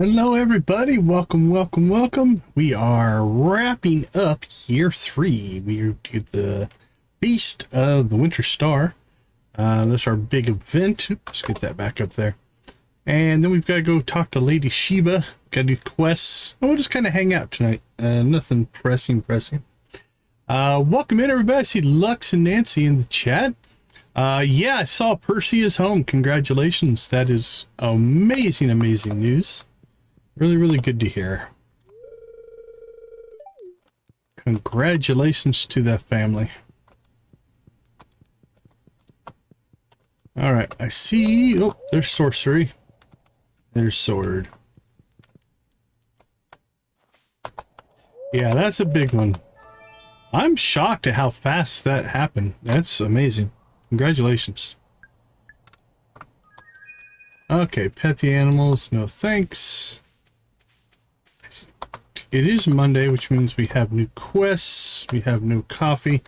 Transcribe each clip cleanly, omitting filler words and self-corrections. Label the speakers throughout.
Speaker 1: Hello everybody, welcome. We are wrapping up year 3. We did the Beast of the Winter Star. That's our big event. Let's get that back up there. And then we've got to go talk to Lady Sheba. Got to do quests. We'll just kind of hang out tonight. Nothing pressing. Welcome in everybody. I see Lux and Nancy in the chat. Yeah, I saw Percy is home. Congratulations. That is amazing news. Really good to hear. Congratulations to that family. All right, I see. Oh, there's Sorcery. There's Sword. Yeah, that's a big one. I'm shocked at how fast that happened. That's amazing. Congratulations. Okay, pet the animals. No thanks. It is Monday, which means we have new quests. We have no coffee.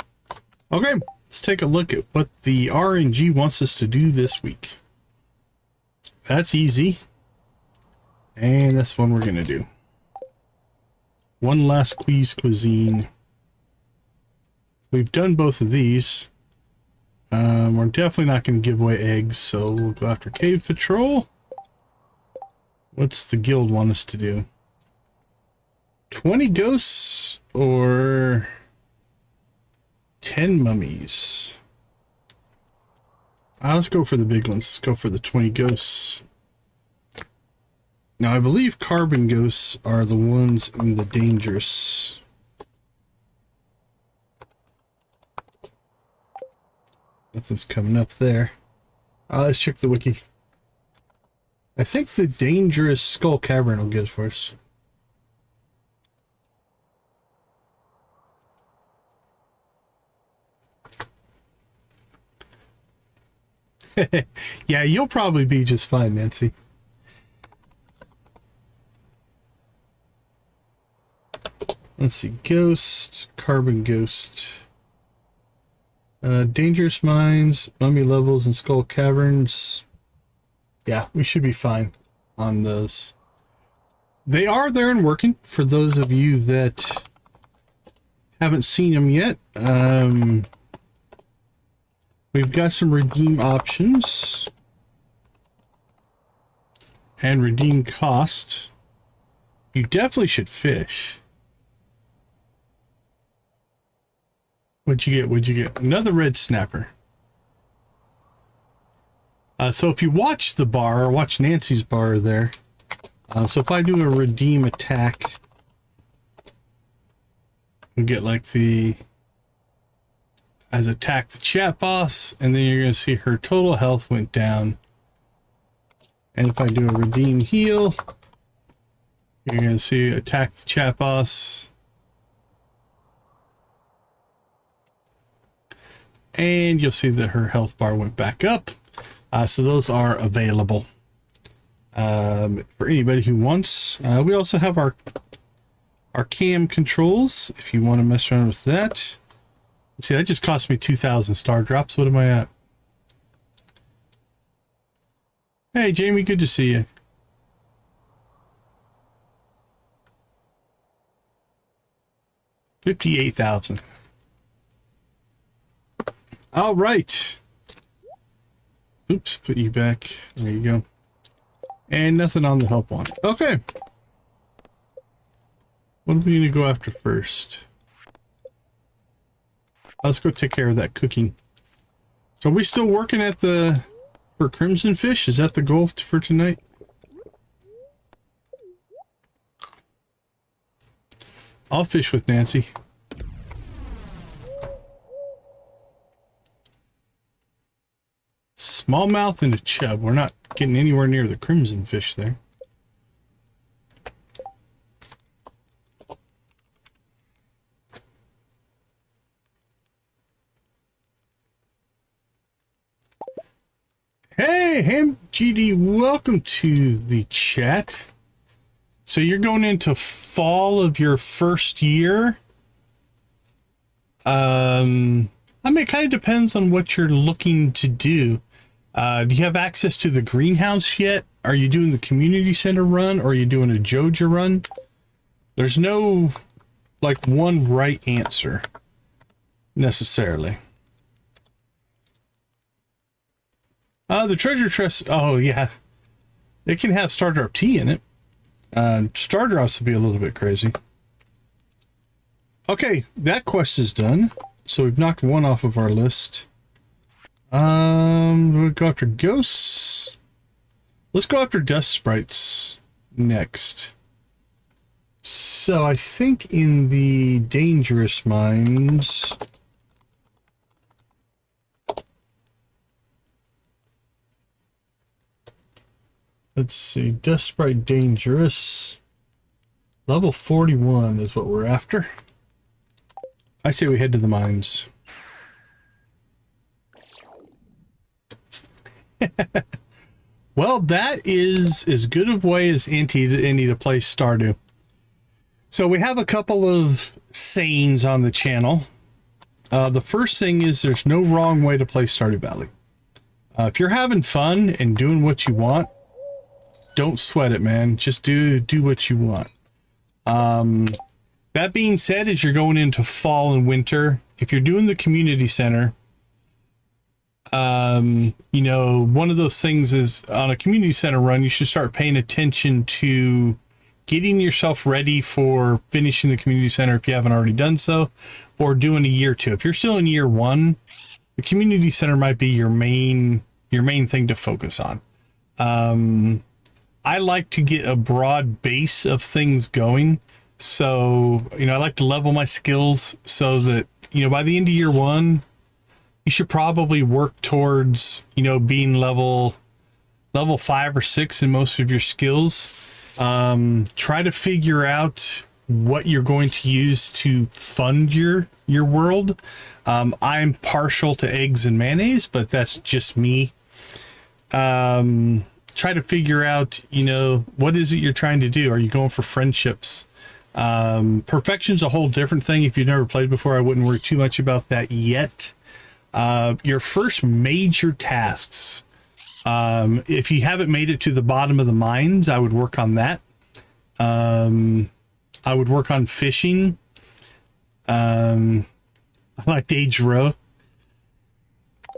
Speaker 1: Okay, let's take a look at what the RNG wants us to do this week. That's easy. And that's one we're going to do. One last cuisine. We've done both of these. We're definitely not going to give away eggs, so we'll go after Cave Patrol. What's the guild want us to do? 20 ghosts or 10 mummies? Let's go for the big ones. Let's go for the 20 ghosts. Now, I believe carbon ghosts are the ones in the dangerous. Nothing's coming up there. Let's check the wiki. I think the dangerous Skull Cavern will get it for us. Yeah, you'll probably be just fine, Nancy. Let's see. Ghost, carbon ghost. Dangerous mines, mummy levels, and skull caverns. Yeah, we should be fine on those. They are there and working for those of you that haven't seen them yet. We've got some redeem options and redeem cost. You definitely should fish. What'd you get? Another red snapper. So if you watch the bar, watch Nancy's bar there. So if I do a redeem attack, we get like the as attack the chat boss, and then you're going to see her total health went down. And if I do a redeem heal, you're going to see attack the chat boss. And you'll see that her health bar went back up. So those are available for anybody who wants. We also have our cam controls if you want to mess around with that. See, that just cost me 2,000 star drops. What am I at? Hey, Jamie, good to see you. $58,000. All right. Oops, put you back. There you go. And nothing on the help one. Okay. What are we going to go after first? Let's go take care of that cooking. So are we still working at for Crimson Fish? Is that the goal for tonight? I'll fish with Nancy. Smallmouth and a chub. We're not getting anywhere near the Crimson Fish there. Hey, HamGD, welcome to the chat. So you're going into fall of your first year. I mean, it kind of depends on what you're looking to do. Do you have access to the greenhouse yet? Are you doing the community center run, or are you doing a Joja run? There's no, like, one right answer, necessarily. The treasure chest, oh yeah. It can have star drop tea in it. Star drops would be a little bit crazy. Okay, that quest is done. So we've knocked one off of our list. We'll go after ghosts. Let's go after dust sprites next. So I think in the dangerous mines... Let's see, dust sprite dangerous. Level 41 is what we're after. I say we head to the mines. Well, that is as good of way as any to play Stardew. So we have a couple of sayings on the channel. The first thing is there's no wrong way to play Stardew Valley. If you're having fun and doing what you want, don't sweat it, man. Just do what you want. That being said, as you're going into fall and winter, if you're doing the community center, you know, one of those things is on a community center run, you should start paying attention to getting yourself ready for finishing the community center if you haven't already done so, or doing a year two. If you're still in year one, the community center might be your main thing to focus on. I like to get a broad base of things going. So, you know, I like to level my skills so that, you know, by the end of year one, you should probably work towards, you know, being level 5 or 6 in most of your skills. Try to figure out what you're going to use to fund your world. I'm partial to eggs and mayonnaise, but that's just me. Try to figure out, you know, what is it you're trying to do? Are you going for friendships? Perfection's a whole different thing. If you've never played before, I wouldn't worry too much about that yet. Your first major tasks, if you haven't made it to the bottom of the mines, I would work on that. I would work on fishing. I like aged roe.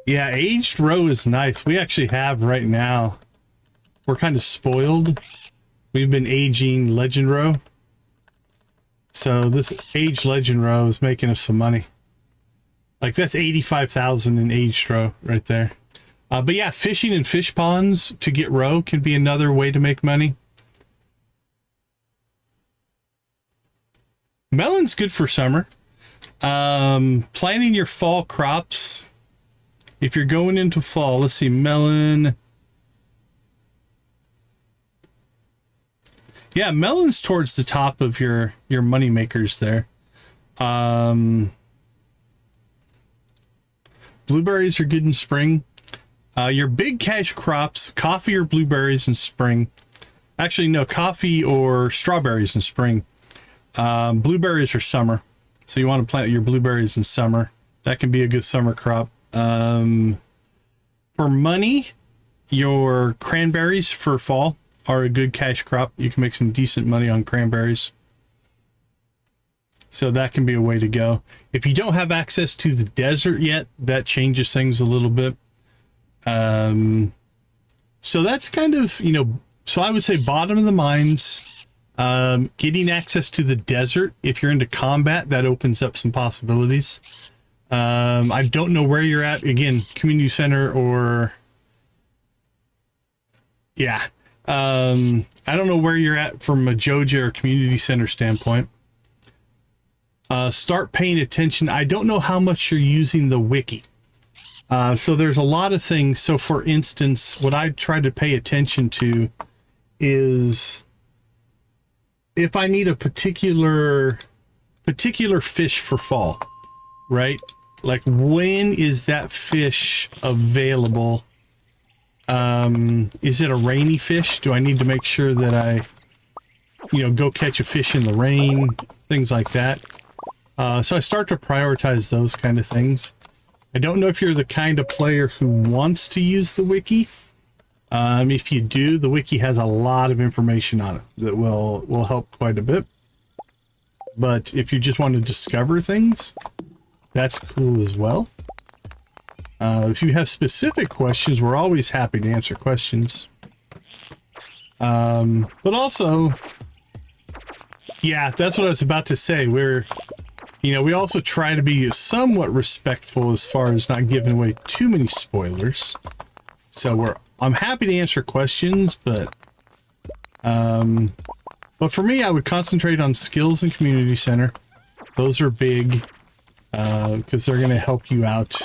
Speaker 1: Yeah, aged roe is nice. We actually have right now, we're kind of spoiled. We've been aging legend roe. So this aged legend roe is making us some money. Like that's 85,000 in aged roe right there. But yeah, fishing in fish ponds to get roe can be another way to make money. Melon's good for summer. Planting your fall crops. If you're going into fall, let's see, melon. Yeah, melon's towards the top of your money makers there. Blueberries are good in spring. Your big cash crops, coffee or blueberries in spring. Actually, no, coffee or strawberries in spring. Blueberries are summer. So you want to plant your blueberries in summer. That can be a good summer crop. For money, your cranberries for fall are a good cash crop. You can make some decent money on cranberries. So that can be a way to go. If you don't have access to the desert yet, that changes things a little bit. So that's kind of, you know, so I would say bottom of the mines, getting access to the desert. If you're into combat, that opens up some possibilities. I don't know where you're at. Again, community center or... Yeah. I don't know where you're at from a Joja or community center standpoint. Start paying attention. I don't know how much you're using the wiki. So there's a lot of things. So for instance, what I try to pay attention to is if I need a particular fish for fall, right? Like when is that fish available? Is it a rainy fish? Do I need to make sure that I, you know, go catch a fish in the rain, things like that. So I start to prioritize those kind of things. I don't know if you're the kind of player who wants to use the wiki. If you do, the wiki has a lot of information on it that will help quite a bit. But if you just want to discover things, that's cool as well. If you have specific questions, we're always happy to answer questions. But also, yeah, that's what I was about to say. We also try to be somewhat respectful as far as not giving away too many spoilers. So I'm happy to answer questions, but for me, I would concentrate on skills and community center. Those are big, because they're going to help you out.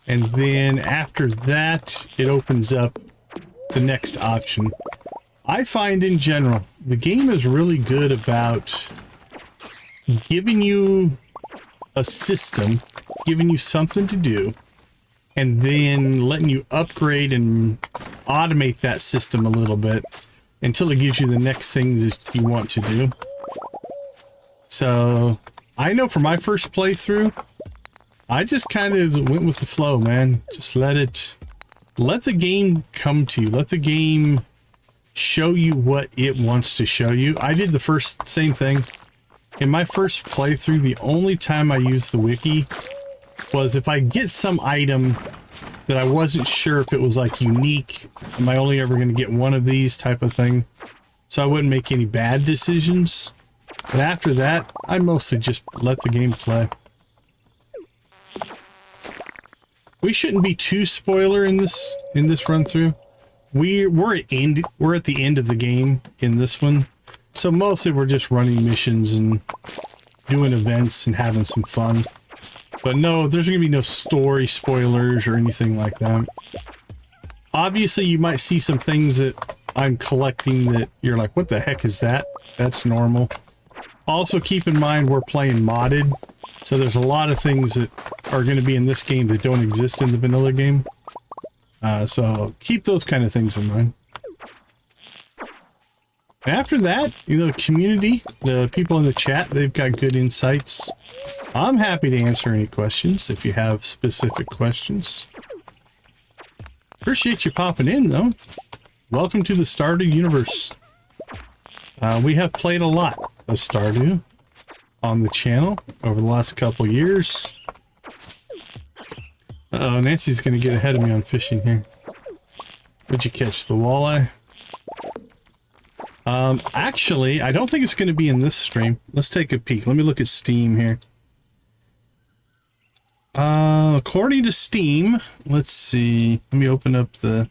Speaker 1: And then after that, it opens up the next option. I find in general, the game is really good about giving you a system, giving you something to do, and then letting you upgrade and automate that system a little bit until it gives you the next things that you want to do. So I know for my first playthrough, I just kind of went with the flow, man. Just let the game come to you. Let the game show you what it wants to show you. I did the same thing. In my first playthrough, the only time I used the wiki was if I get some item that I wasn't sure if it was like unique. Am I only ever going to get one of these type of thing? So I wouldn't make any bad decisions. But after that, I mostly just let the game play. We shouldn't be too spoiler in this run through. We're at the end of the game in this one. So mostly we're just running missions and doing events and having some fun. But no, there's going to be no story spoilers or anything like that. Obviously, you might see some things that I'm collecting that you're like, what the heck is that? That's normal. Also, keep in mind we're playing modded. So there's a lot of things that are going to be in this game that don't exist in the vanilla game. So keep those kind of things in mind. After that, community, the people in the chat, they've got good insights. I'm happy to answer any questions if you have specific questions. Appreciate you popping in, though. Welcome to the Stardew universe. We have played a lot of Stardew on the channel over the last couple years. Uh-oh, Nancy's going to get ahead of me on fishing here. What'd you catch, the walleye? Actually, I don't think it's going to be in this stream. Let's take a peek. Let me look at Steam here. According to Steam, let's see. Let me open up the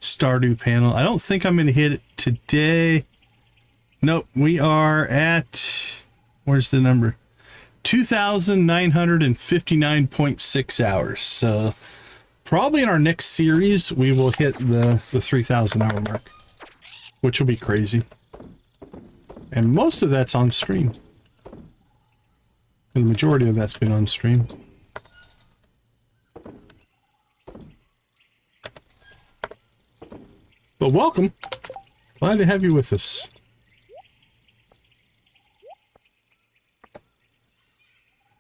Speaker 1: Stardew panel. I don't think I'm going to hit it today. Nope, we are at... Where's the number? 2,959.6 hours. So probably in our next series, we will hit the 3,000 hour mark, which will be crazy. And most of that's on stream. And the majority of that's been on stream. But welcome. Glad to have you with us.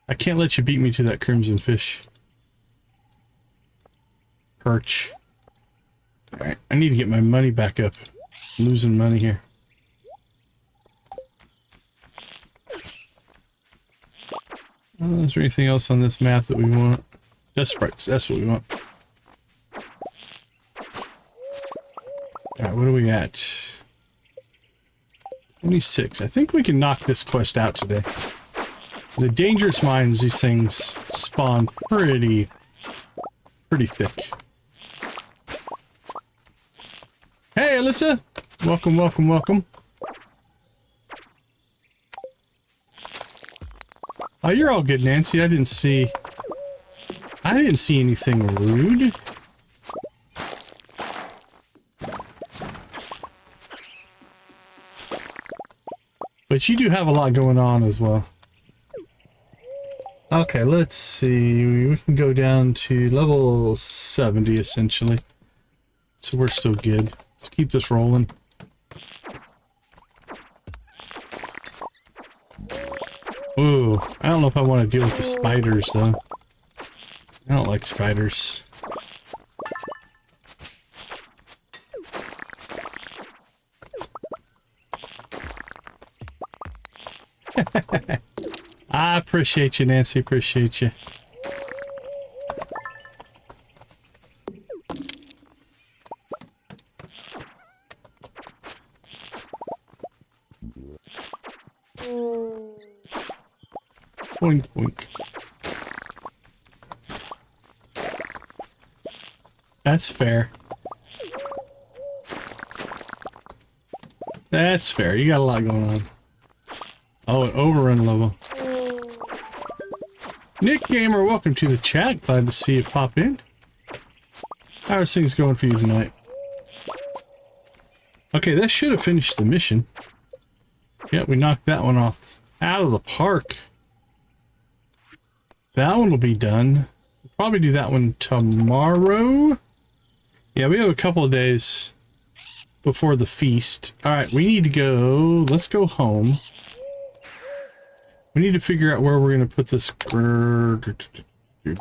Speaker 1: I can't let you beat me to that crimson fish. Perch. Alright, I need to get my money back up. I'm losing money here. Is there anything else on this map that we want? Dust sprites, that's what we want. Alright, what are we at? 26. I think we can knock this quest out today. The dangerous mines, these things spawn pretty thick. Hey, Alyssa! Welcome, welcome, welcome. Oh, you're all good, Nancy. I didn't see anything rude. But you do have a lot going on as well. Okay, let's see. We can go down to level 70, essentially. So we're still good. Let's keep this rolling. Ooh, I don't know if I want to deal with the spiders, though. I don't like spiders. I appreciate you, Nancy. Appreciate you. Boink, boink. That's fair. That's fair. You got a lot going on. Oh, an overrun level. Nick Gamer, welcome to the chat. Glad to see you pop in. How's things going for you tonight? Okay, that should have finished the mission. Yeah, we knocked that one off out of the park. That one will be done. We'll probably do that one tomorrow. Yeah, we have a couple of days before the feast. Alright, we need to go... Let's go home. We need to figure out where we're going to put this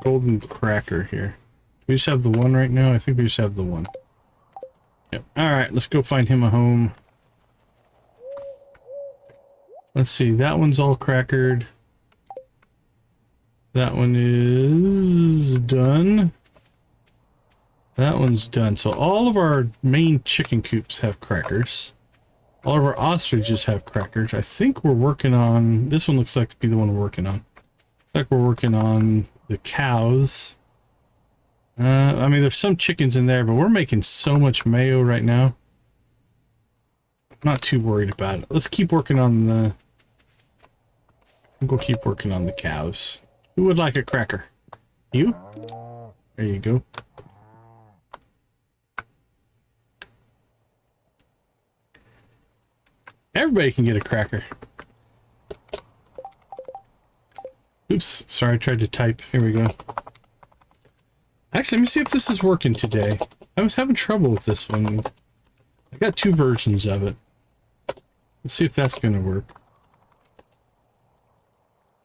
Speaker 1: golden cracker here. Do we just have the one right now? I think we just have the one. Yep. Alright, let's go find him a home. Let's see, that one's all crackered. That one is done. That one's done. So all of our main chicken coops have crackers. All of our ostriches have crackers. I think we're working on... This one looks like to be the one we're working on. Like we're working on the cows. I mean, there's some chickens in there, but we're making so much mayo right now. I'm not too worried about it. Let's keep working on the... I think we'll keep working on the cows. Who would like a cracker? You? There you go. Everybody can get a cracker. Oops, sorry, I tried to type. Here we go. Actually, let me see if this is working today. I was having trouble with this one. I got two versions of it. Let's see if that's going to work.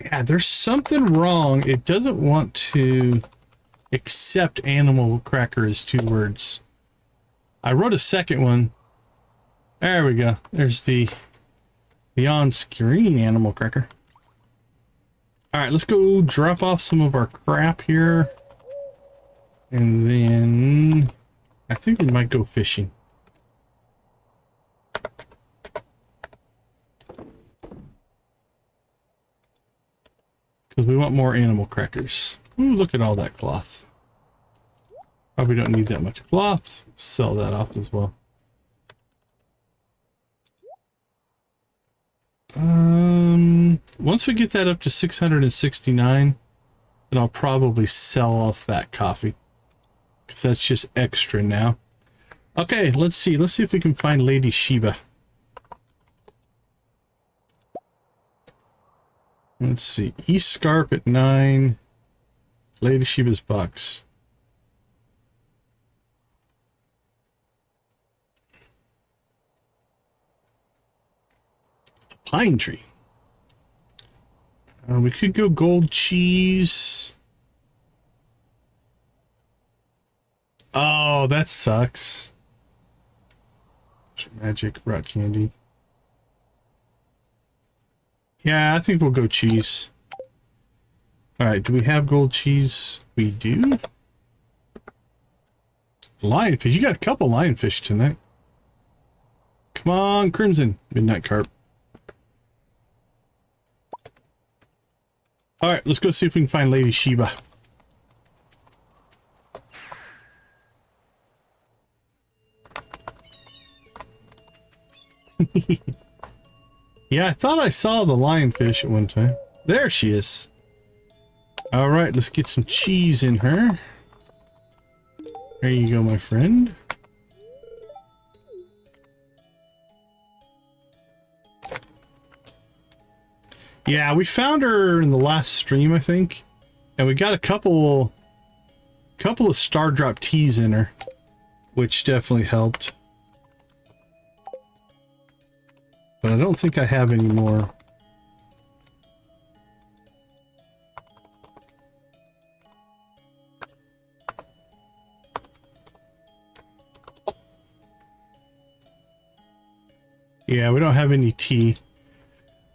Speaker 1: Yeah, there's something wrong. It doesn't want to accept animal cracker as two words. I wrote a second one. There we go. There's the on-screen animal cracker. Alright, let's go drop off some of our crap here. And then... I think we might go fishing. Because we want more animal crackers. Ooh, look at all that cloth. Probably don't need that much cloth. Sell that off as well. Once we get that up to 669, then I'll probably sell off that coffee. Because that's just extra now. Okay, let's see. Let's see if we can find Lady Sheba. Let's see. East Scarp at 9. Lady Sheba's box. Pine tree. We could go gold cheese. Oh, that sucks. Magic rock candy. Yeah, I think we'll go cheese. Alright, do we have gold cheese? We do. Lionfish. You got a couple lionfish tonight. Come on, Crimson. Midnight Carp. Alright, let's go see if we can find Lady Sheba. Yeah, I thought I saw the lionfish at one time. There she is. Alright, let's get some cheese in her. There you go, my friend. Yeah, we found her in the last stream, I think. And we got a couple of star drop teas in her, which definitely helped. But I don't think I have any more. Yeah, we don't have any tea.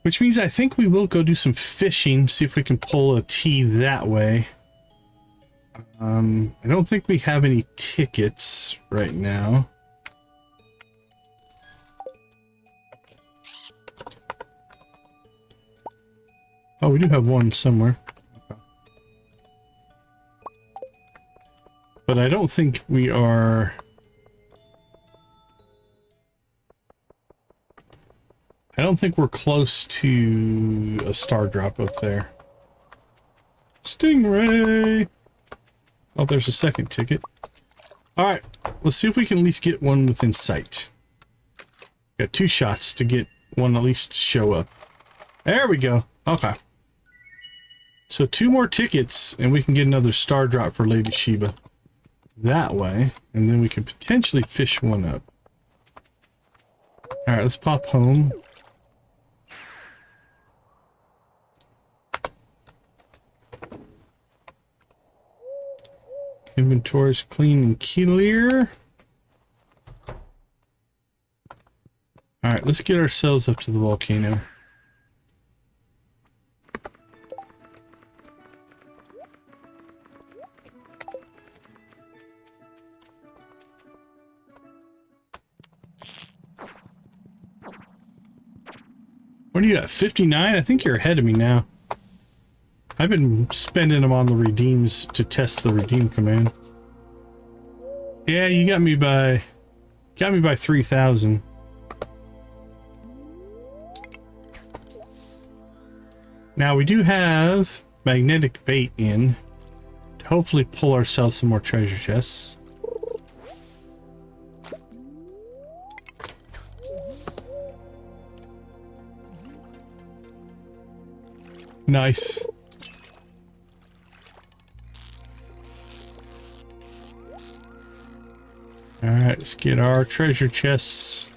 Speaker 1: Which means I think we will go do some fishing, see if we can pull a tea that way. I don't think we have any tickets right now. Oh, we do have one somewhere. But I don't think we are... I don't think we're close to a star drop up there. Stingray! Oh, there's a second ticket. Alright, let's see if we can at least get one within sight. Got 2 shots to get one at least to show up. There we go. Okay. So 2 more tickets and we can get another star drop for Lady Sheba. That way. And then we can potentially fish one up. Alright, let's pop home. Inventory's clean and clear. Alright, let's get ourselves up to the volcano. What do you got? 59? I think you're ahead of me now. I've been spending them on the redeems to test the redeem command. Yeah, you got me by 3,000. Now we do have magnetic bait in to hopefully pull ourselves some more treasure chests. Nice. Alright, let's get our treasure chests.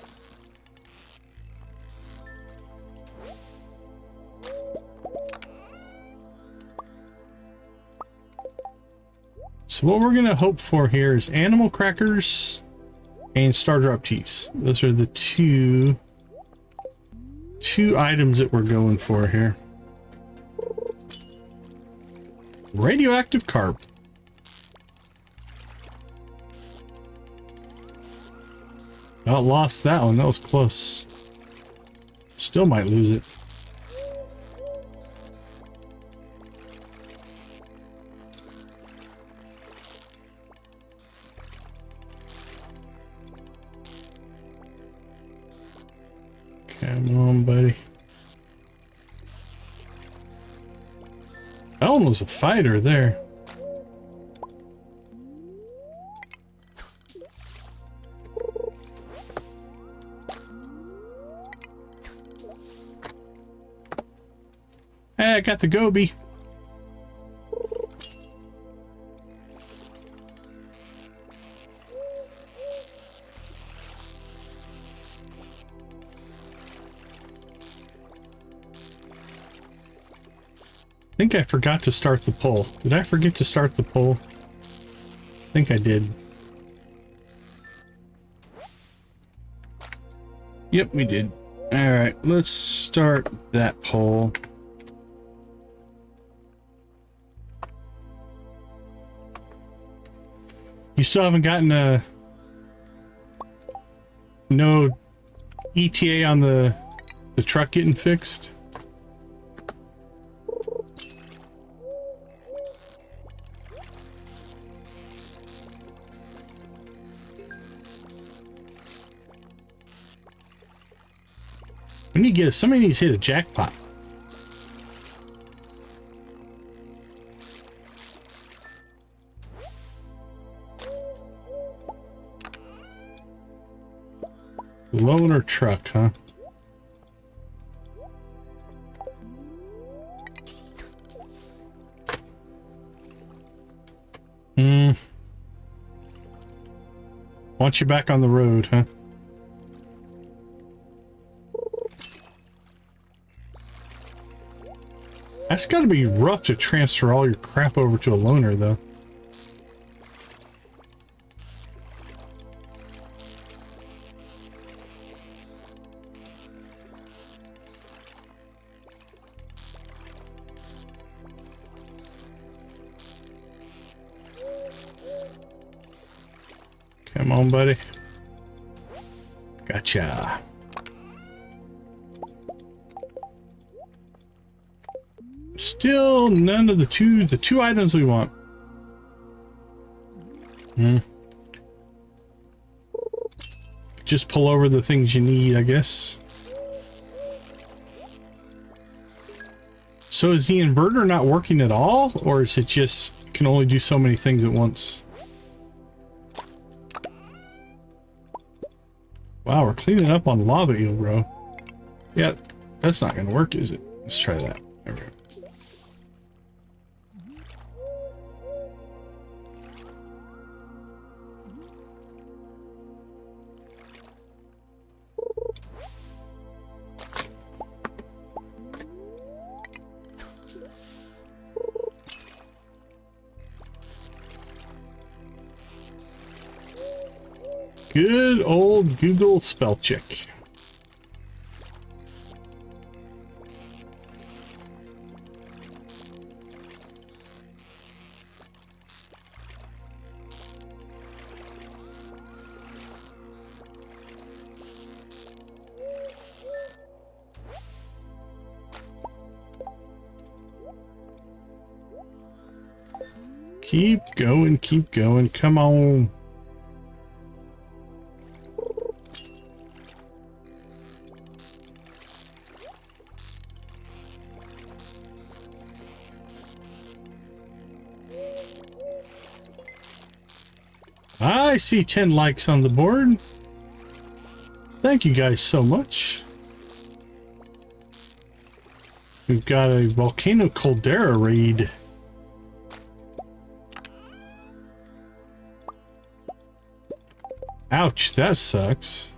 Speaker 1: So what we're gonna hope for here is animal crackers and star drop teas. Those are the two items that we're going for here. Radioactive carp. Well, lost that one. That was close. Still might lose it. Come on, buddy. That one was a fighter there. Hey, I got the goby. I think I forgot to start the poll. Did I forget to start the poll? I think I did. Yep, we did. Alright, let's start that poll. You still haven't gotten a no ETA on the truck getting fixed? We need to get somebody needs to hit a jackpot. Loaner truck, huh? Want you back on the road, huh? That's gotta be rough to transfer all your crap over to a loaner, though. Come on, buddy. Gotcha. Still none of the two items we want. Just pull over the things you need, I guess. So is the inverter not working at all, or is it just can only do so many things at once? Wow, we're cleaning up on lava eel, bro. Yeah, that's not gonna work, is it? Let's try that. There we go. Good old Google spell check. Keep going, come on. I see 10 likes on the board. Thank you guys so much. We've got a Volcano Caldera raid. Ouch, that sucks.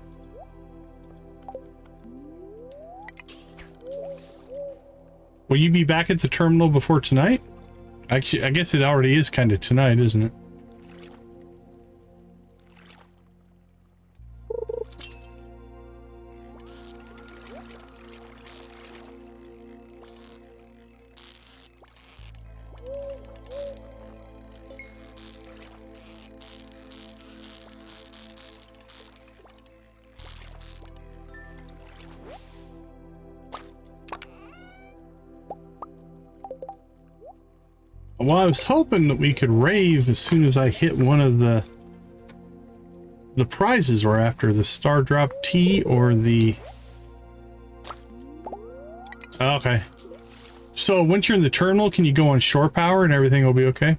Speaker 1: Will you be back at the terminal before tonight? Actually, I guess it already is kind of tonight, isn't it? Well, I was hoping that we could rave as soon as I hit one of the prizes we're after, the Star Drop Tea or the... Okay. So once you're in the terminal, can you go on shore power and everything will be okay?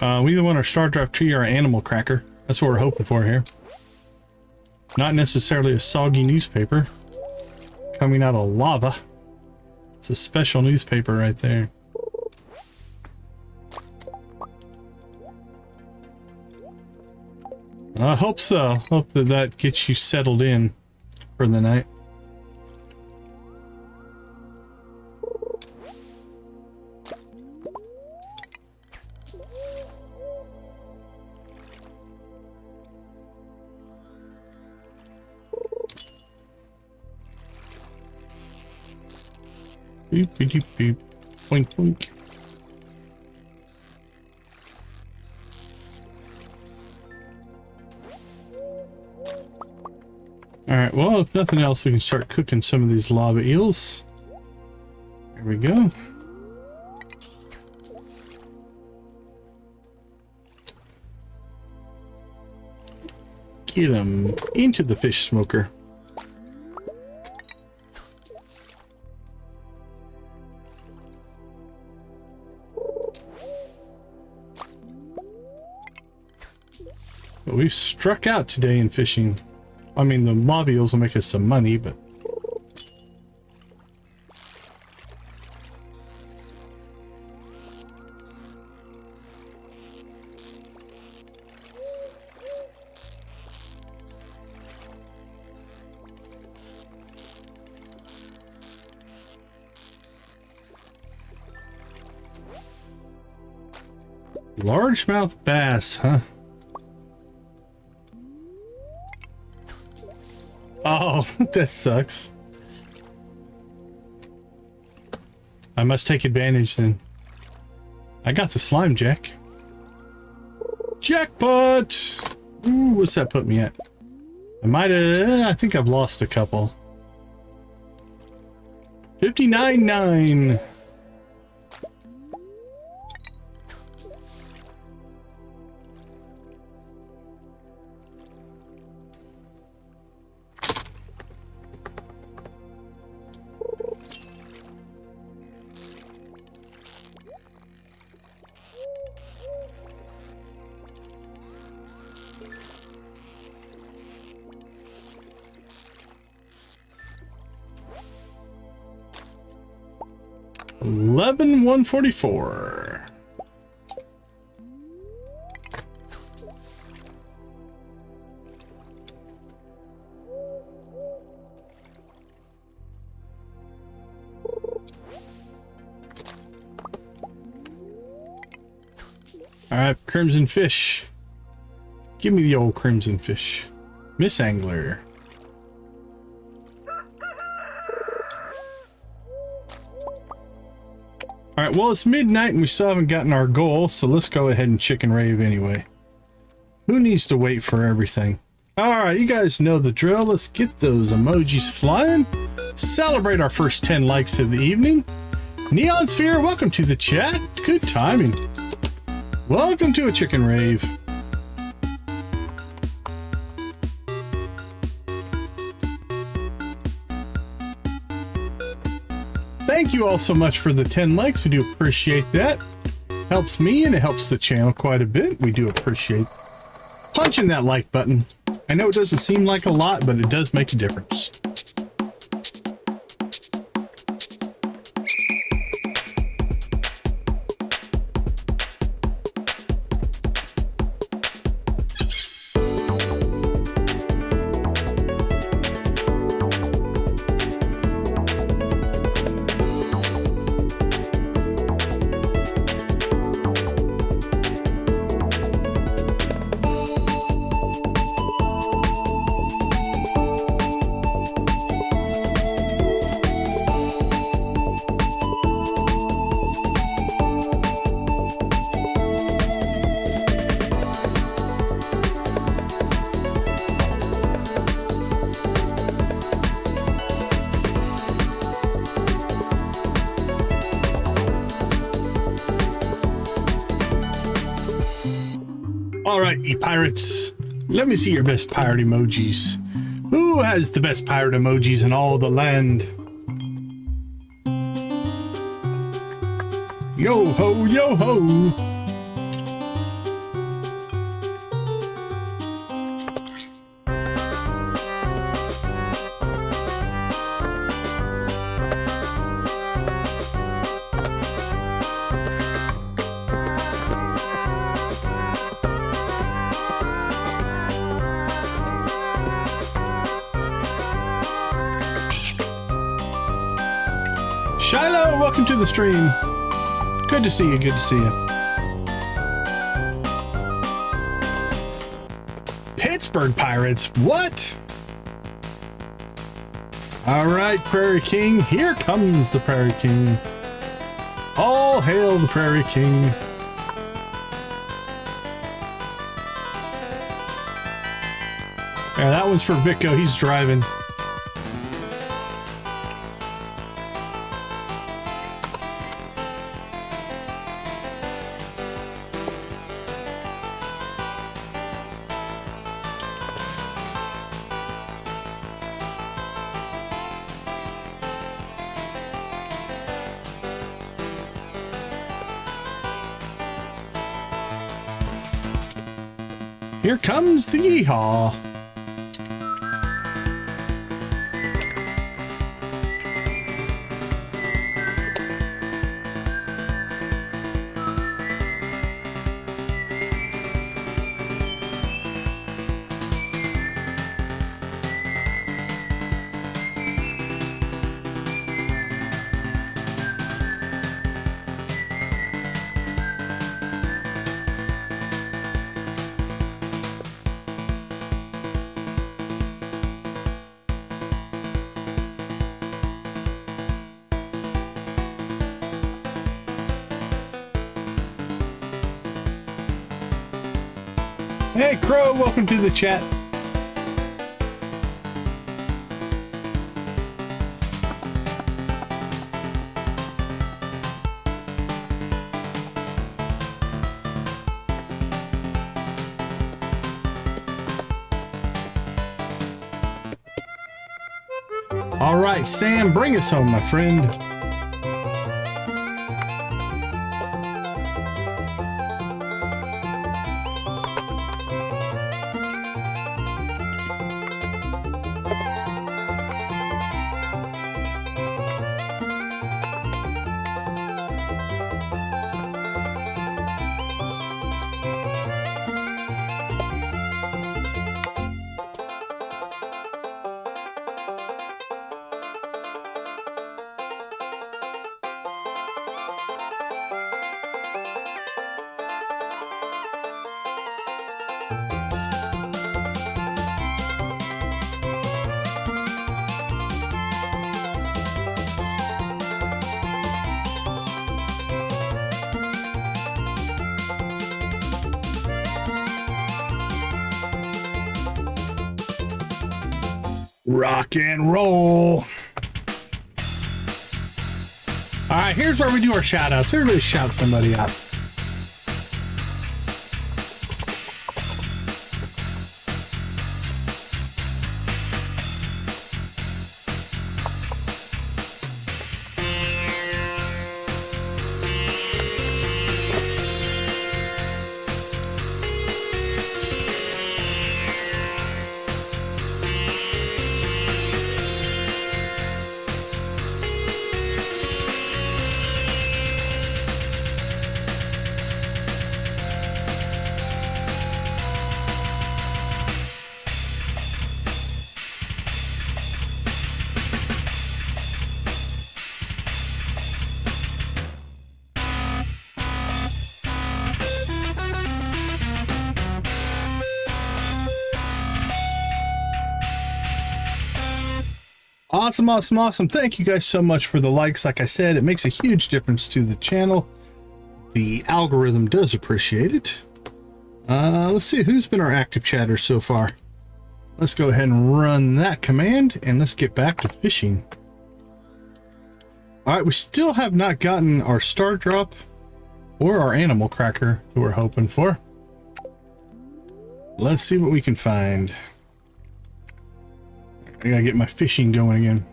Speaker 1: We either want our Star Drop Tea or our Animal Cracker. That's what we're hoping for here. Not necessarily a soggy newspaper coming out of lava. It's a special newspaper right there. I hope so. Hope that that gets you settled in for the night. Beep, beep, beep, beep. Boink, boink. Alright, well, if nothing else, we can start cooking some of these lava eels. There we go. Get them into the fish smoker. We've struck out today in fishing. I mean, the lava eels will make us some money, but... Largemouth bass, huh? Oh, that sucks. I must take advantage then. I got the slime jack. Jackpot! Ooh, what's that put me at? I think I've lost a couple. 59.9. $11,144. All right, crimson fish. Give me the old crimson fish. Miss Angler. Alright, well, it's midnight and we still haven't gotten our goal, so let's go ahead and chicken rave anyway. Who needs to wait for everything? Alright, you guys know the drill. Let's get those emojis flying. Celebrate our first 10 likes of the evening. Neon Sphere, welcome to the chat. Good timing. Welcome to a chicken rave. Thank you all so much for the 10 likes. We do appreciate that. Helps me and it helps the channel quite a bit. We do appreciate punching that like button. I know it doesn't seem like a lot, but it does make a difference. Alright, ye pirates. Let me see your best pirate emojis. Who has the best pirate emojis in all the land? Yo ho, yo ho! Shiloh, welcome to the stream. Good to see you, good to see you. Pittsburgh Pirates, what? All right, Prairie King, here comes the Prairie King. All hail the Prairie King. Yeah, that one's for Vico, he's driving. Here comes the yeehaw. Hey, Crow, welcome to the chat. All right, Sam, bring us home, my friend. Rock and roll. All right, here's where we do our shout outs. Everybody shout somebody out. Awesome, awesome, awesome. Thank you guys so much for the likes. Like I said, it makes a huge difference to the channel. The algorithm does appreciate it. Let's see who's been our active chatter so far. Let's go ahead and run that command and let's get back to fishing. All right, we still have not gotten our star drop or our animal cracker that we're hoping for. Let's see what we can find. I gotta get my fishing going again.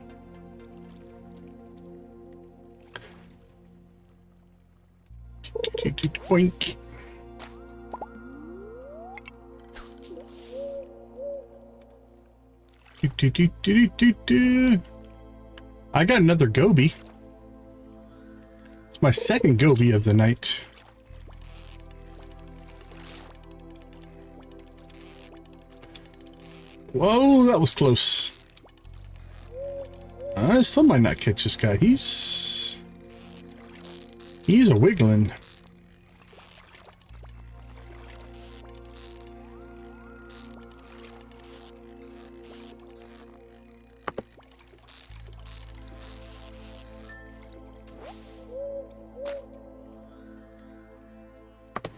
Speaker 1: Boink. I got another goby. It's my second goby of the night. Whoa, that was close. I still might not catch this guy. He's a wiggling.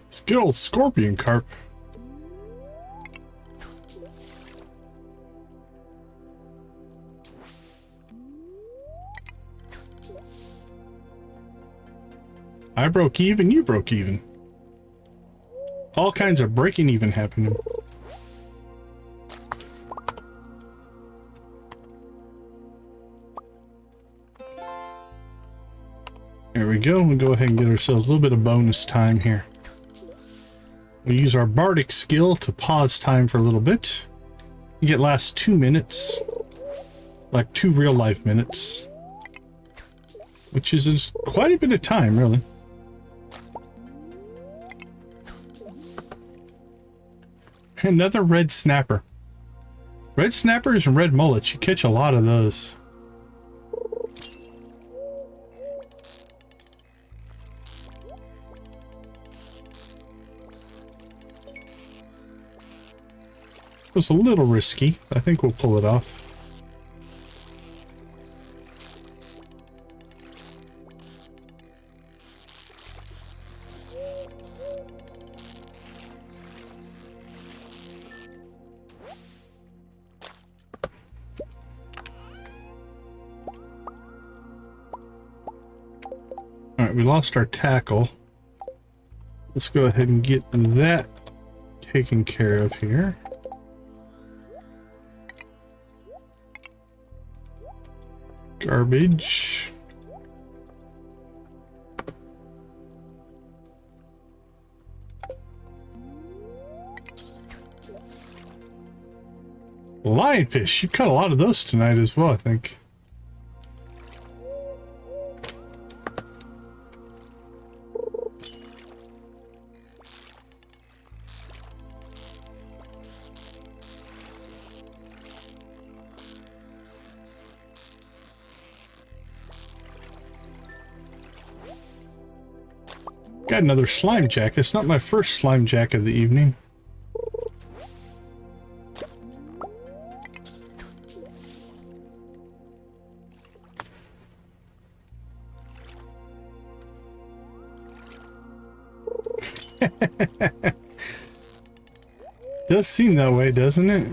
Speaker 1: It's good old scorpion carp. I broke even, you broke even. All kinds of breaking even happening. There we go. We'll go ahead and get ourselves a little bit of bonus time here. We'll use our bardic skill to pause time for a little bit. You get last 2 minutes. Like 2 real life minutes. Which is quite a bit of time, really. Another red snapper. Red snappers and red mullets, you catch a lot of those. It was a little risky, but I think we'll pull it off. Alright, we lost our tackle. Let's go ahead and get that taken care of here. Garbage. Lionfish. You caught a lot of those tonight as well, I think. Got another slime jack. It's not my first slime jack of the evening. Does seem that way, doesn't it?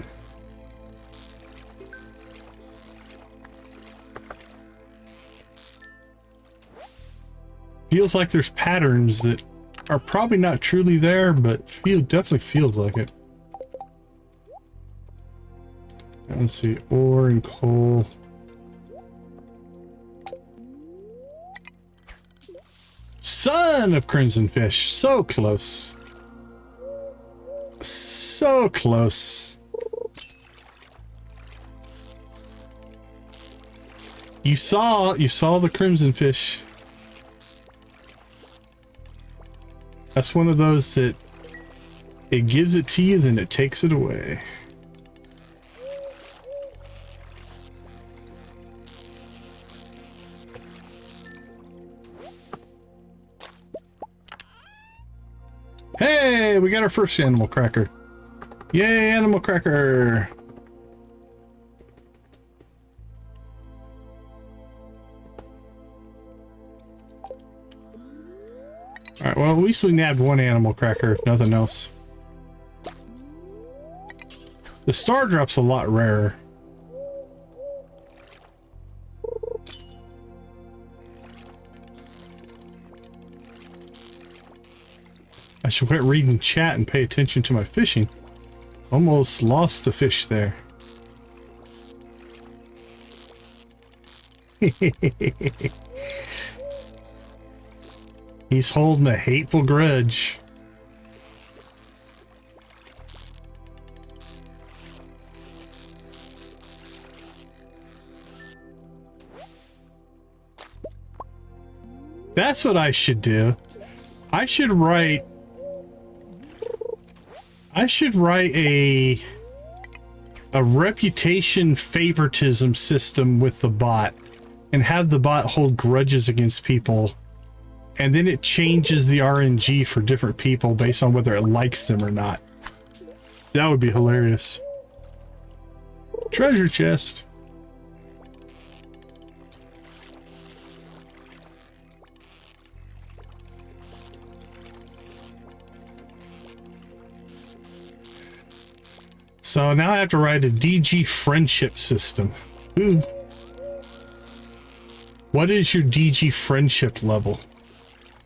Speaker 1: Feels like there's patterns that are probably not truly there, but definitely feels like it. Let's see, ore and coal. Son of Crimson Fish, so close. So close. You saw the Crimson Fish. That's one of those that it gives it to you, then it takes it away. Hey, we got our first animal cracker. Yay, animal cracker. Alright, well, at least we nabbed one animal cracker, if nothing else. The star drop's a lot rarer. I should quit reading chat and pay attention to my fishing. Almost lost the fish there. He's holding a hateful grudge. That's what I should do. I should write a reputation favoritism system with the bot and have the bot hold grudges against people, and then it changes the RNG for different people based on whether it likes them or not. That would be hilarious. Treasure chest. So now I have to write a DG friendship system. Ooh. What is your DG friendship level?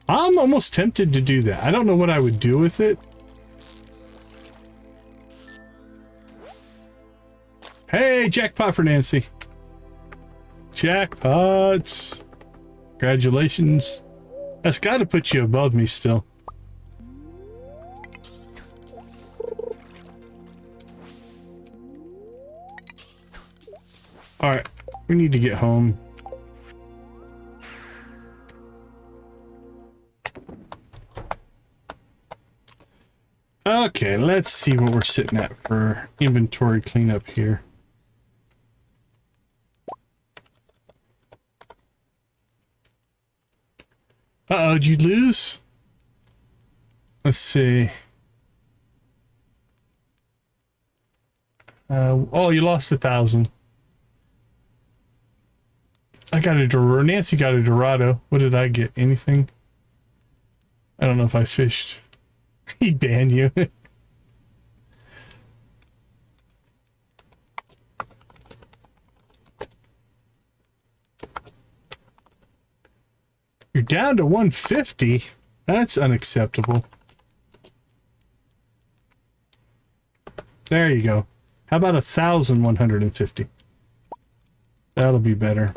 Speaker 1: I'm almost tempted to do that. I don't know what I would do with it. Hey, jackpot for Nancy. Jackpots. Congratulations. That's got to put you above me still. All right, we need to get home. Okay, let's see what we're sitting at for inventory cleanup here. Uh-oh, did you lose? Let's see. Oh, you lost 1,000. I got a Dorado. Nancy got a Dorado. What did I get? Anything? I don't know if I fished. He banned you. You're down to 150? That's unacceptable. There you go. How about 1,150? That'll be better.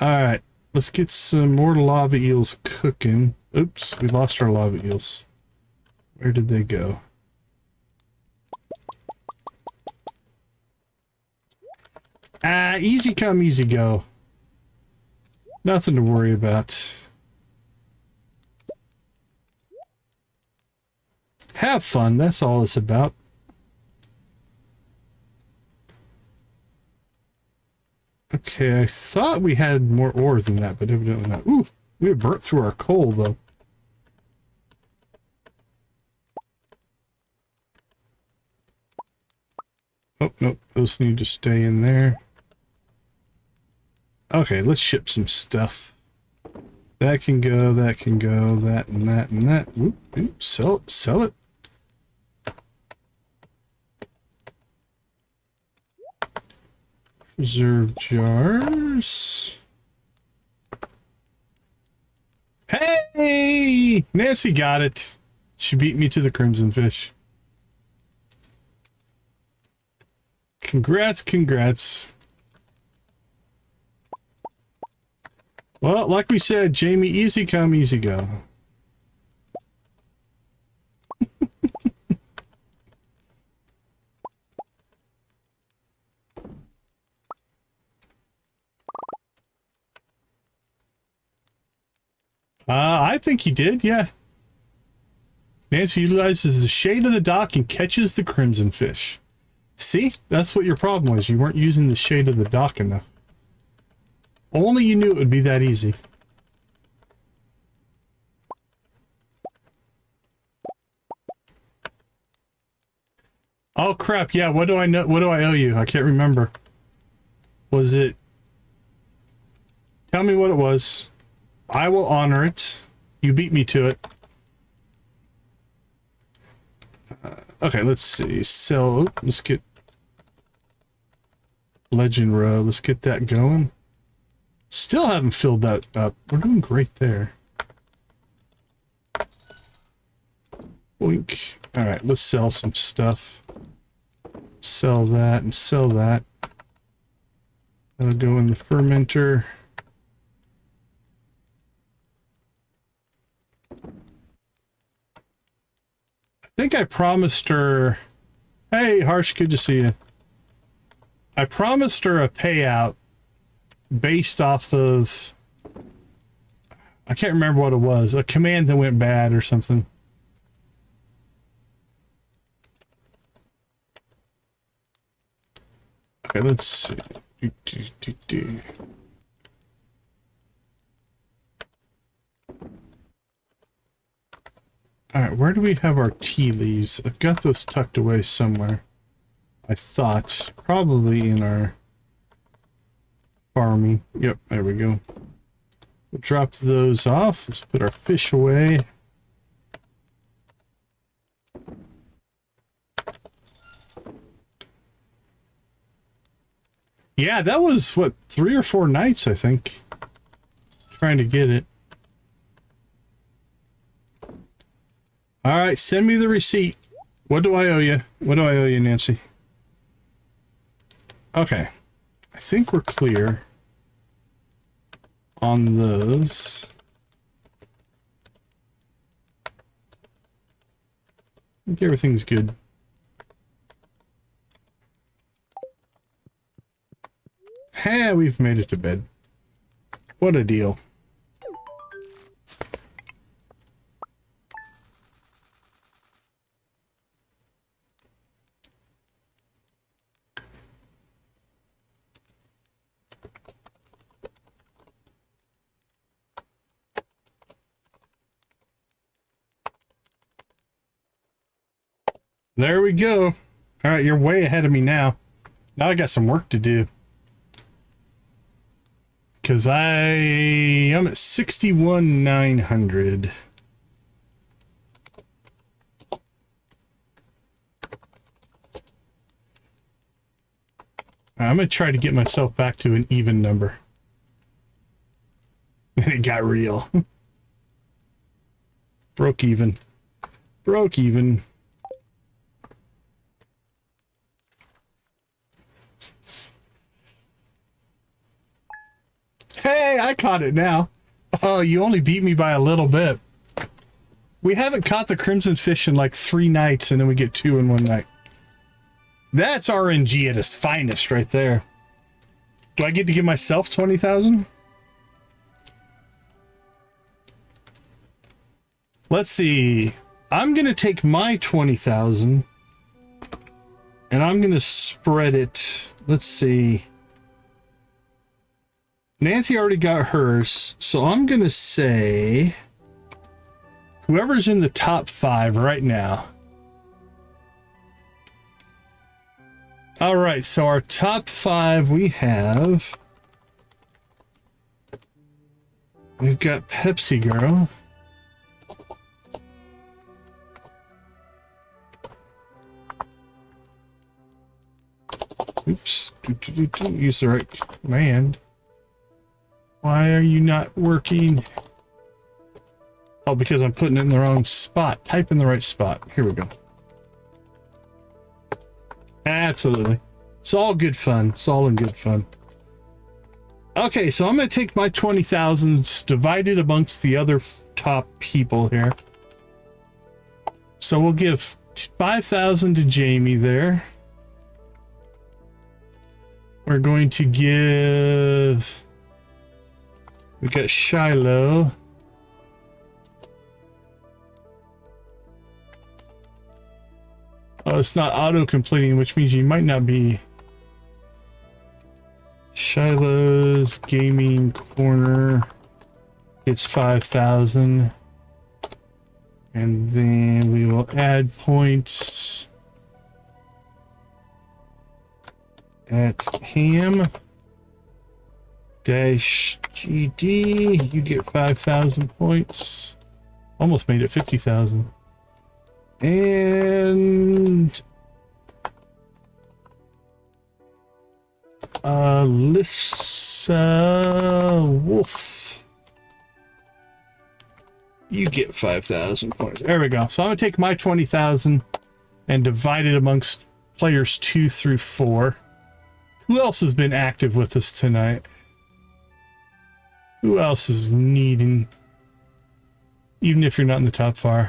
Speaker 1: Alright, let's get some more lava eels cooking. Oops, we lost our lava eels. Where did they go? Ah, easy come, easy go. Nothing to worry about. Have fun, that's all it's about. Okay, I thought we had more ore than that, but evidently not. Ooh, we have burnt through our coal, though. Oh, nope, those need to stay in there. Okay, let's ship some stuff. That can go, that can go, that and that and that. Oop, oop, sell it. Reserve jars. Hey! Nancy got it. She beat me to the crimson fish. Congrats, congrats. Well, like we said, Jamie, easy come, easy go. I think he did, yeah. Nancy utilizes the shade of the dock and catches the crimson fish. See? That's what your problem was. You weren't using the shade of the dock enough. Only you knew it would be that easy. Oh crap, yeah, what do I know? What do I owe you? I can't remember. Was it... Tell me what it was. I will honor it. You beat me to it. Okay, let's see. Sell. Let's get Legend Row. Let's get that going. Still haven't filled that up. We're doing great there. Boink. Alright, let's sell some stuff. Sell that and sell that. That'll go in the fermenter. I think I promised her... Hey, Harsh, good to see you. I promised her a payout based off of... I can't remember what it was. A command that went bad or something. Okay, let's see. Alright, where do we have our tea leaves? I've got those tucked away somewhere. I thought. Probably in our farming. Yep, there we go. We'll drop those off. Let's put our fish away. Yeah, that was, what, 3 or 4 nights, I think. Trying to get it. Alright, send me the receipt. What do I owe you? What do I owe you, Nancy? Okay. I think we're clear on those. I think everything's good. Hey, we've made it to bed. What a deal. There we go. All right, you're way ahead of me now. Now I got some work to do. Because I'm at 61,900. I'm going to try to get myself back to an even number. And it got real. Broke even. Broke even. Hey, I caught it now. Oh, you only beat me by a little bit. We haven't caught the crimson fish in like 3 nights, and then we get 2 in 1 night. That's RNG at its finest right there. Do I get to give myself 20,000? Let's see. I'm going to take my 20,000 and I'm going to spread it. Let's see. Nancy already got hers, so I'm going to say whoever's in the top 5 right now. All right, so our top 5 we've got Pepsi Girl. Oops, use the right command. Why are you not working? Oh, because I'm putting it in the wrong spot. Type in the right spot. Here we go. Absolutely. It's all good fun. It's all in good fun. Okay, so I'm going to take my 20,000, divide it amongst the other top people here. So we'll give 5,000 to Jamie there. We're going to give... We got Shiloh. Oh, it's not auto-completing, which means you might not be... Shiloh's Gaming Corner. It's 5,000. And then we will add points at Ham dash GD. You get 5,000 points. Almost made it 50,000. And Alyssa Wolf, you get 5,000 points. There we go. So I'm gonna take my 20,000 and divide it amongst players 2 through 4. Who else has been active with us tonight? Who else is needing, even if you're not in the top 5?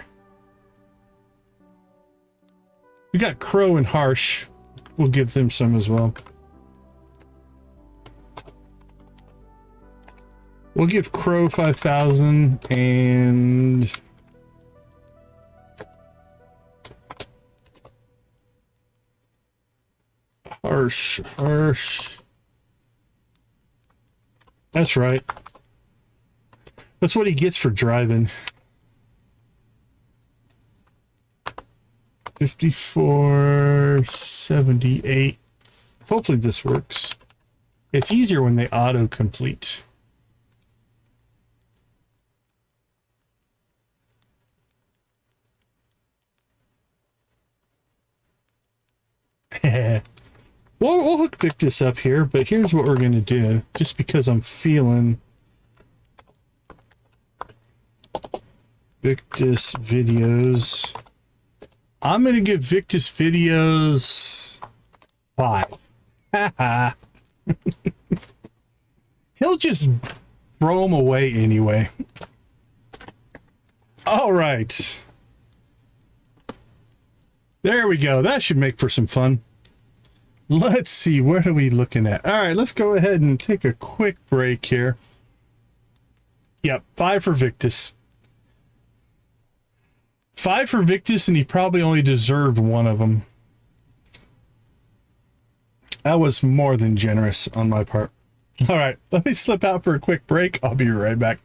Speaker 1: We got Crow and Harsh. We'll give them some as well. We'll give Crow 5,000 and Harsh. That's right. That's what he gets for driving. 5478. Hopefully this works. It's easier when they auto-complete. We'll hook Victus up here, but here's what we're going to do. Just because I'm feeling Victus videos. I'm going to give Victus videos 5. He'll just throw them away anyway. All right. There we go. That should make for some fun. Let's see. What are we looking at? All right. Let's go ahead and take a quick break here. Yep. 5 for Victus. 5 for Victus, and he probably only deserved 1 of them. That was more than generous on my part. All right. Let me slip out for a quick break. I'll be right back.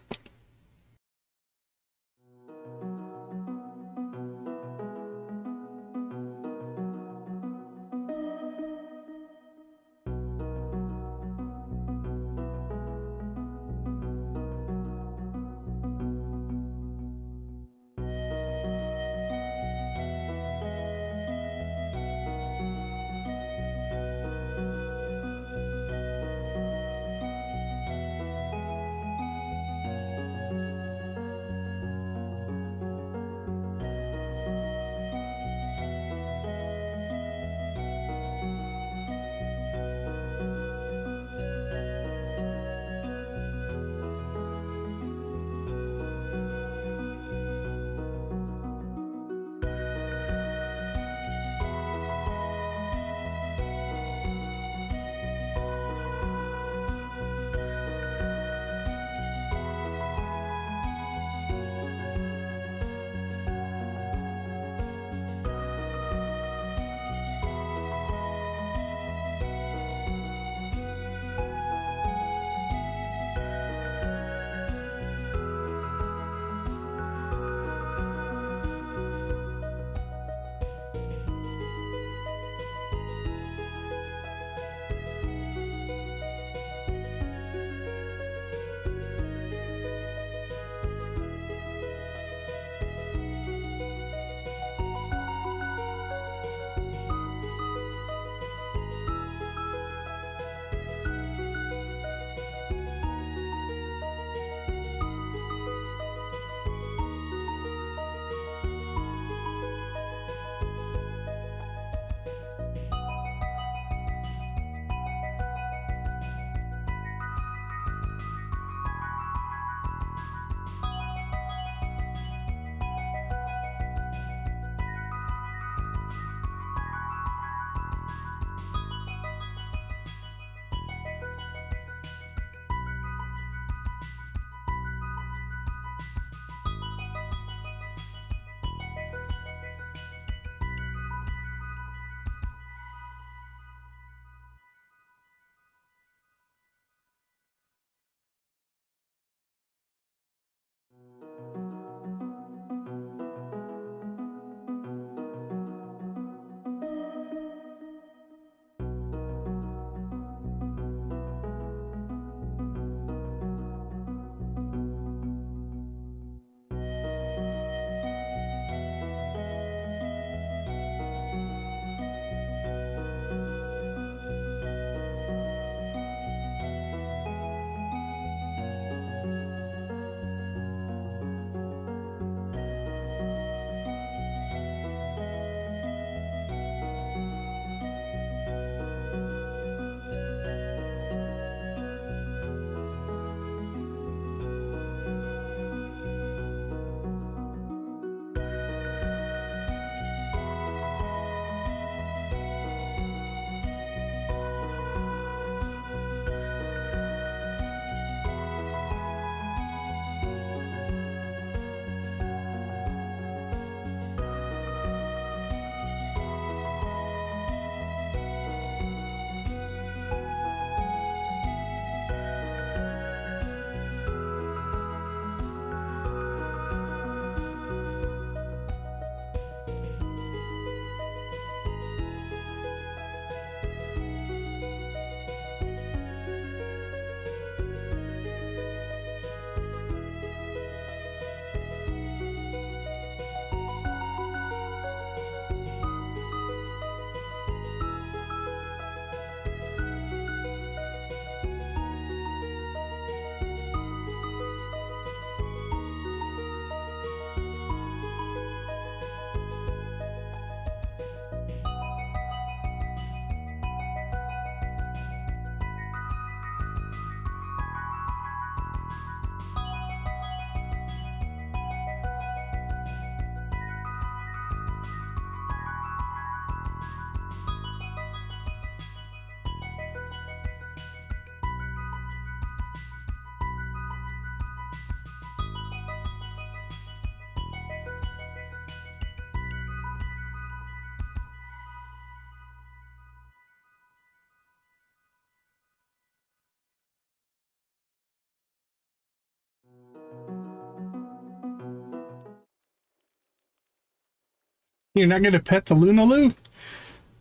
Speaker 1: You're not going to pet the Lunaloo?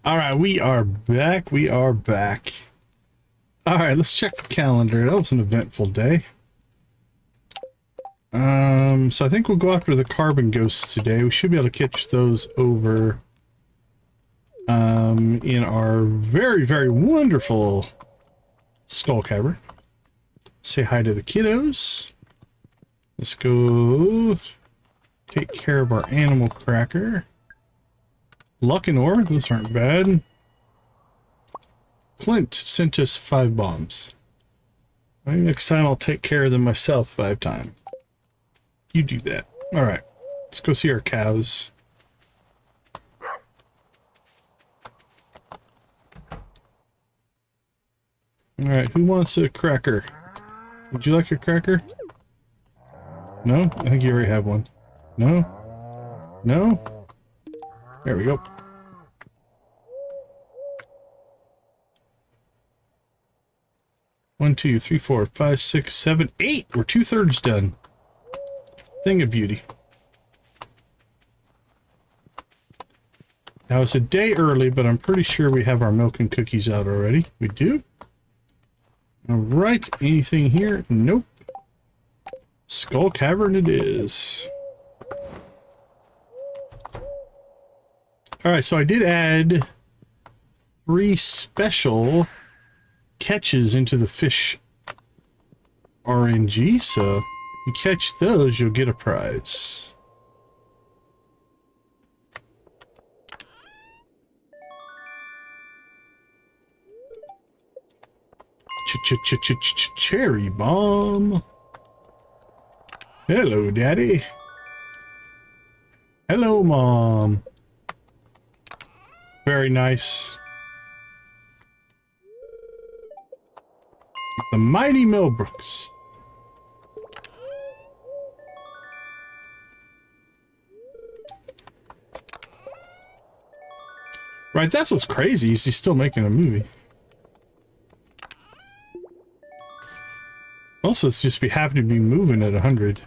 Speaker 1: All right, we are back. We are back. All right, let's check the calendar. That was an eventful day. So I think we'll go after the carbon ghosts today. We should be able to catch those over in our very, very wonderful skull cavern. Say hi to the kiddos. Let's go take care of our animal cracker. Luck and ore, those aren't bad. Clint sent us 5 bombs. Maybe next time I'll take care of them myself 5 times. You do that. Alright, let's go see our cows. Alright, who wants a cracker? Would you like a cracker? No? I think you already have one. No? No? There we go. One, two, three, four, five, 6, 7, 8. We're 2/3 done. Thing of beauty. Now it's a day early, but I'm pretty sure we have our milk and cookies out already. We do. Alright, anything here? Nope. Skull Cavern it is. Alright, so I did add 3 special catches into the fish RNG, so if you catch those, you'll get a prize. Cherry bomb. Hello, Daddy. Hello, Mom. Very nice. The mighty Millbrooks. Right, that's what's crazy is he's still making a movie. Also, it's just we happen to be moving at 100.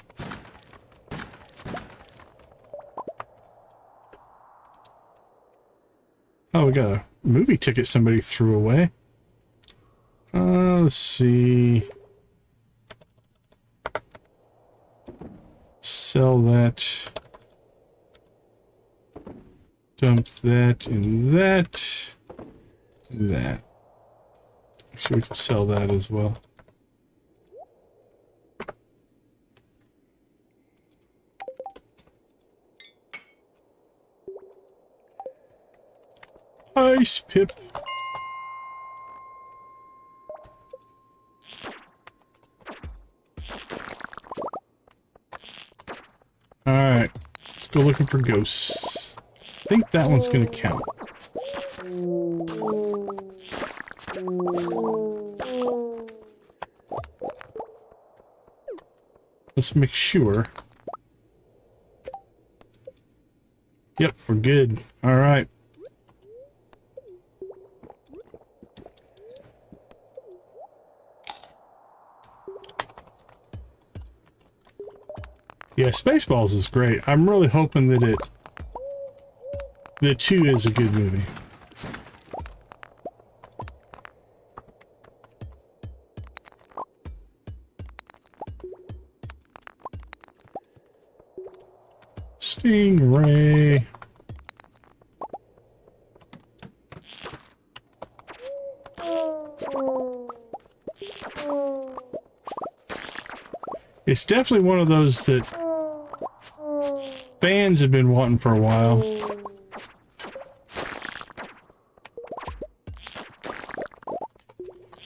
Speaker 1: Oh, we got a movie ticket somebody threw away. Let's see. Sell that. Dump that and that. And that. Actually, we can sell that as well. Ice Pip. Alright, let's go looking for ghosts. I think that one's gonna count. Let's make sure. Yep, we're good. Alright. Yeah, Spaceballs is great. I'm really hoping that the 2 is a good movie. Stingray. It's definitely one of those that fans have been wanting for a while.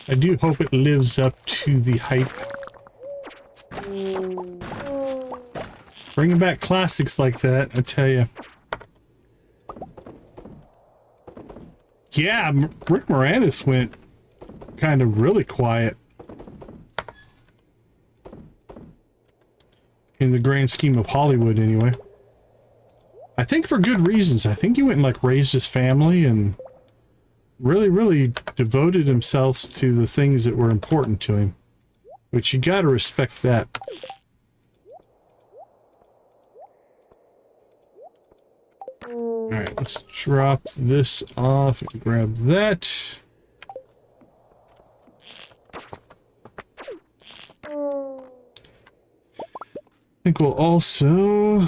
Speaker 1: I do hope it lives up to the hype. Bringing back classics like that, I tell you. Yeah, Rick Moranis went kind of really quiet. In the grand scheme of Hollywood, anyway. I think for good reasons. I think he went and, like, raised his family and really, really devoted himself to the things that were important to him. Which you gotta respect that. Alright, let's drop this off and grab that. I think we'll also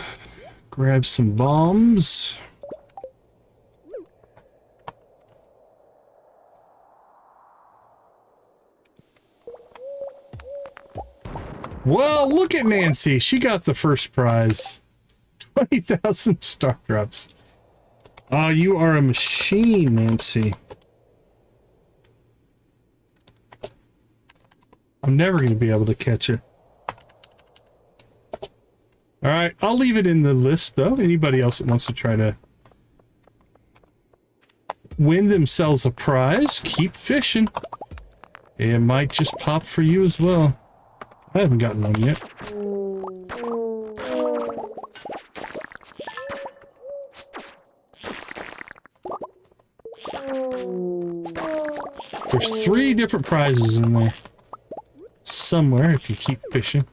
Speaker 1: grab some bombs. Well, look at Nancy. She got the first prize. 20,000 star drops. Oh, you are a machine, Nancy. I'm never going to be able to catch it. Alright, I'll leave it in the list, though. Anybody else that wants to try to win themselves a prize, keep fishing. It might just pop for you as well. I haven't gotten one yet. There's 3 different prizes in there. Somewhere, if you keep fishing.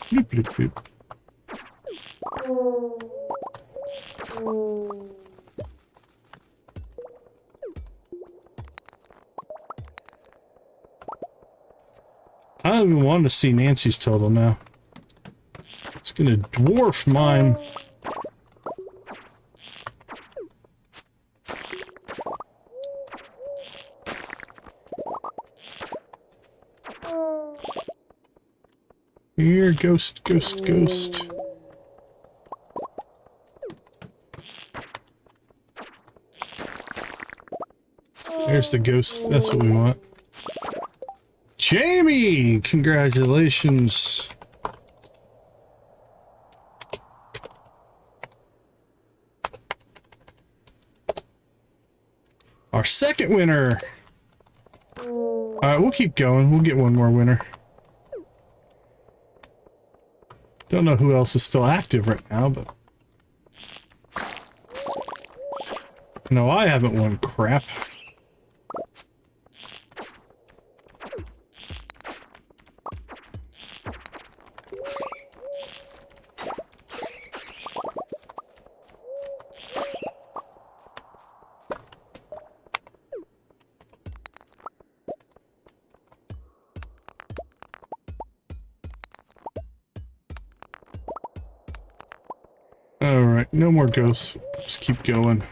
Speaker 1: Bloop, bloop, bloop. I don't even want to see Nancy's total now. It's gonna dwarf mine. Here, ghost, ghost, ghost. There's the ghost. That's what we want. Jamie! Congratulations. Our second winner. Alright, we'll keep going. We'll get one more winner. Don't know who else is still active right now, but... No, I haven't won crap. Alright, no more ghosts. Just keep going.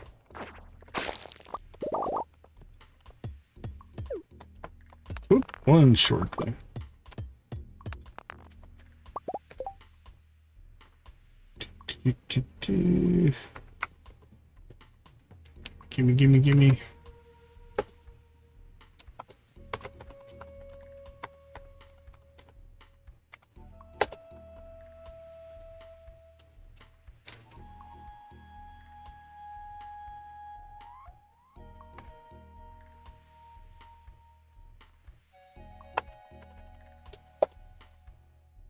Speaker 1: Oop, one short thing. Gimme, gimme, gimme.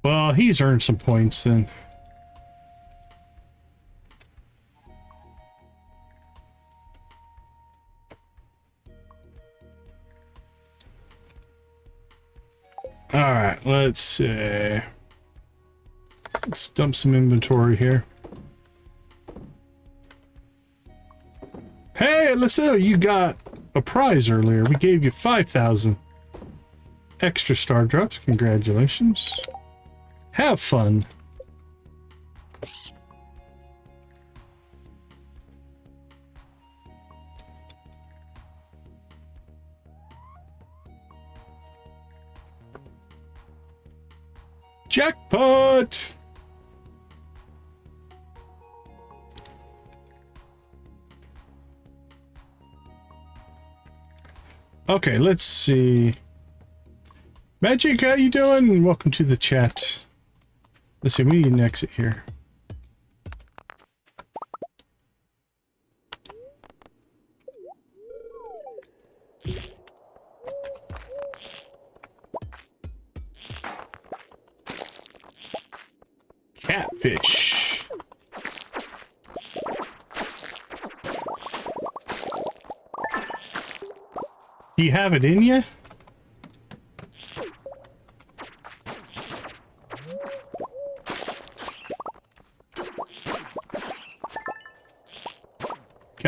Speaker 1: Well, he's earned some points then. Alright, let's dump some inventory here. Hey, Alyssa, you got a prize earlier. We gave you 5,000 extra star drops. Congratulations. Have fun. Jackpot! Okay, let's see. Magic, how you doing? Welcome to the chat. Let's see, we need an exit here. Catfish. Do you have it in you?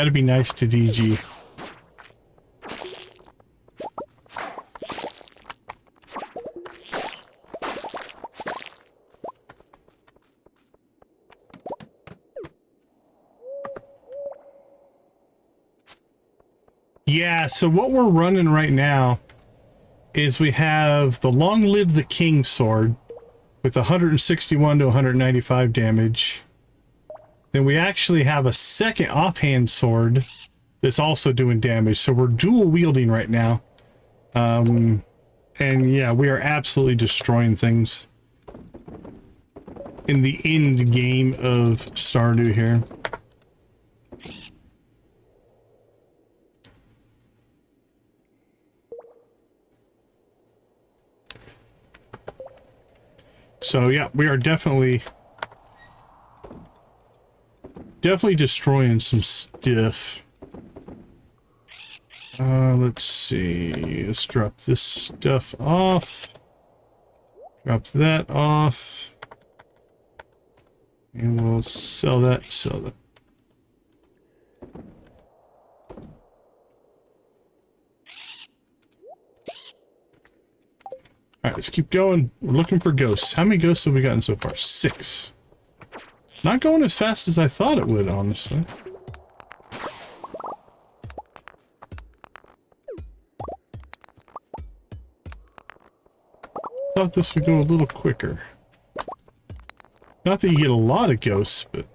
Speaker 1: Gotta be nice to DG. Yeah, so what we're running right now is we have the Long Live the King sword with 161 to 195 damage. Then we actually have a second offhand sword that's also doing damage. So we're dual wielding right now. And yeah, we are absolutely destroying things in the end game of Stardew here. So yeah, we are definitely destroying some stuff. Let's see. Let's drop this stuff off. Drop that off. And we'll sell that, sell that. Alright, let's keep going. We're looking for ghosts. How many ghosts have we gotten so far? 6. Not going as fast as I thought it would, honestly. Thought this would go a little quicker. Not that you get a lot of ghosts, but...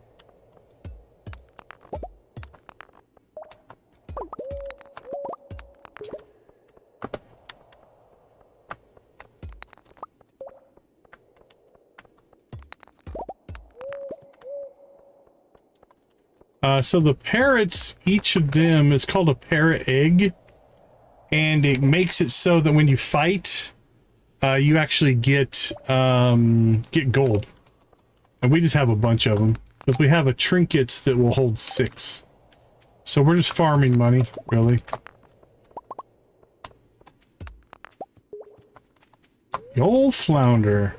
Speaker 1: so the parrots, each of them is called a parrot egg, and it makes it so that when you fight, you actually get gold. And we just have a bunch of them, because we have a trinkets that will hold 6. So we're just farming money, really. The old flounder.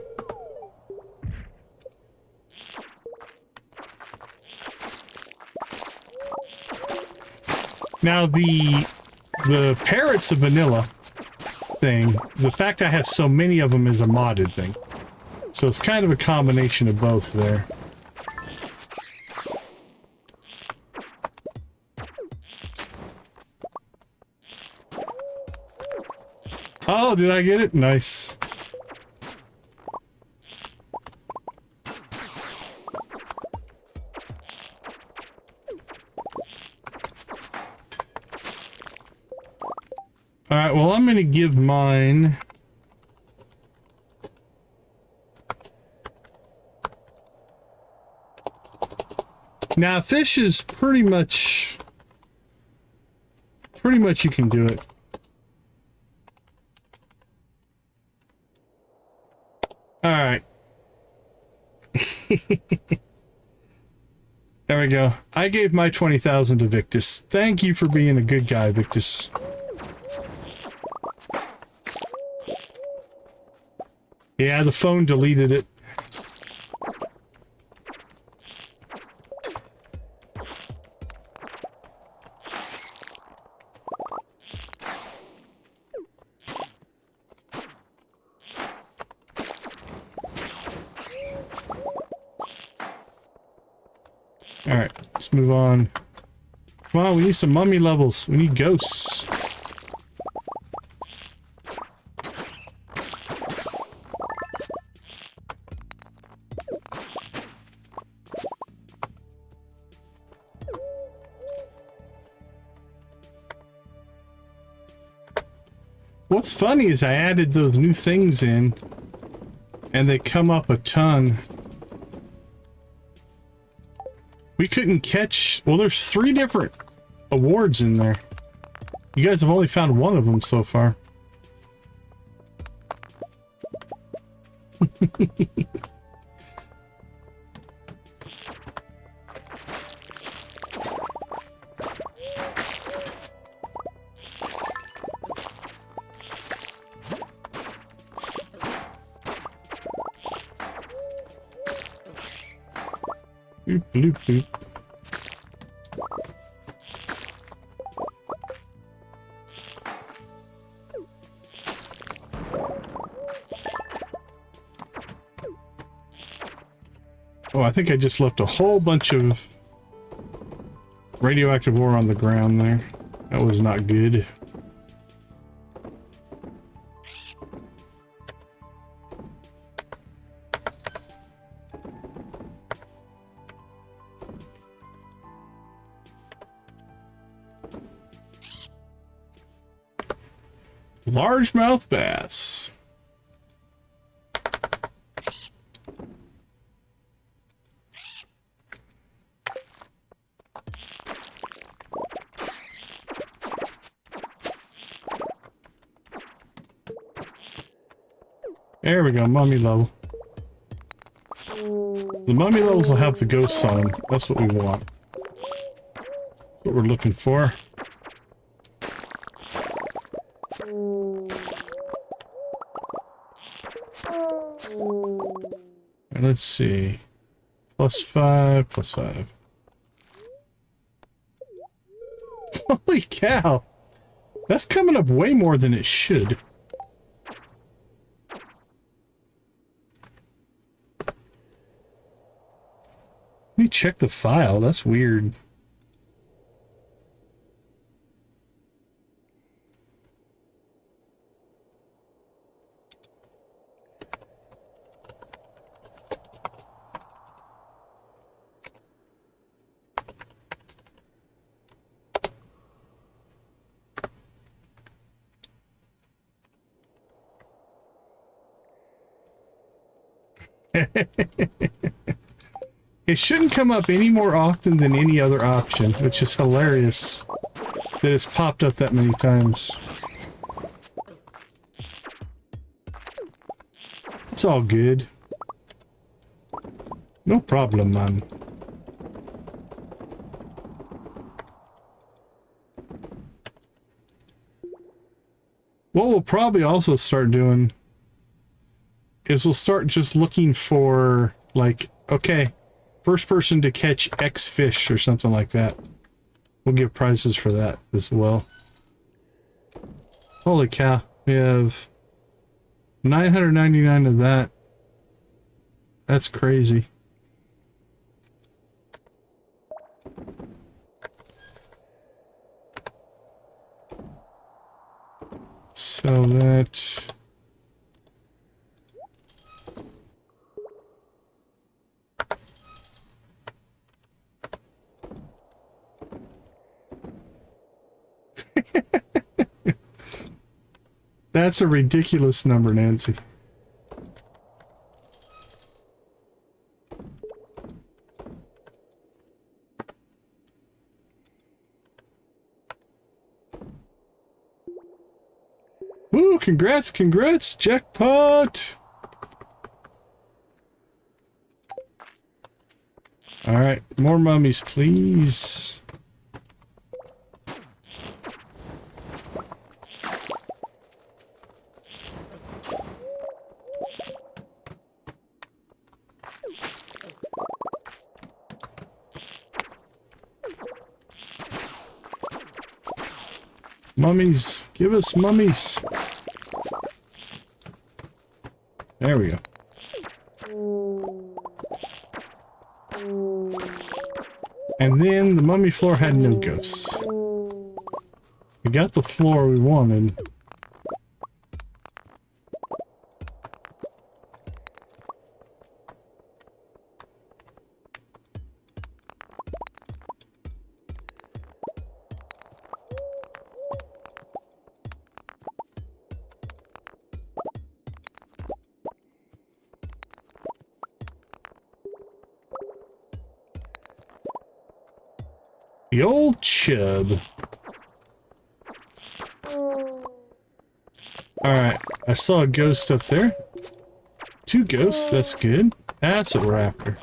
Speaker 1: Now the parrots of vanilla thing, the fact I have so many of them is a modded thing. So it's kind of a combination of both there. Oh, did I get it? Nice. Alright, well, I'm going to give mine... Now, fish is pretty much you can do it. Alright. There we go. I gave my 20,000 to Victus. Thank you for being a good guy, Victus. Yeah, the phone deleted it. Alright, let's move on. Come on, we need some mummy levels. We need ghosts. What's funny is I added those new things in, and they come up a ton. We couldn't catch... Well, there's 3 different awards in there. You guys have only found one of them so far. Bloop, bloop. Oh, I think I just left a whole bunch of radioactive ore on the ground there. That was not good. Largemouth bass. There we go, mummy level. The mummy levels will have the ghosts on them. That's what we want. That's what we're looking for. And let's see. +5, +5. Holy cow! That's coming up way more than it should. Let me check the file. That's weird. It shouldn't come up any more often than any other option, which is hilarious that it's popped up that many times. It's all good. No problem, man. What we'll probably also start doing is we'll start just looking for, like, okay, first person to catch X fish or something like that. We'll give prizes for that as well. Holy cow, we have 999 of that. That's crazy. So that... That's a ridiculous number, Nancy. Woo, congrats, congrats, jackpot! Alright, more mummies, please. Mummies, give us mummies. There we go. And then the mummy floor had no ghosts. We got the floor we wanted. The old chub. Alright, I saw a ghost up there. 2 ghosts, that's good. That's what we're after.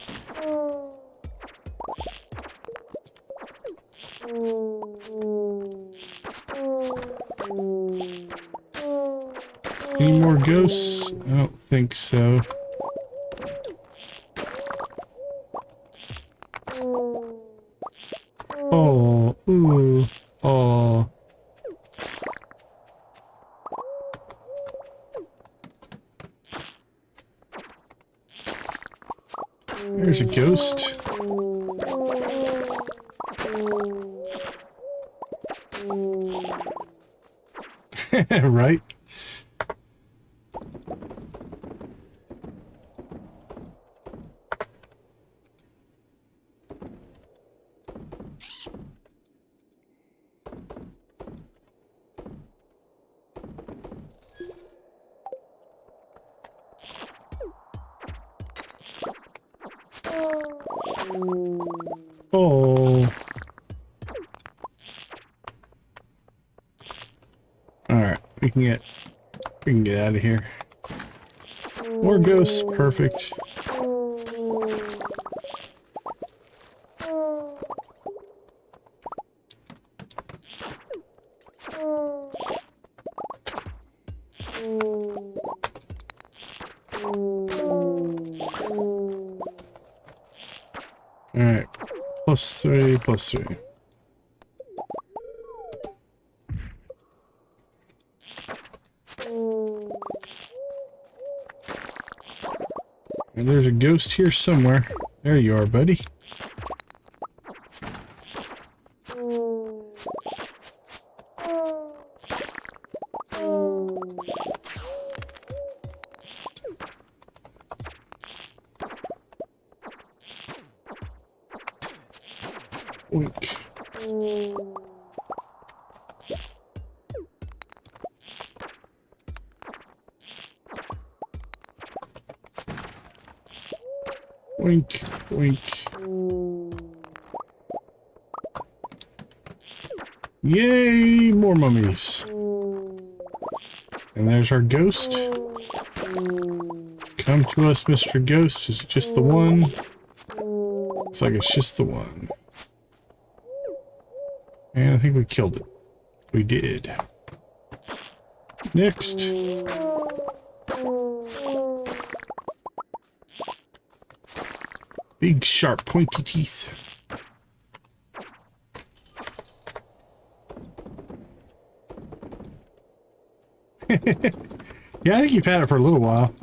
Speaker 1: Any more ghosts? I don't think so. Oh, ooh, oh. There's a ghost. Right? Oh. Alright, we can get out of here. More ghosts, perfect. Alright. +3, +3. And there's a ghost here somewhere. There you are, buddy. Oink. Oink, oink. Yay, more mummies. And there's our ghost. Come to us, Mr. Ghost. Is it just the one? Looks like it's just the one. And I think we killed it. We did. Next. Big, sharp, pointy teeth. Yeah, I think you've had it for a little while.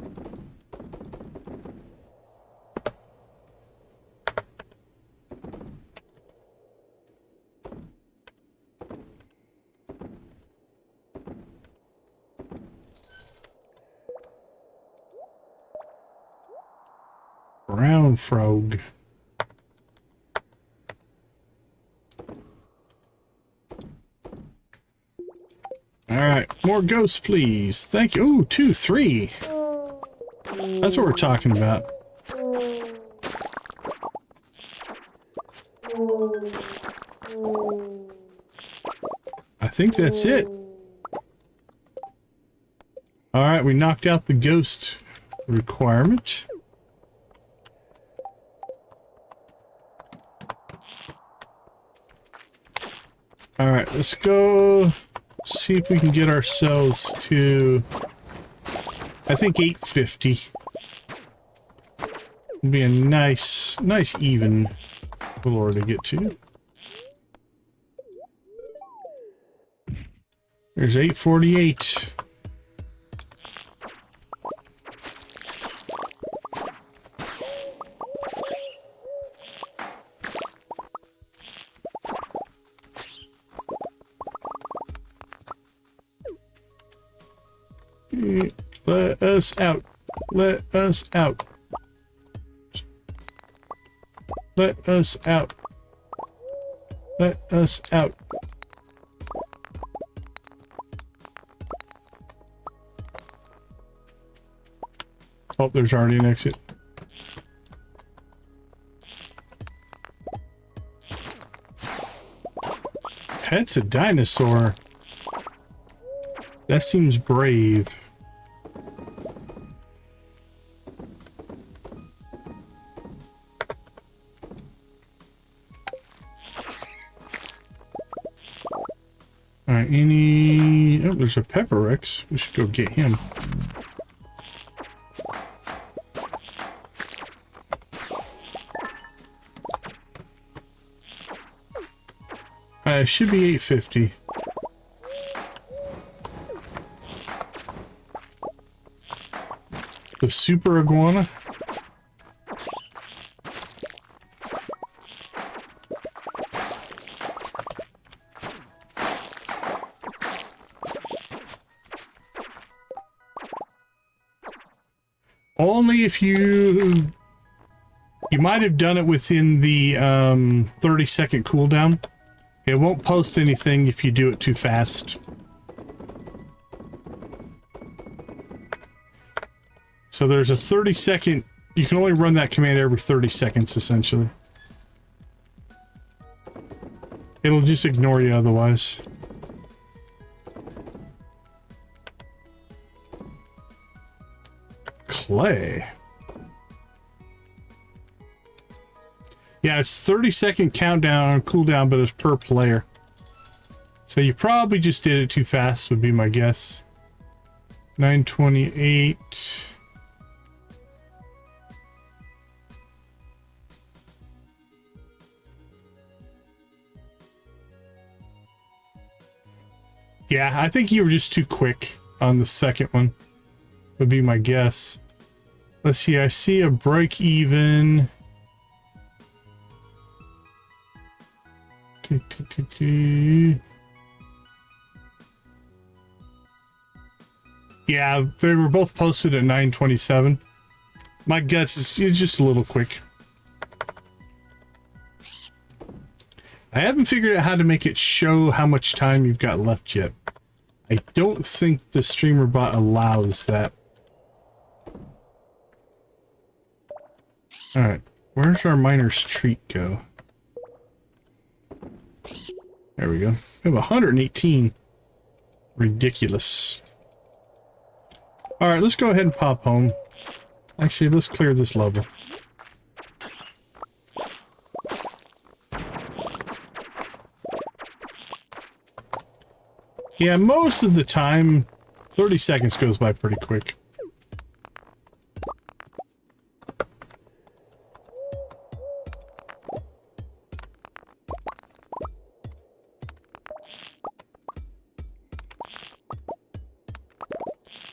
Speaker 1: Brown frog. Alright, more ghosts, please. Thank you. Ooh, 2, 3. That's what we're talking about. I think that's it. Alright, we knocked out the ghost requirement. Alright, let's go see if we can get ourselves to, I think, 850. It'll be a nice even floor to get to. There's 848. Let us out. Let us out. Let us out. Let us out. Oh, there's already an exit. Pet's a dinosaur. That seems brave. Alright, any... Oh, there's a Pepper Rex. We should go get him. It should be 850. The super iguana. Only if you might have done it within the 30-second cooldown. It won't post anything if you do it too fast. So there's a 30-second... You can only run that command every 30 seconds, essentially. It'll just ignore you otherwise. Clay. Yeah, it's 30-second countdown or cooldown, but it's per player. So you probably just did it too fast, would be my guess. 928. Yeah, I think you were just too quick on the second one, would be my guess. Let's see, I see a break even. Yeah, they were both posted at 9:27. My guess is it's just a little quick. I haven't figured out how to make it show how much time you've got left yet. I don't think the streamer bot allows that. Alright, where's our miner's treat go? There we go. We have 118. Ridiculous. Alright, let's go ahead and pop home. Actually, let's clear this level. Yeah, most of the time, 30 seconds goes by pretty quick.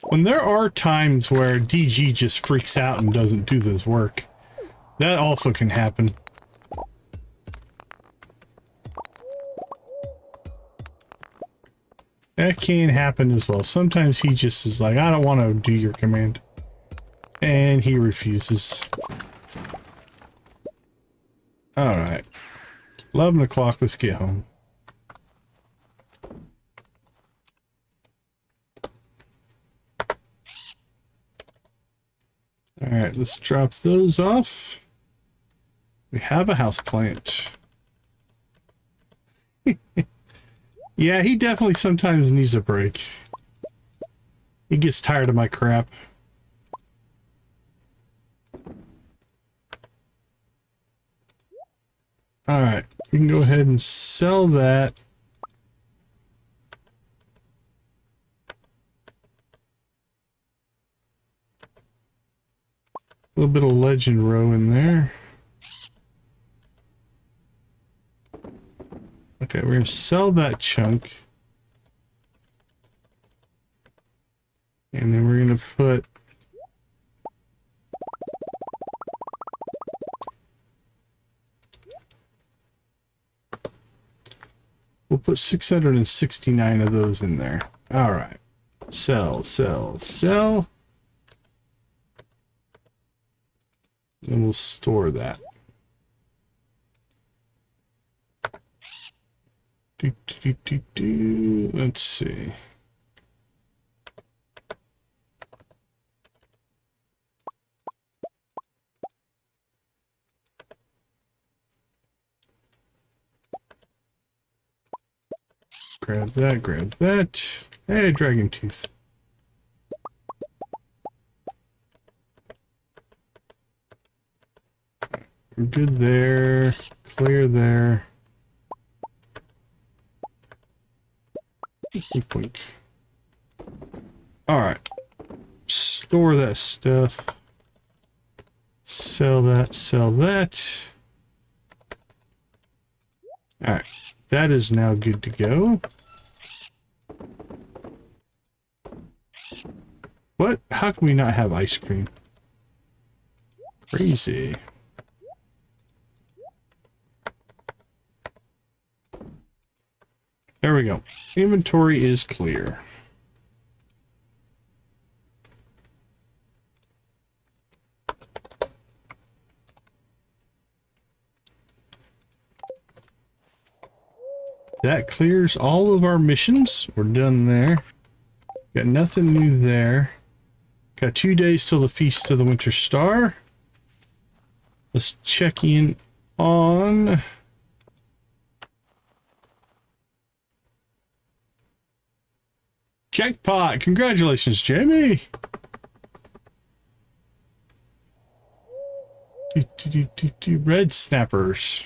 Speaker 1: When there are times where DG just freaks out and doesn't do this work, that also can happen. That can happen as well. Sometimes he just is like, I don't want to do your command. And he refuses. Alright. 11 o'clock, let's get home. Alright, let's drop those off. We have a houseplant. Yeah, he definitely sometimes needs a break. He gets tired of my crap. Alright, we can go ahead and sell that. A little bit of legend row in there. Okay, we're gonna sell that chunk. And then we're gonna put we'll put 669 of those in there. All right. Sell, sell, sell. And we'll store that. Let's see. Grab that, grab that. Hey, dragon tooth. We're good there. Clear there. Alright. Store that stuff. Sell that, sell that. Alright. That is now good to go. What? How can we not have ice cream? Crazy. There we go. Inventory is clear. That clears all of our missions. We're done there. Got nothing new there. Got 2 days till the Feast of the Winter Star. Let's check in on... Jackpot! Congratulations, Jamie! Red snappers.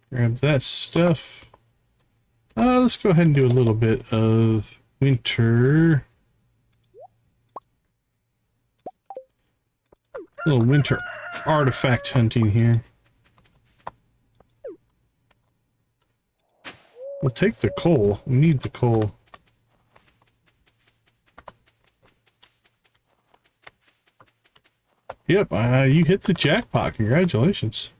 Speaker 1: Grab that stuff. Let's go ahead and do a little bit of winter. A little winter artifact hunting here. We'll take the coal. We need the coal. Yep, you hit the jackpot. Congratulations.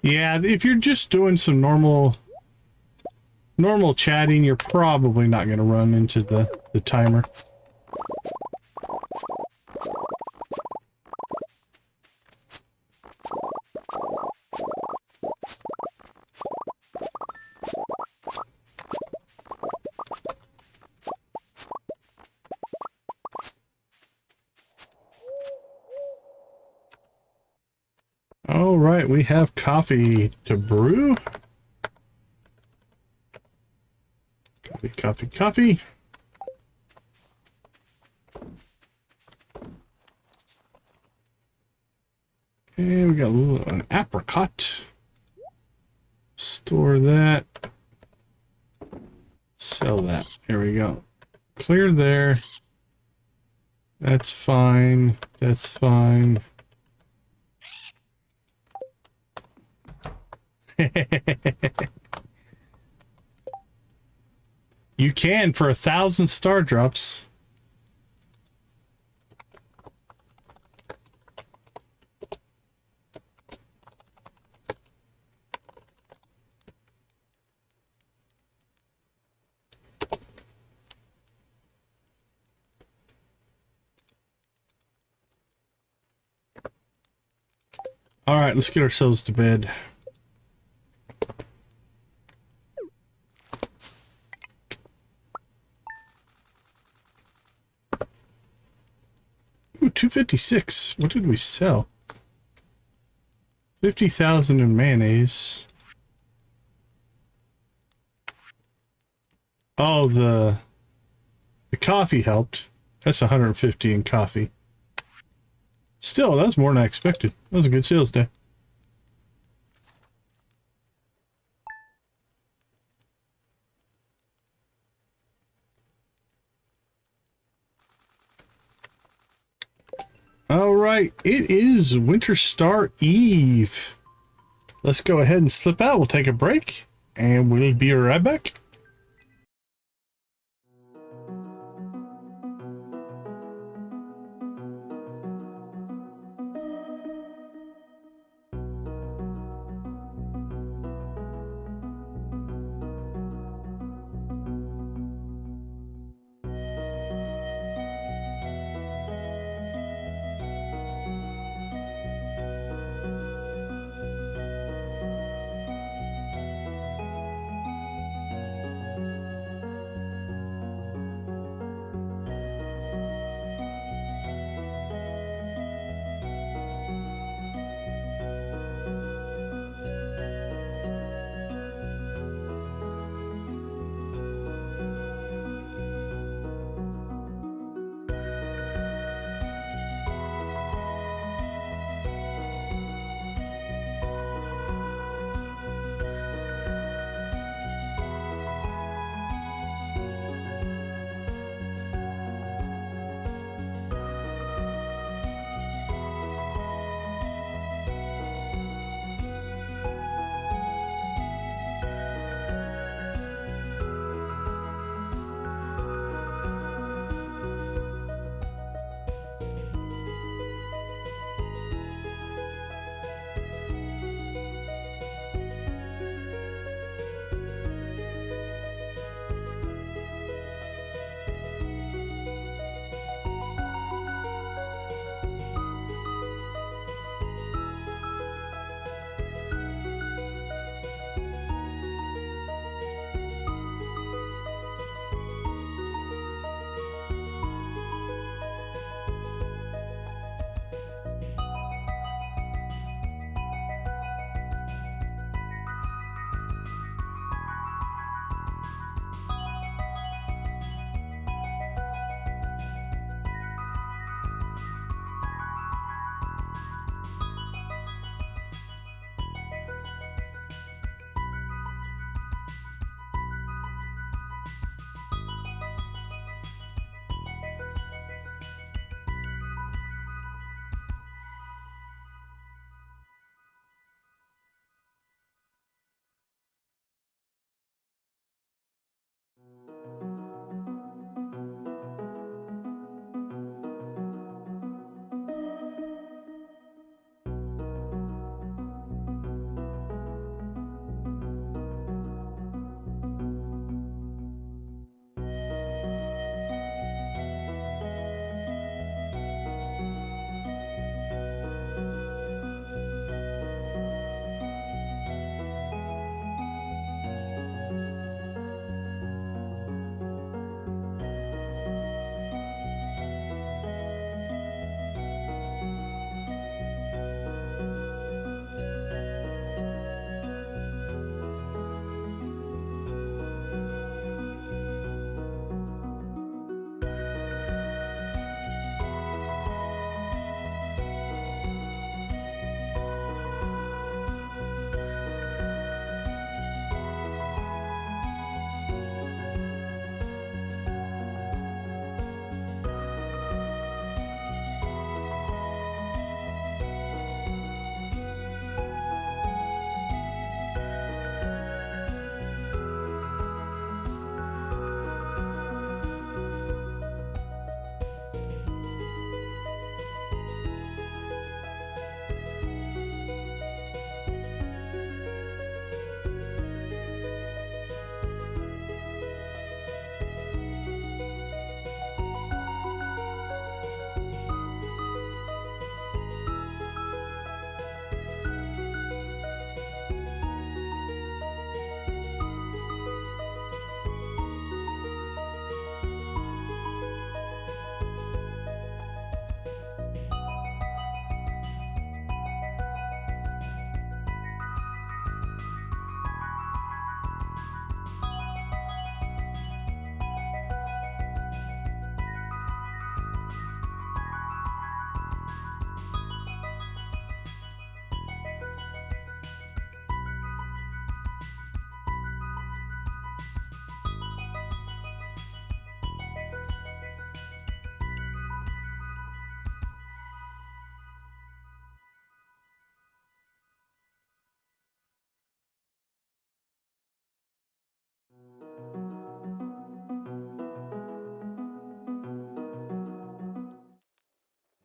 Speaker 1: Yeah, if you're just doing some normal chatting, you're probably not going to run into the timer. All right, we have coffee to brew. Coffee. And we got an apricot. Store that. Sell that. There we go. Clear there. That's fine. That's fine. You can for 1,000 star drops. All right, let's get ourselves to bed. Ooh, 256. What did we sell? 50,000 in mayonnaise. Oh, the coffee helped. That's 150 in coffee. Still, that's more than I expected. That was a good sales day. All right, it is Winter Star Eve. Let's go ahead and slip out. We'll take a break, and we'll be right back.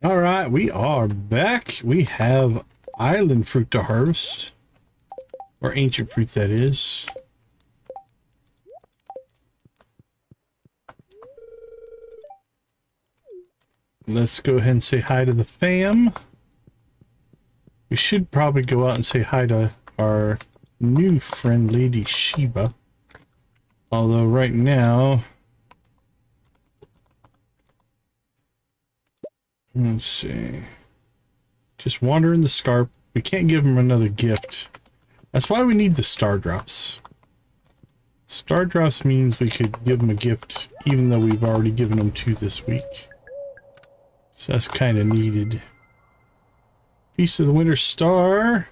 Speaker 1: All right, we are back. We have island fruit to harvest, or ancient fruit, that is. Let's go ahead and say hi to the fam. We should probably go out and say hi to our new friend, Lady Sheba. Although right now, let's see. Just wandering the scarp. We can't give him another gift. That's why we need the star drops. Star drops means we could give him a gift even though we've already given him 2 this week. So that's kind of needed. Piece of the Winter Star.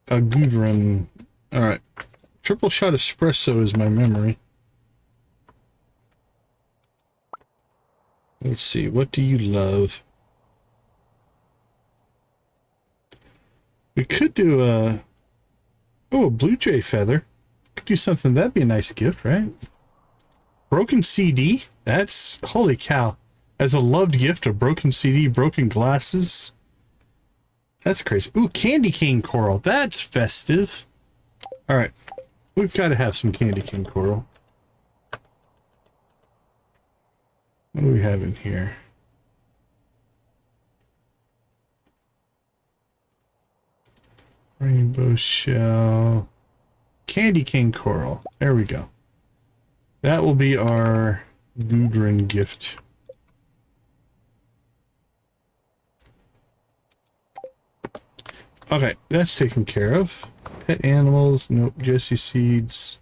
Speaker 1: A good run. Alright. Triple shot espresso is my memory. Let's see. What do you love? We could do a... Oh, a blue jay feather. Could do something. That'd be a nice gift, right? Broken CD? That's... Holy cow. As a loved gift, a broken CD, broken glasses. That's crazy. Ooh, candy cane coral. That's festive. Alright. We've got to have some candy cane coral. What do we have in here? Rainbow shell. Candy cane coral. There we go. That will be our Gudrun gift. Okay, that's taken care of. Pet animals, nope, Jesse seeds.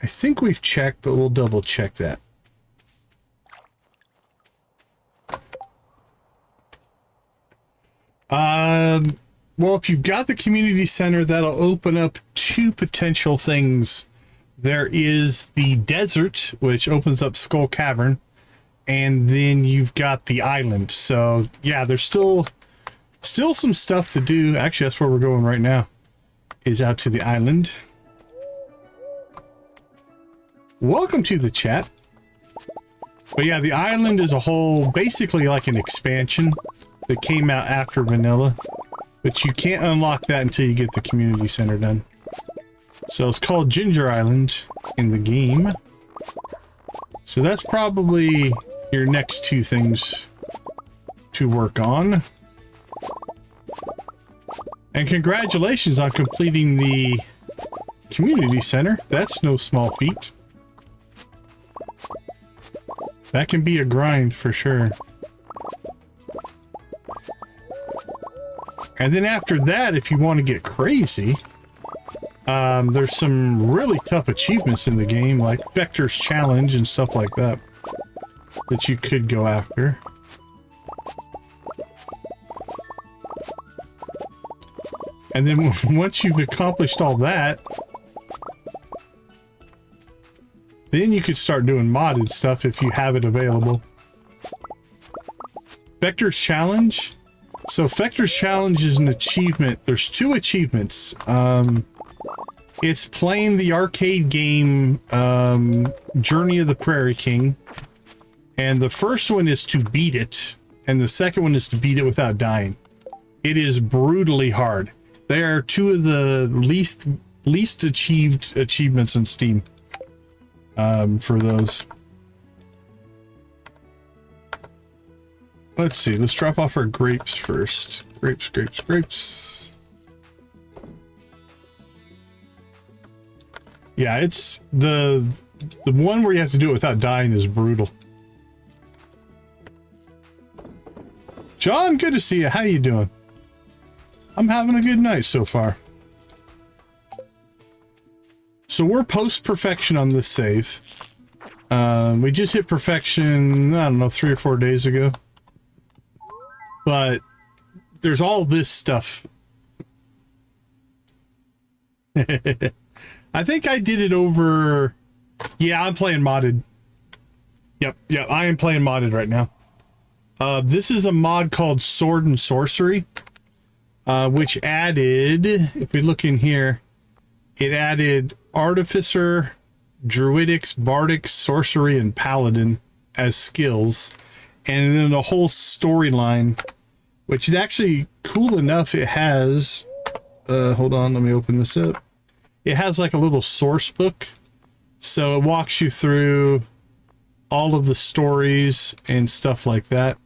Speaker 1: I think we've checked, but we'll double check that. Well, if you've got the community center, that'll open up 2 potential things. There is the desert, which opens up Skull Cavern, and then you've got the island. So, yeah, there's still some stuff to do. Actually, that's where we're going right now, is out to the island. Welcome to the chat. But yeah, the island is a whole, basically like an expansion that came out after vanilla, but you can't unlock that until you get the community center done. So it's called Ginger Island in the game. So that's probably your next 2 things to work on. And congratulations on completing the community center. That's no small feat. That can be a grind for sure. And then after that, if you want to get crazy, there's some really tough achievements in the game, like Vector's Challenge and stuff like that, that you could go after. And then once you've accomplished all that, then you could start doing modded stuff if you have it available. Vector's Challenge. So Vector's Challenge is an achievement. There's 2 achievements. It's playing the arcade game Journey of the Prairie King. And the first one is to beat it. And the second one is to beat it without dying. It is brutally hard. They are 2 of the least achieved achievements in Steam for those. Let's see. Let's drop off our grapes first. Grapes. Yeah, it's the one where you have to do it without dying is brutal. John, good to see you. How you doing? I'm having a good night so far. So we're post-perfection on this save. We just hit perfection, I don't know, 3 or 4 days ago. But there's all this stuff. I think I did it over... Yeah, I'm playing modded. Yep, I am playing modded right now. This is a mod called Sword and Sorcery, which added, if we look in here, it added Artificer, Druidics, Bardics, Sorcery, and Paladin as skills. and then a whole storyline, which is actually cool enough. It has, hold on, let me open this up. It has like a little source book. So it walks you through all of the stories and stuff like that.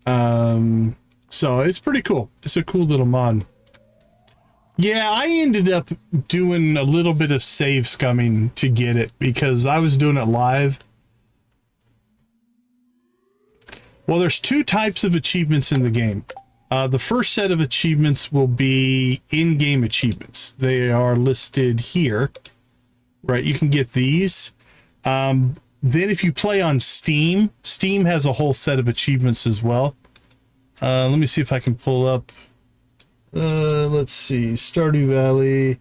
Speaker 1: So it's pretty cool. It's a cool little mod. Yeah, I ended up doing a little bit of save scumming to get it because I was doing it live. Well, there's two types of achievements in the game. The first set of achievements will be in-game achievements. They are listed here. Right, you can get these. Then if you play on Steam, Steam has a whole set of achievements as well. Let me see if I can pull up. Let's see, Stardew Valley.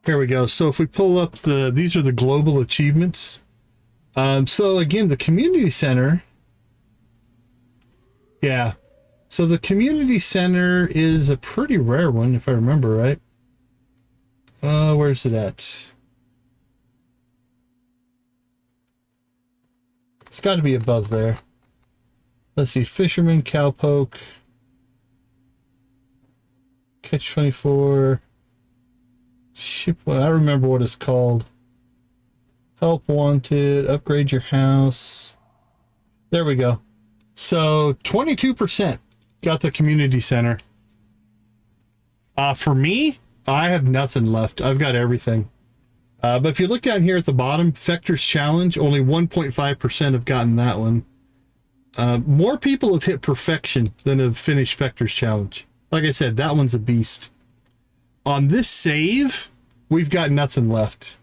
Speaker 1: Here we go. So if we pull up these are the global achievements. So again, the community center. Yeah. So the community center is a pretty rare one, if I remember right. Where's it at? It's got to be above there. Let's see, Fisherman, Cowpoke, Catch 24, Ship. I remember what it's called. Help wanted, upgrade your house. There we go. So 22% got the community center. For me, I have nothing left. I've got everything. But if you look down here at the bottom, Vector's Challenge, only 1.5% have gotten that one. More people have hit perfection than have finished Vector's Challenge. Like I said, that one's a beast. On this save, we've got nothing left.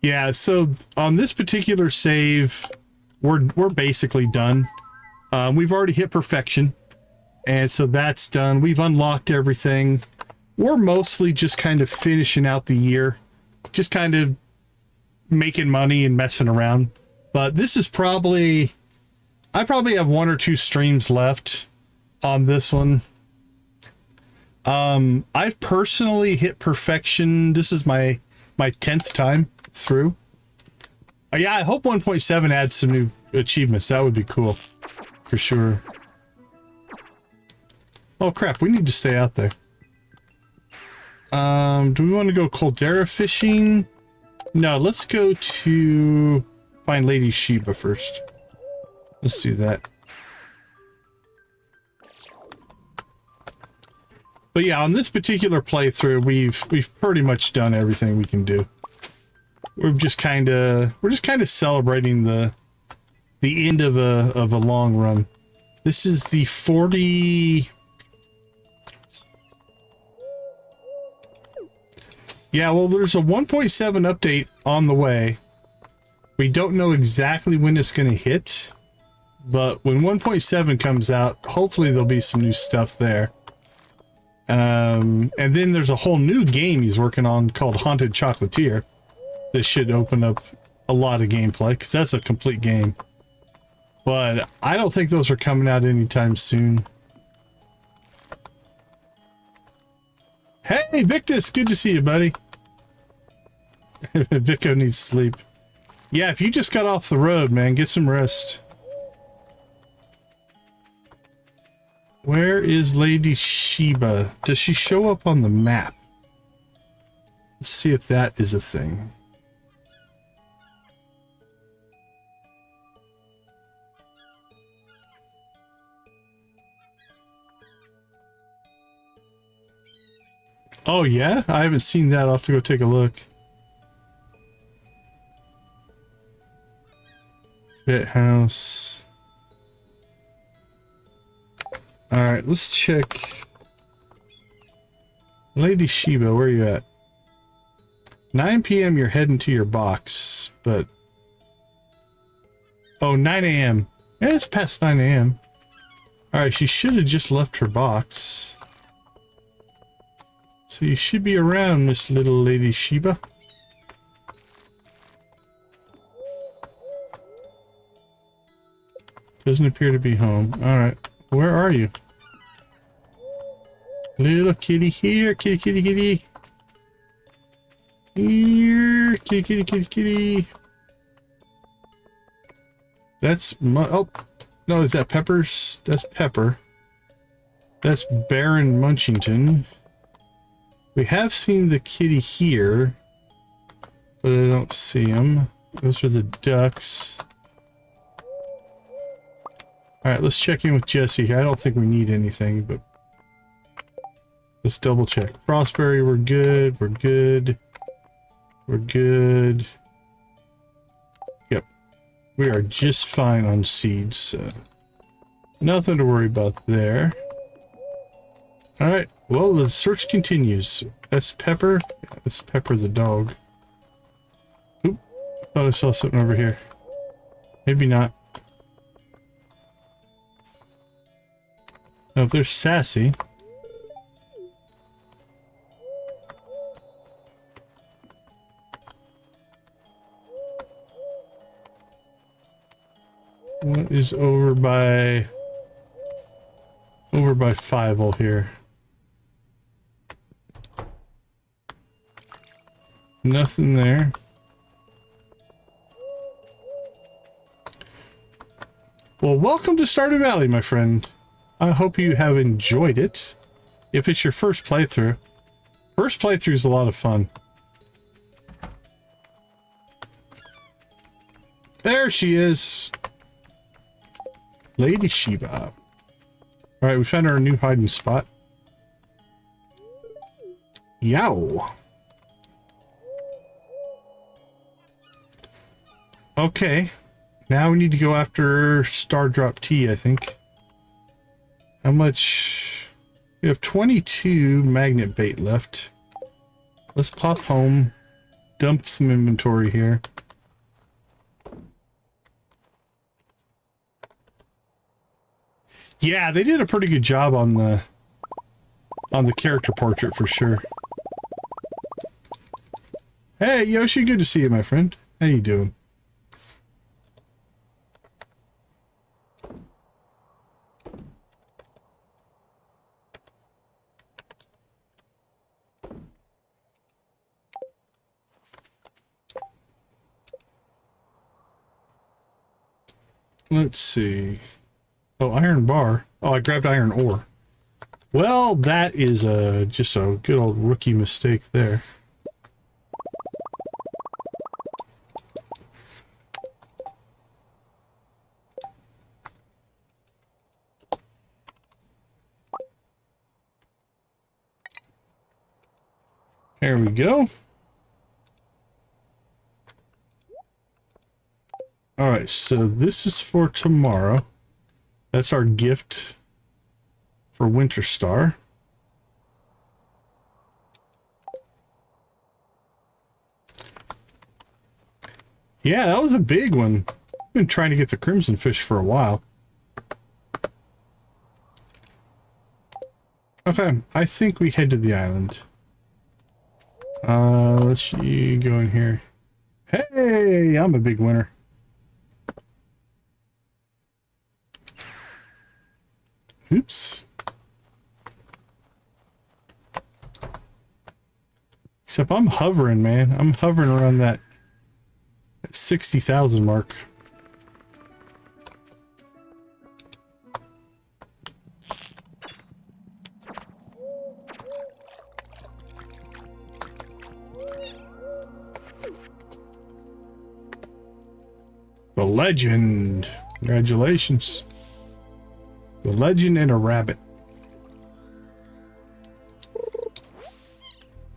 Speaker 1: Yeah, so on this particular save, we're basically done. We've already hit perfection, and so that's done. We've unlocked everything. We're mostly just kind of finishing out the year, just kind of making money and messing around. But this is probably, I probably have 1 or 2 streams left on this one. I've personally hit perfection. This is my 10th time through. Yeah, I hope 1.7 adds some new achievements. That would be cool for sure. Oh crap, we need to stay out there. Do we want to go Caldera fishing? No, let's go to find Lady Sheba first. Let's do that. But yeah, on this particular playthrough, we've pretty much done everything we can do. We're just kind of celebrating the end of a long run. This is the 40. Yeah, well, there's a 1.7 update on the way. We don't know exactly when it's going to hit, but when 1.7 comes out, hopefully there'll be some new stuff there. And then there's a whole new game he's working on called Haunted Chocolatier. This should open up a lot of gameplay, because that's a complete game. But I don't think those are coming out anytime soon. Hey, Victus! Good to see you, buddy. Vico needs sleep. Yeah, if you just got off the road, man, get some rest. Where is Lady Sheba? Does she show up on the map? Let's see if that is a thing. Oh yeah? I haven't seen that. I'll have to go take a look. Pet house. Alright, let's check. Lady Sheba, where are you at? 9 p.m. you're heading to your box, but... Oh, 9 a.m. Yeah, it's past 9 a.m. Alright, she should have just left her box. So you should be around, Miss Little Lady Sheba. Doesn't appear to be home. Alright. Where are you? Little kitty here. Kitty, kitty, kitty. Here. Kitty, kitty, kitty, kitty. That's oh, no, is that Pepper's? That's Pepper. That's Baron Munchington. We have seen the kitty here, but I don't see him. Those are the ducks. Alright, let's check in with Jesse here. I don't think we need anything, but let's double check. Frostberry, we're good. We're good. We're good. Yep. We are just fine on seeds, so nothing to worry about there. Alright, well, the search continues. That's Pepper. Yeah, that's Pepper the dog. Oop, I thought I saw something over here. Maybe not. No, if there's Sassy. What is over by Fievel here? Nothing there. Well, welcome to Stardew Valley, my friend. I hope you have enjoyed it. If it's your first playthrough is a lot of fun. There she is. Lady Sheba. Alright, we found our new hiding spot. Yow. Okay. Now we need to go after Star Drop Tea, I think. How much? We have 22 magnet bait left. Let's pop home. Dump some inventory here. Yeah, they did a pretty good job on the character portrait for sure. Hey, Yoshi, good to see you, my friend. How you doing? Let's see. Oh, iron bar. Oh, I grabbed iron ore. Well, that is just a good old rookie mistake there. There we go. Alright, so this is for tomorrow. That's our gift for Winter Star. Yeah, that was a big one. I've been trying to get the crimson fish for a while. Okay, I think we head to the island. Let's see, go in here. Hey, I'm a big winner. Oops. Except I'm hovering, man. I'm hovering around that 60,000 mark. The legend. Congratulations. The legend and a rabbit.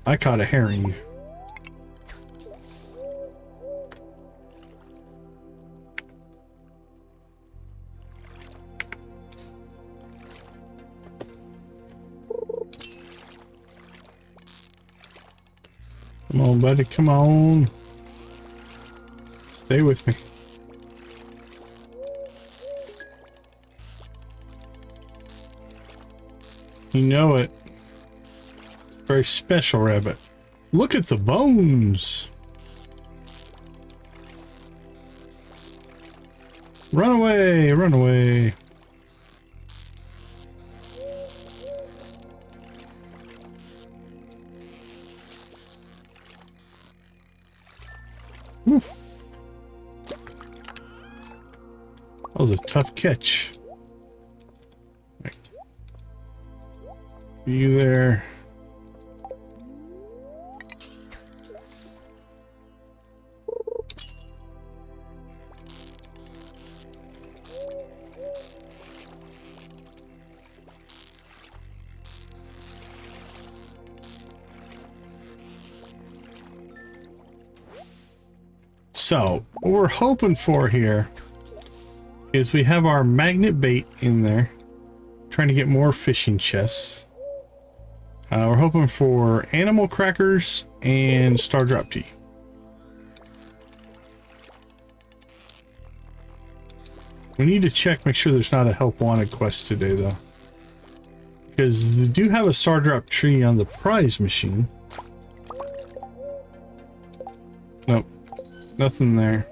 Speaker 1: I caught a herring. Come on, buddy, come on. Stay with me. You know it. Very special rabbit. Look at the bones. Run away, run away. Whew. That was a tough catch. Right. You there. So, what we're hoping for here is we have our magnet bait in there, trying to get more fishing chests. We're hoping for animal crackers and star drop tea. We need to check, make sure there's not a help wanted quest today though, because they do have a star drop tree on the prize machine. Nope. Nothing there.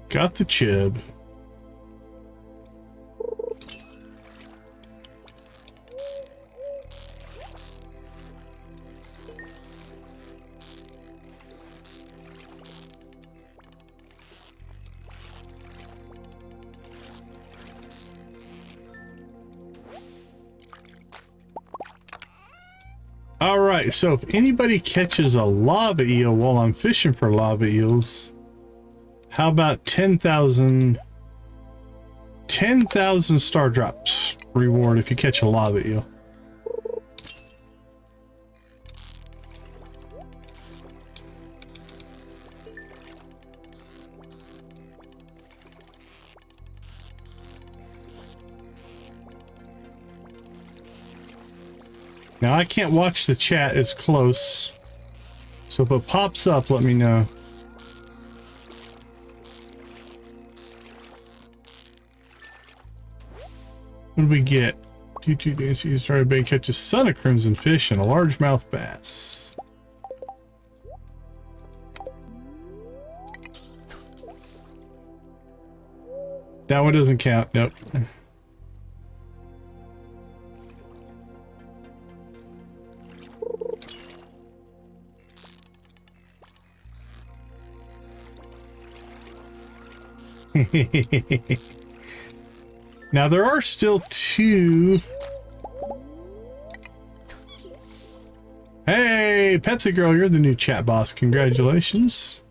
Speaker 1: Got the chib. Alright, so if anybody catches a lava eel while I'm fishing for lava eels, how about 10,000 star drops reward if you catch a lava eel? Now I can't watch the chat, it's close. So if it pops up, let me know. What do we get? T2 Dancy started bait catches son of crimson fish and a largemouth bass. That one doesn't count, nope. Now there are still two. Hey, Pepsi Girl, you're the new chat boss. Congratulations.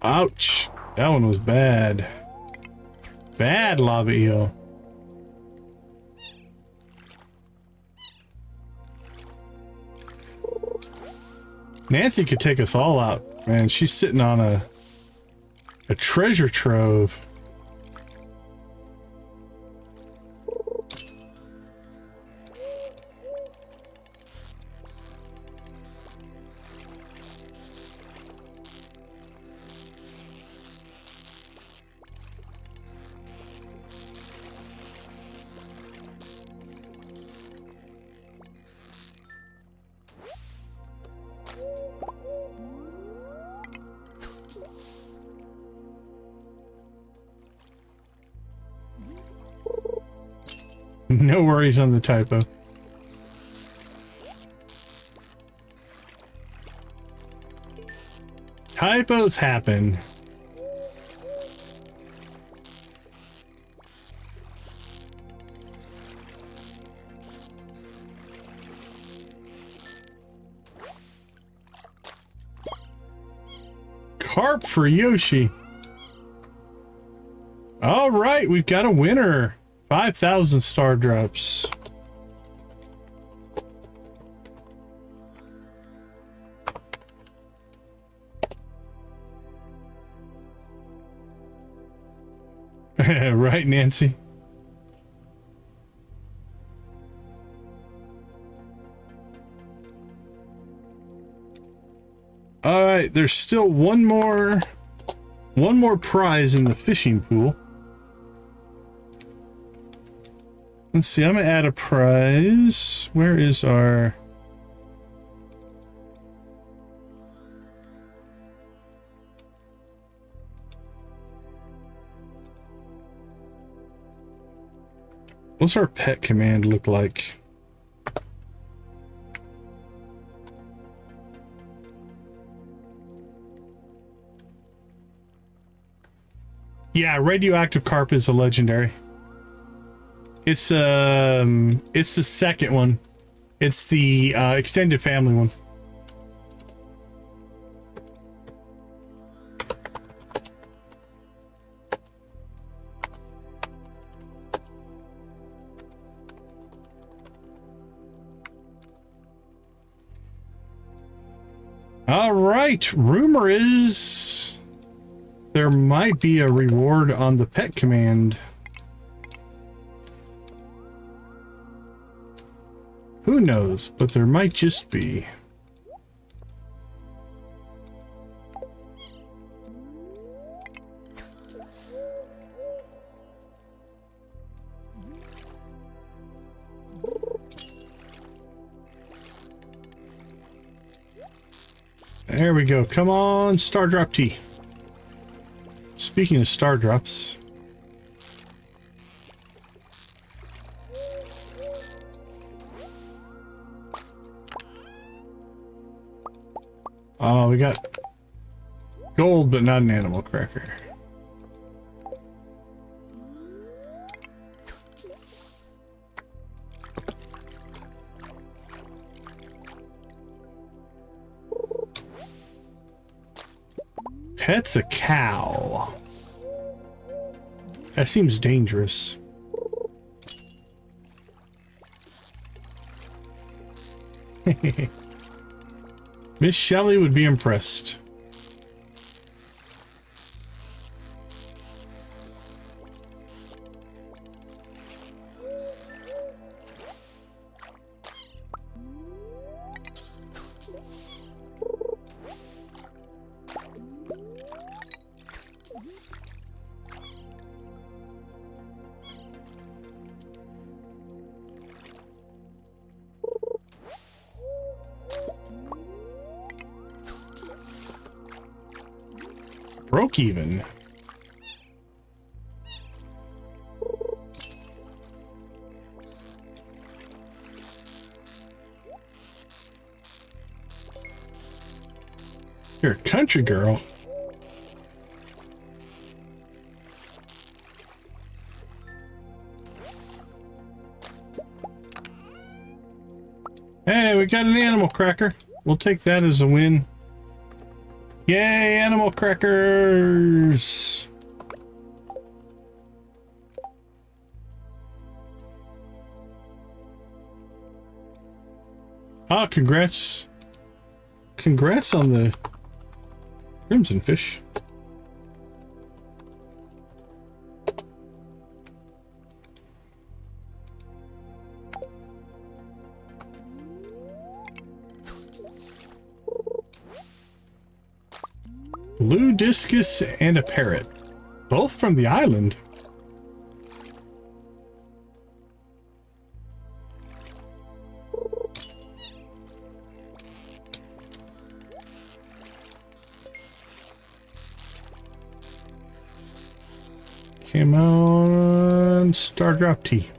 Speaker 1: Ouch. That one was bad. Bad lava eel. Nancy could take us all out, man. She's sitting on a treasure trove. No worries on the typo. Typos happen. Carp for Yoshi. All right, we've got a winner. 5,000 star drops. Right, Nancy? All right, there's still one more prize in the fishing pool. Let's see, I'm gonna add a prize. Where is our... What's our pet command look like? Yeah, radioactive carp is a legendary. It's the second one. It's the extended family one. All right, rumor is there might be a reward on the pet command. Who knows, but there might just be. There we go. Come on, star drop tea. Speaking of star drops. Oh, we got gold, but not an animal cracker. Pet's a cow. That seems dangerous. Miss Shelley would be impressed. Broke even. You're a country girl. Hey, we got an animal cracker. We'll take that as a win. Yay, animal crackers! Ah, congrats. Congrats on the crimson fish. Blue discus and a parrot. Both from the island. Come on, star drop tea.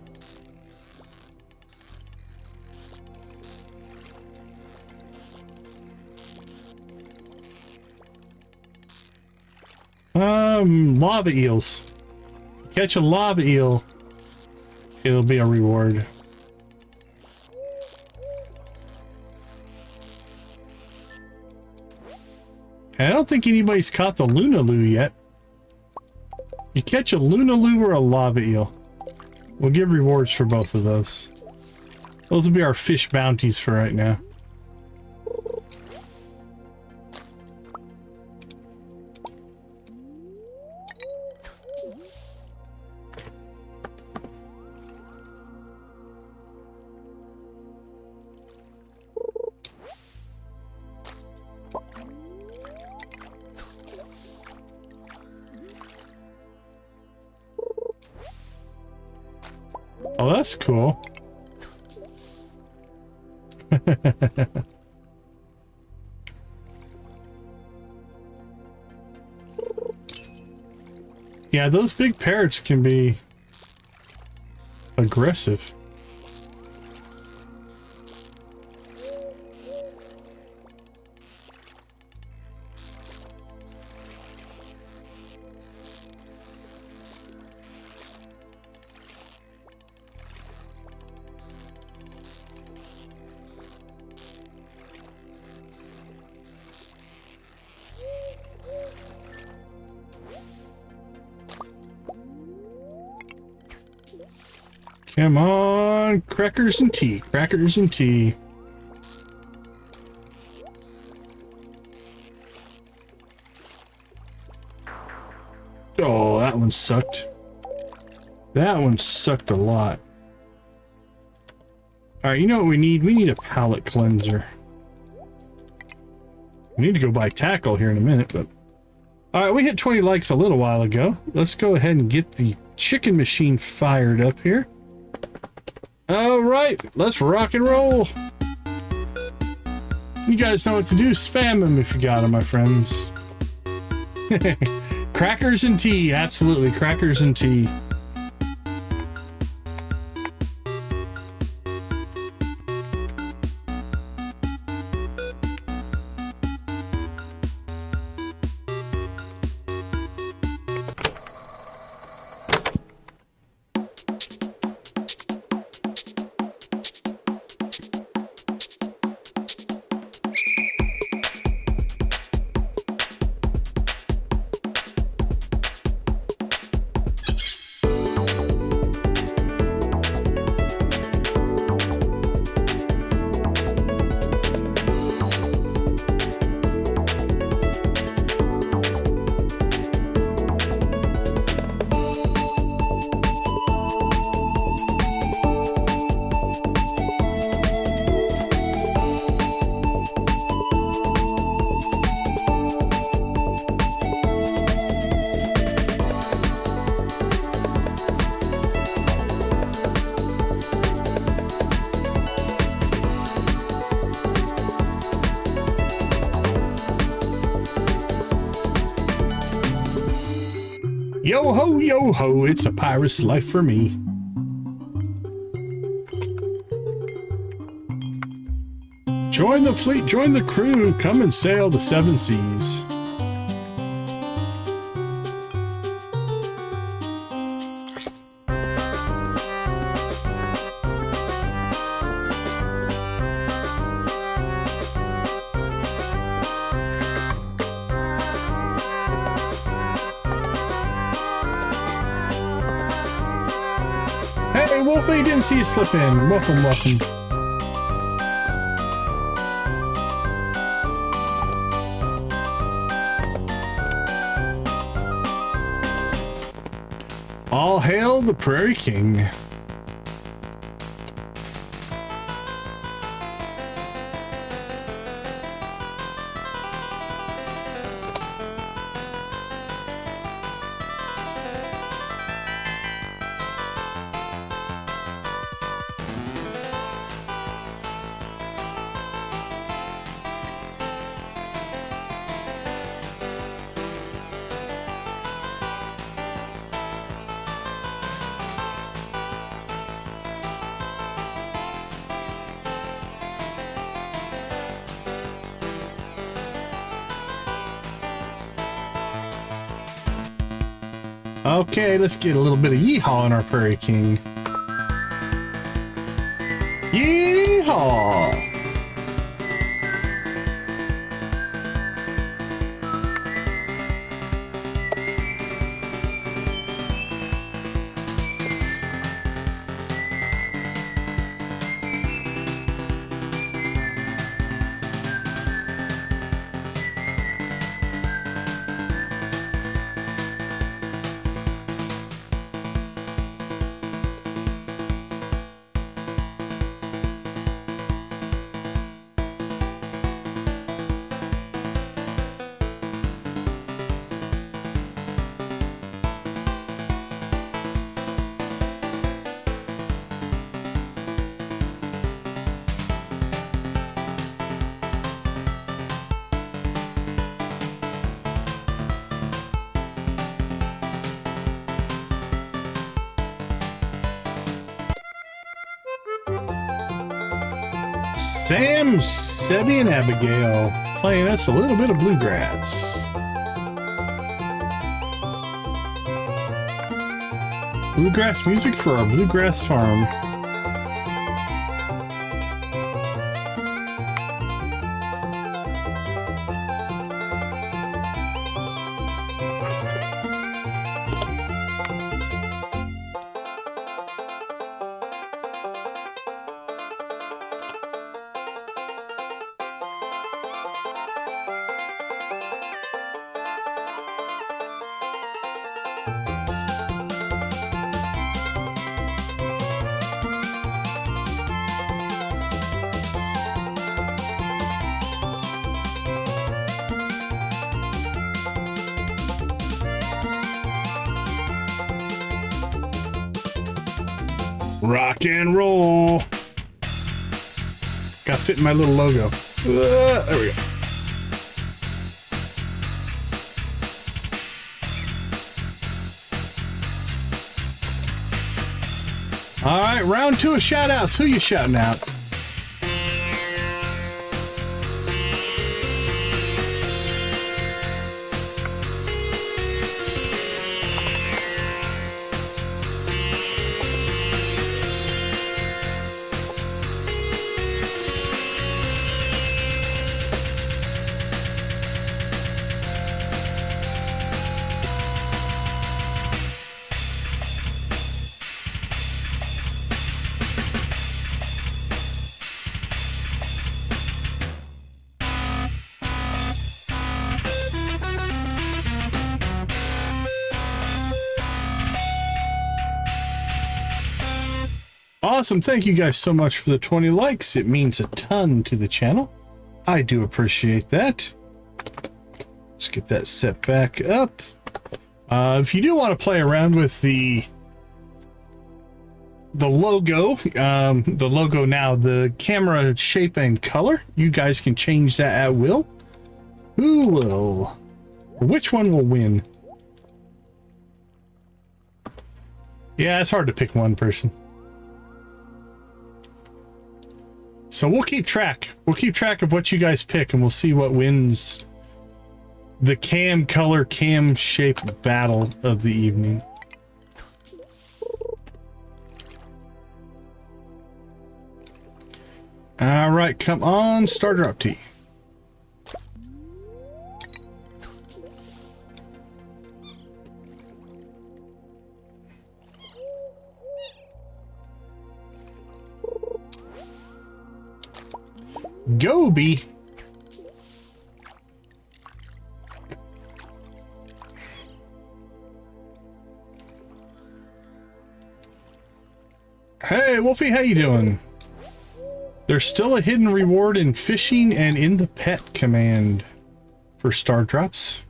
Speaker 1: Lava eels. Catch a lava eel, it'll be a reward. And I don't think anybody's caught the Lunaloo yet. You catch a Lunaloo or a lava eel, we'll give rewards for both of those. Those will be our fish bounties for right now. Oh, that's cool. Yeah, those big parrots can be aggressive. Come on, crackers and tea, crackers and tea. Oh, that one sucked. That one sucked a lot. All right, you know what we need? We need a palate cleanser. We need to go buy tackle here in a minute, but... All right, we hit 20 likes a little while ago. Let's go ahead and get the chicken machine fired up here. All right, let's rock and roll. You guys know what to do. Spam them if you got them, my friends. Crackers and tea. Absolutely, crackers and tea. Yo ho, it's a pirate's life for me. Join the fleet, join the crew, come and sail the seven seas. Hey, Wolfie, didn't see you slip in. Welcome, welcome. All hail the Prairie King. Okay, let's get a little bit of yeehaw in our Prairie King. Yeehaw! Sam, Sebby, and Abigail playing us a little bit of bluegrass. Bluegrass music for our bluegrass farm. Rock and roll. Got to fit in my little logo. There we go. All right, round 2 of shout outs. Who you shouting out? Awesome. Thank you guys so much for the 20 likes. It means a ton to the channel. I do appreciate that. Let's get that set back up. If you do want to play around with the logo, now, the camera shape and color, you guys can change that at will. Who will, or which one will win? Yeah, it's hard to pick one person. So we'll keep track. We'll keep track of what you guys pick, and we'll see what wins the cam color, cam shape battle of the evening. All right, come on, Stardew Valley. Goby. Hey, Wolfie, how you doing? There's still a hidden reward in fishing and in the pet command for star drops.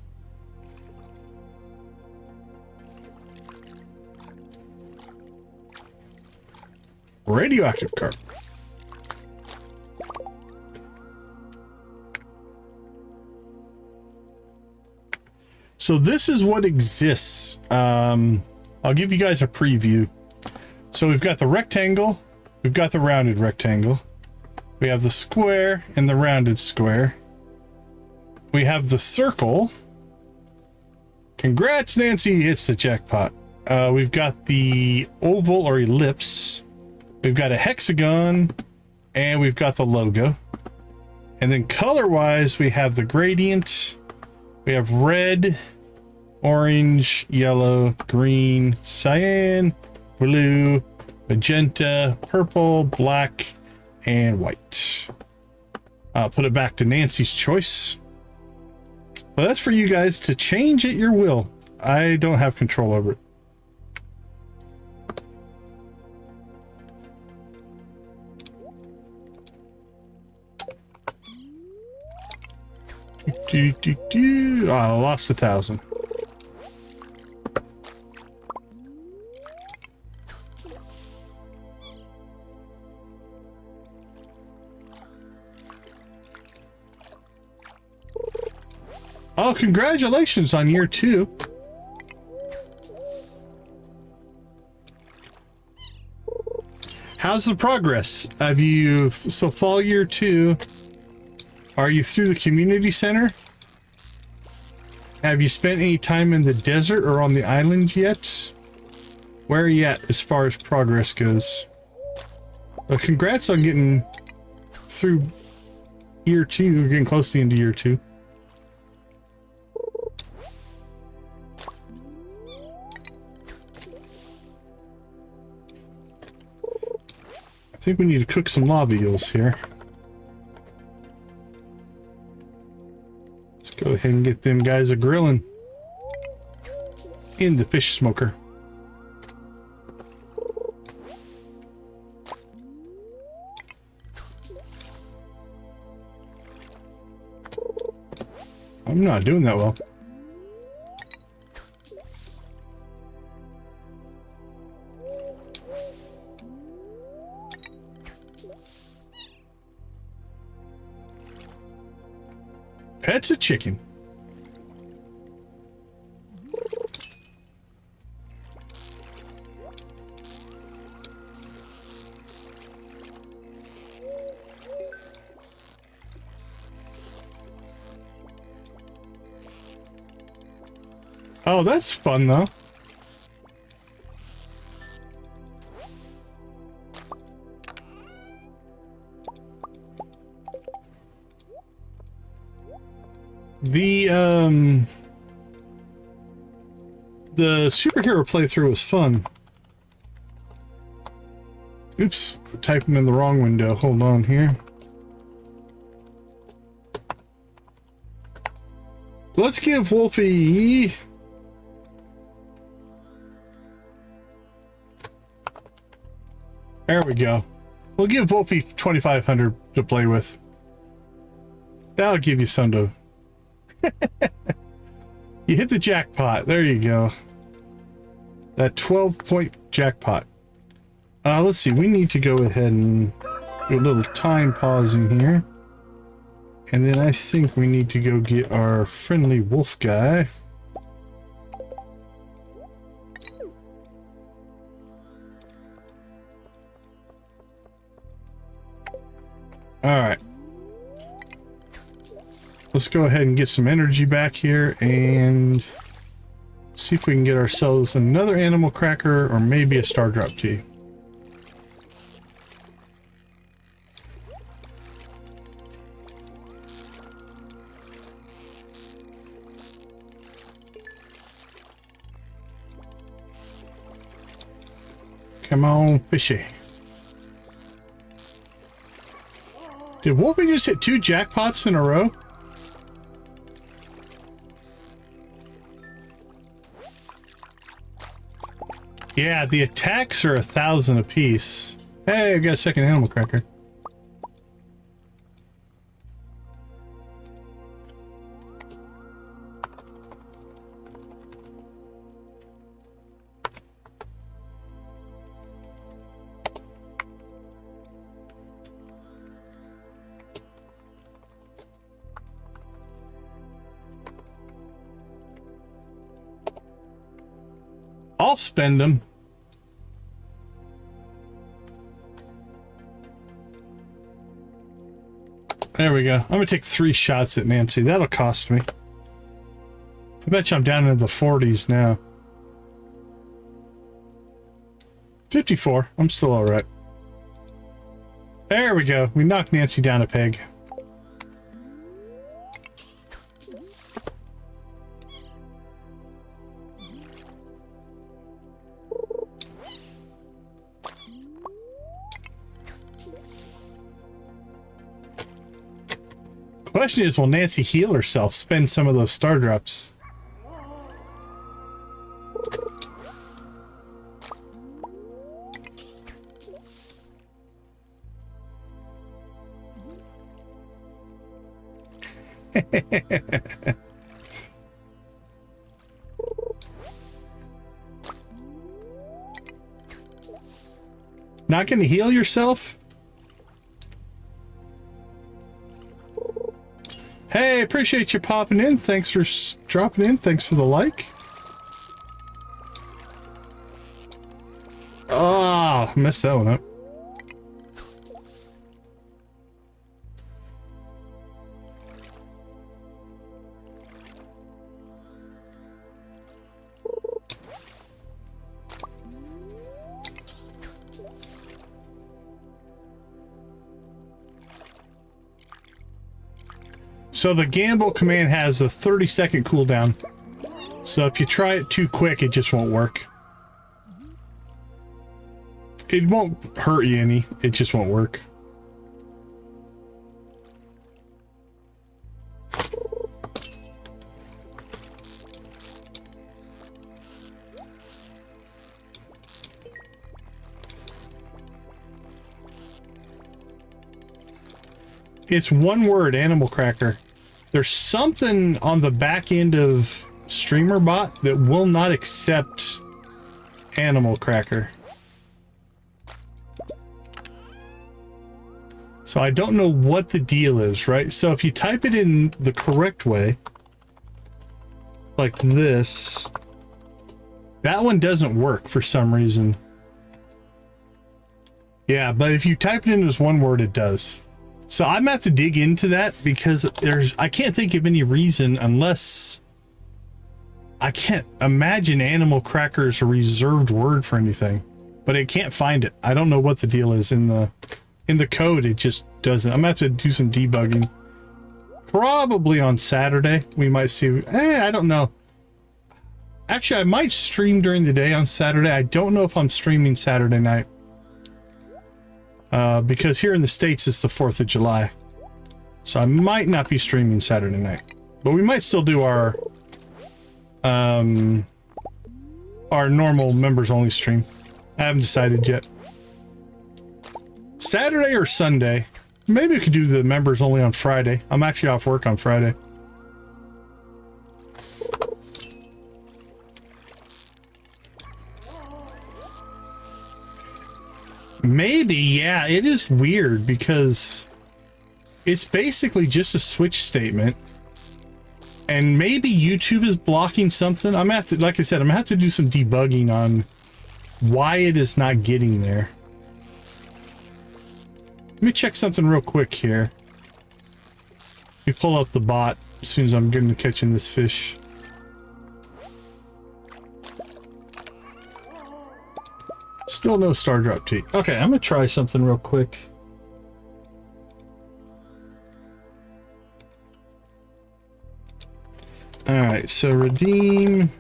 Speaker 1: Radioactive carp. So this is what exists. I'll give you guys a preview. So we've got the rectangle, we've got the rounded rectangle, we have the square and the rounded square, we have the circle. Congrats, Nancy hits the jackpot. We've got the oval or ellipse, we've got a hexagon, and we've got the logo. And then color wise, we have the gradient, we have red, orange, yellow, green, cyan, blue, magenta, purple, black, and white. I'll put it back to Nancy's choice. But that's for you guys to change at your will. I don't have control over it. Oh, I lost 1,000. Oh, congratulations on year 2. How's the progress? Have you, so fall year 2, are you through the community center? Have you spent any time in the desert or on the island yet? Where are you at as far as progress goes? Well, congrats on getting through year 2, getting close to the end of year 2. I think we need to cook some lava eels here. Let's go ahead and get them guys a grilling in the fish smoker. I'm not doing that well. Pet's a chicken. Oh, that's fun though. The superhero playthrough was fun. Oops, typing in the wrong window. Hold on here. Let's give Wolfie there we go. We'll give Wolfie 2,500 to play with. That'll give you some to you hit the jackpot. There you go. That 12-point jackpot. Let's see. We need to go ahead and do a little time pausing here. And then I think we need to go get our friendly wolf guy. Alright. Let's go ahead and get some energy back here and see if we can get ourselves another animal cracker or maybe a star drop tea. Come on, fishy. Did Wolfie just hit 2 jackpots in a row? Yeah, the attacks are 1,000 apiece. Hey, I got a second animal cracker. I'll spend them. There we go. I'm gonna take 3 shots at Nancy. That'll cost me. I bet you I'm down into the 40s now. 54. I'm still alright. There we go. We knocked Nancy down a peg. Question is, will Nancy heal herself, spend some of those star drops? Not gonna heal yourself? Hey, appreciate you popping in. Thanks for dropping in. Thanks for the like. Ah, messed that one up. So the gamble command has a 30-second cooldown. So if you try it too quick, it just won't work. It won't hurt you any. It just won't work. It's one word, Animal Cracker. There's something on the back end of StreamerBot that will not accept Animal Cracker. So I don't know what the deal is, right? So if you type it in the correct way, like this, that one doesn't work for some reason. Yeah, but if you type it in as one word, it does. So I'm gonna have to dig into that because I can't think of any reason unless I can't imagine Animal Cracker is a reserved word for anything, but I can't find it. I don't know what the deal is in the code. It just doesn't. I'm gonna have to do some debugging. Probably on Saturday we might see. I don't know. Actually, I might stream during the day on Saturday. I don't know if I'm streaming Saturday night. Because here in the States it's the 4th of July. So I might not be streaming Saturday night. But we might still do our normal members only stream. I haven't decided yet. Saturday or Sunday. Maybe we could do the members only on Friday. I'm actually off work on Friday. Maybe, yeah, it is weird because it's basically just a switch statement. And maybe YouTube is blocking something. I'm gonna have to, like I said, I'm gonna have to do some debugging on why it is not getting there. Let me check something real quick here. Let me pull up the bot as soon as I'm getting to catching this fish. Still no star drop tea. Okay, I'm gonna try something real quick. Alright, so redeem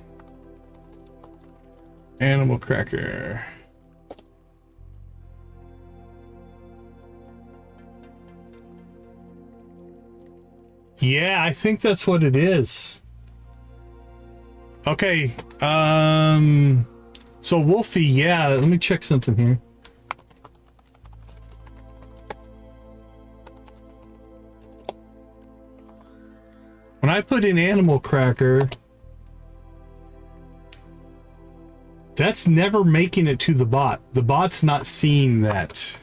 Speaker 1: Animal Cracker. Yeah, I think that's what it is. Okay, so Wolfie, yeah, let me check something here. When I put in Animal Cracker, that's never making it to the bot. The bot's not seeing that.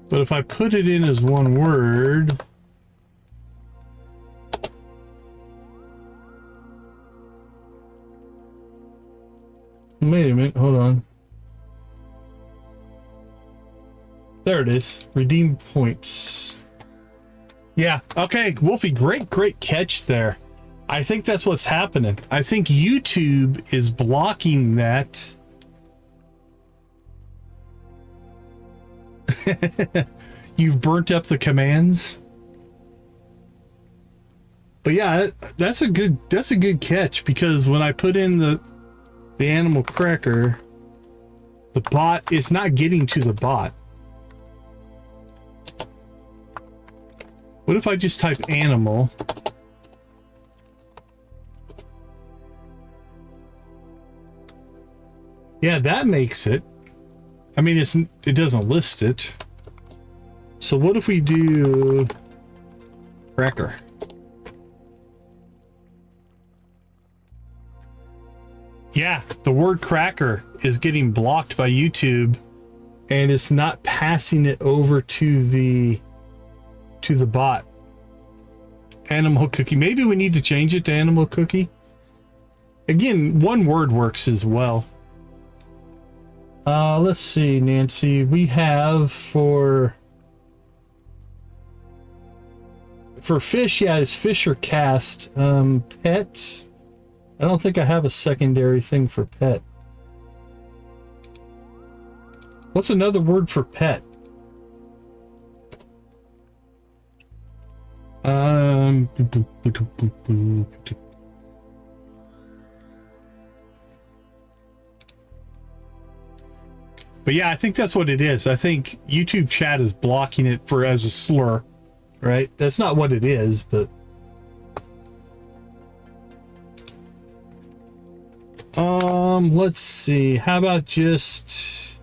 Speaker 1: But if I put it in as one word... Wait a minute, hold on. There it is. Redeem points. Yeah, okay, Wolfie, great catch there. I think that's what's happening. I think YouTube is blocking that. You've burnt up the commands. But yeah, that's a good catch, because when I put in the Animal Cracker, the bot is not getting to the bot. What if I just type animal? Yeah, that makes it. I mean, it doesn't list it. So what if we do cracker? Yeah, the word cracker is getting blocked by YouTube, and it's not passing it over to the bot. Animal cookie. Maybe we need to change it to animal cookie. Again, one word works as well. Let's see, Nancy. We have for fish, yeah, it's fish or cast. Pet. I don't think I have a secondary thing for pet. What's another word for pet? Um, but yeah, I think that's what it is. I think YouTube chat is blocking it for as a slur, right? That's not what it is, but let's see. How about just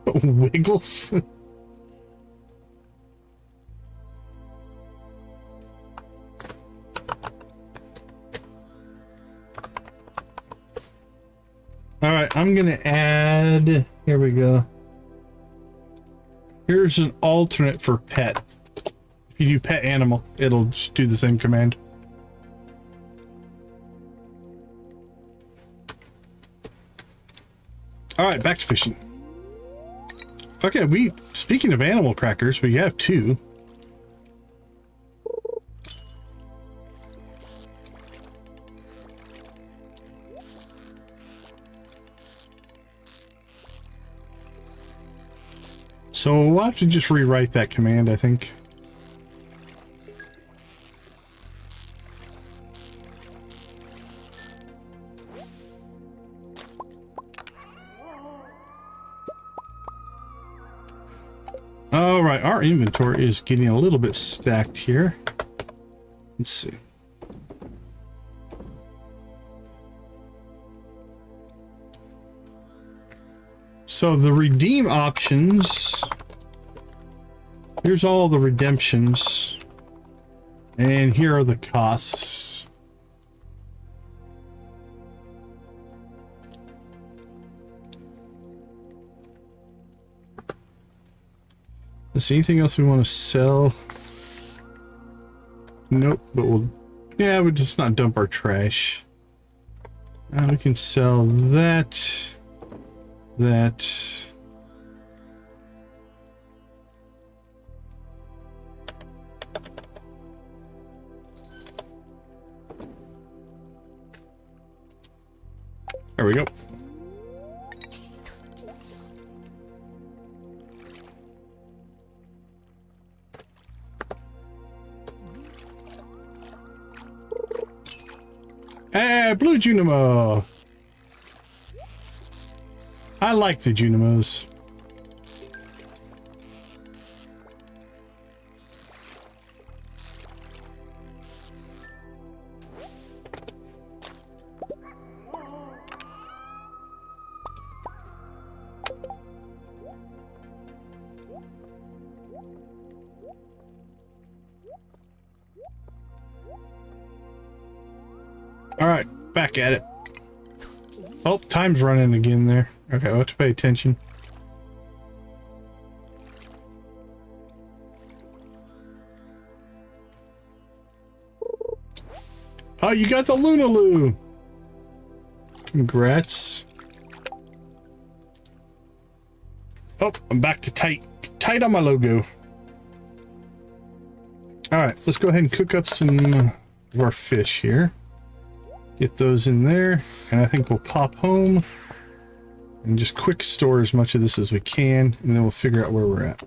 Speaker 1: Wiggles? All right, I'm gonna add, here we go. Here's an alternate for pet. If you do pet animal, it'll just do the same command. All right, back to fishing. Okay, speaking of animal crackers, we have 2. So we'll have to just rewrite that command, I think. All right, our inventory is getting a little bit stacked here. Let's see. So the redeem options, here's all the redemptions, and here are the costs. Is there anything else we want to sell? Nope, but we'll just not dump our trash. We can sell that. There we go. Hey, blue Junimo. I like the Junimos. All right, back at it. Oh, time's running again there. Okay, we'll have to pay attention. Oh, you got the Lunaloo! Congrats. Oh, I'm back to tight. Tight on my logo. Alright, let's go ahead and cook up some of our fish here. Get those in there, and I think we'll pop home and just quick store as much of this as we can, and then we'll figure out where we're at.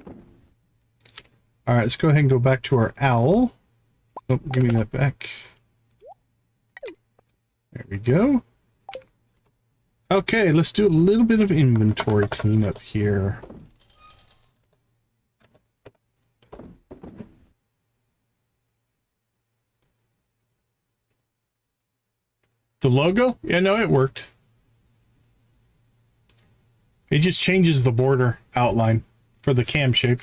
Speaker 1: All right, let's go ahead and go back to our owl. Oh, give me that back. There we go. Okay, let's do a little bit of inventory cleanup here. The logo? Yeah, no, it worked. It just changes the border outline for the cam shape.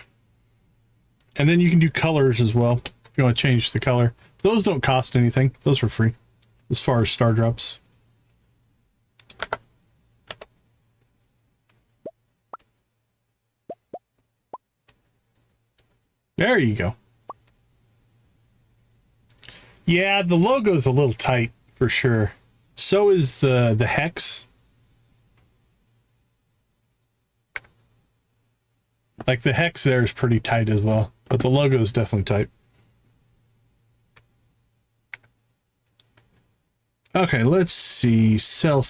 Speaker 1: And then you can do colors as well if you want to change the color. Those don't cost anything. Those are free as far as star drops. There you go. Yeah, the logo's a little tight for sure. So is the hex. Like the hex there is pretty tight as well, but the logo is definitely tight. Okay, let's see. Sell.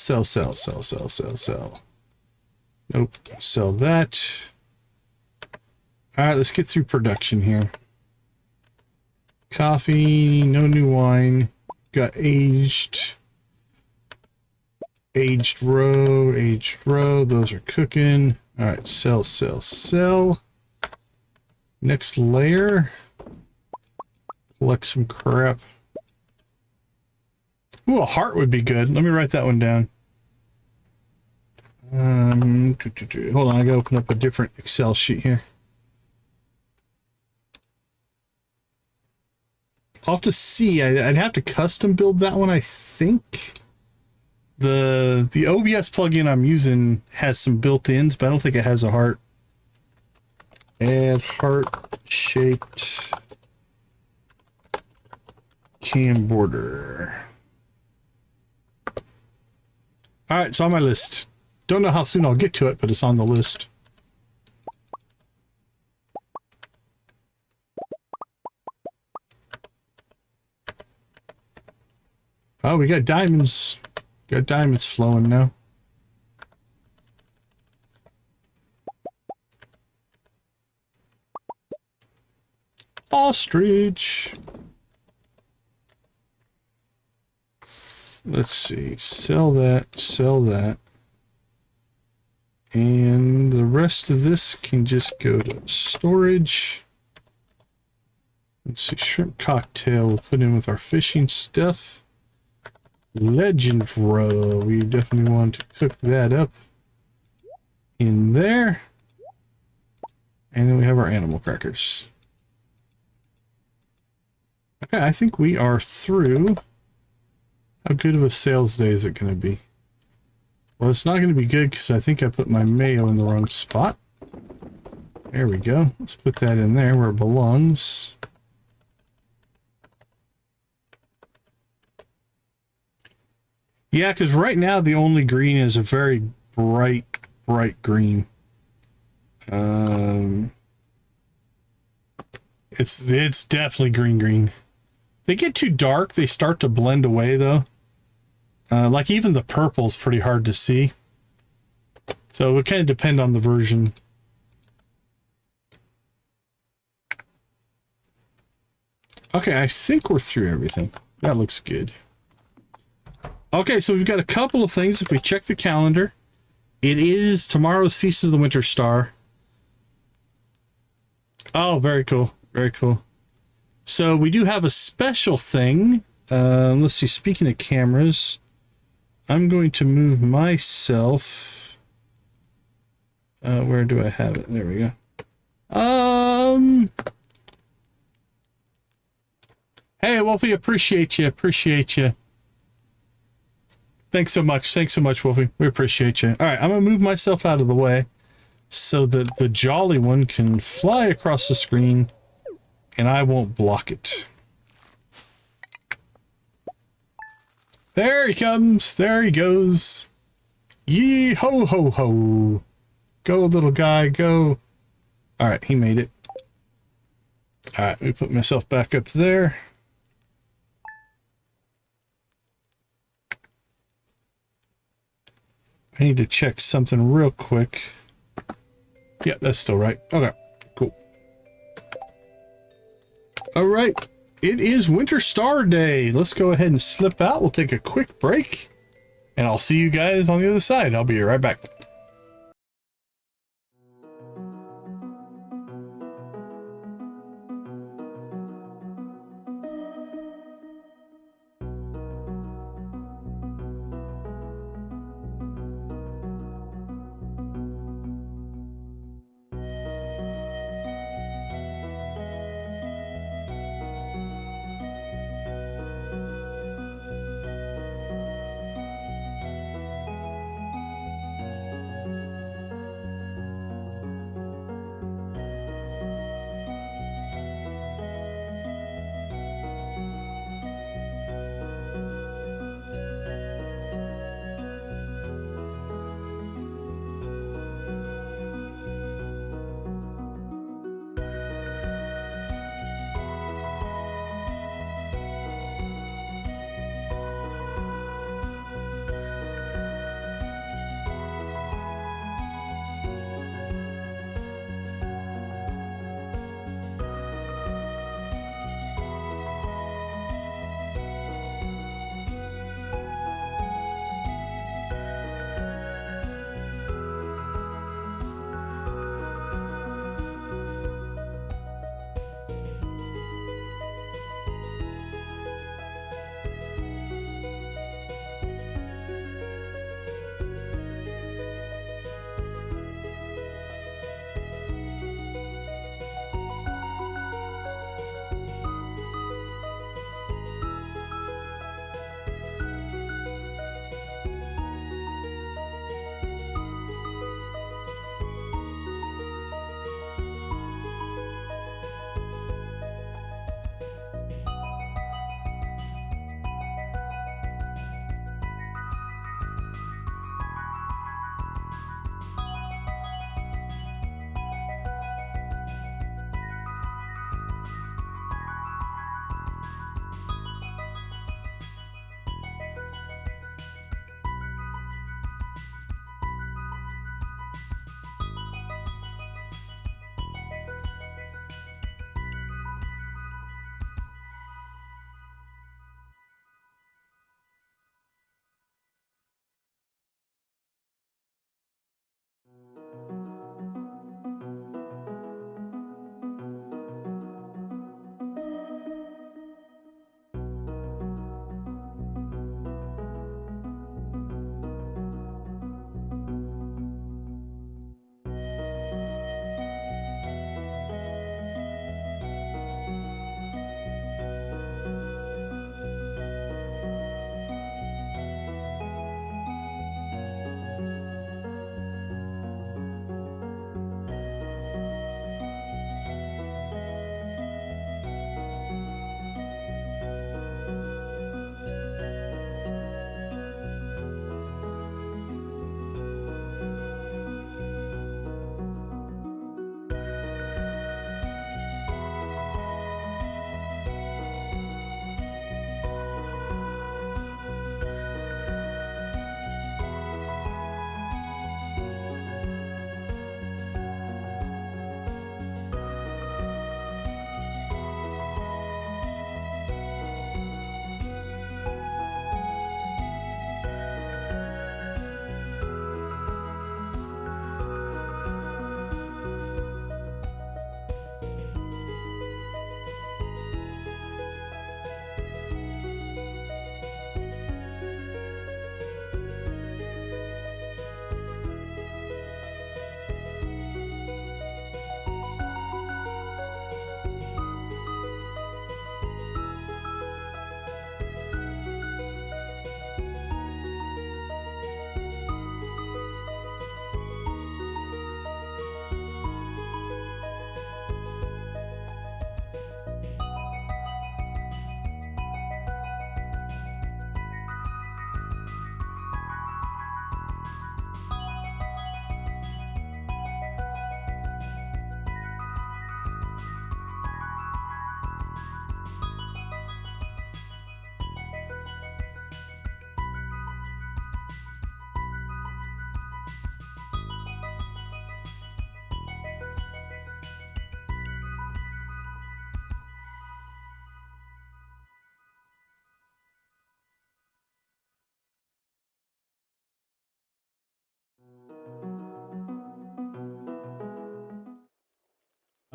Speaker 1: Nope. Sell that. All right, let's get through production here. Coffee, no new wine. Got aged row, those are cooking. All right, sell, sell, sell. Next layer. Collect some crap. Ooh, a heart would be good. Let me write that one down. Hold on, I gotta open up a different Excel sheet here. I'll have to see. I'd have to custom build that one, I think. The OBS plugin I'm using has some built-ins, but I don't think it has a heart. Add heart-shaped cam border. Alright, it's on my list. Don't know how soon I'll get to it, but it's on the list. Oh, we got diamonds. Got diamonds flowing now. Ostrich. Let's see. Sell that. Sell that. And the rest of this can just go to storage. Let's see. Shrimp cocktail we'll put in with our fishing stuff. Legend row. We definitely want to cook that up in there. And then we have our animal crackers. Okay, I think we are through. How good of a sales day is it going to be? Well, it's not going to be good because I think I put my mayo in the wrong spot. There we go. Let's put that in there where it belongs. Yeah, because right now the only green is a very bright green. It's definitely green. They get too dark, they start to blend away though. Like even the purple is pretty hard to see. So it would kind of depend on the version. Okay, I think we're through everything. That looks good. Okay, so we've got a couple of things. If we check the calendar, it is tomorrow's Feast of the Winter Star. Oh, very cool. Very cool. So we do have a special thing. Let's see, speaking of cameras, I'm going to move myself. Where do I have it? There we go. Hey, Wolfie, appreciate you. Thanks so much, Wolfie. We appreciate you. All right, I'm going to move myself out of the way so that the jolly one can fly across the screen and I won't block it. There he comes. There he goes. Yee ho ho ho. Go, little guy, go. All right, he made it. All right, let me put myself back up there. I need to check something real quick. Yeah, that's still right. Okay, cool. All right, it is Winter Star Day. Let's go ahead and slip out. We'll take a quick break, and I'll see you guys on the other side. I'll be right back.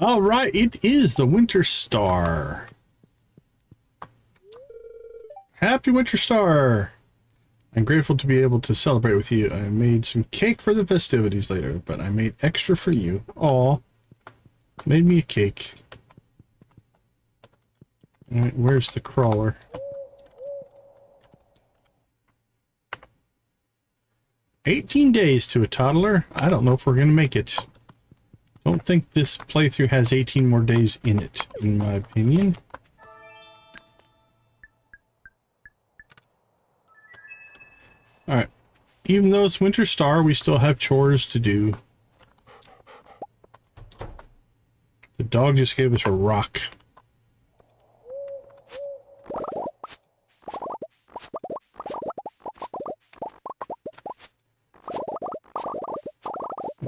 Speaker 1: All right, it is the Winter Star. Happy Winter Star. I'm grateful to be able to celebrate with you. I made some cake for the festivities later, but I made extra for you. Aw. Made me a cake. All right, where's the crawler? "18 days to a toddler. I don't know if we're going to make it. Don't think this playthrough has 18 more days in it, in my opinion. Alright. Even though it's Winter Star, we still have chores to do. The dog just gave us a rock.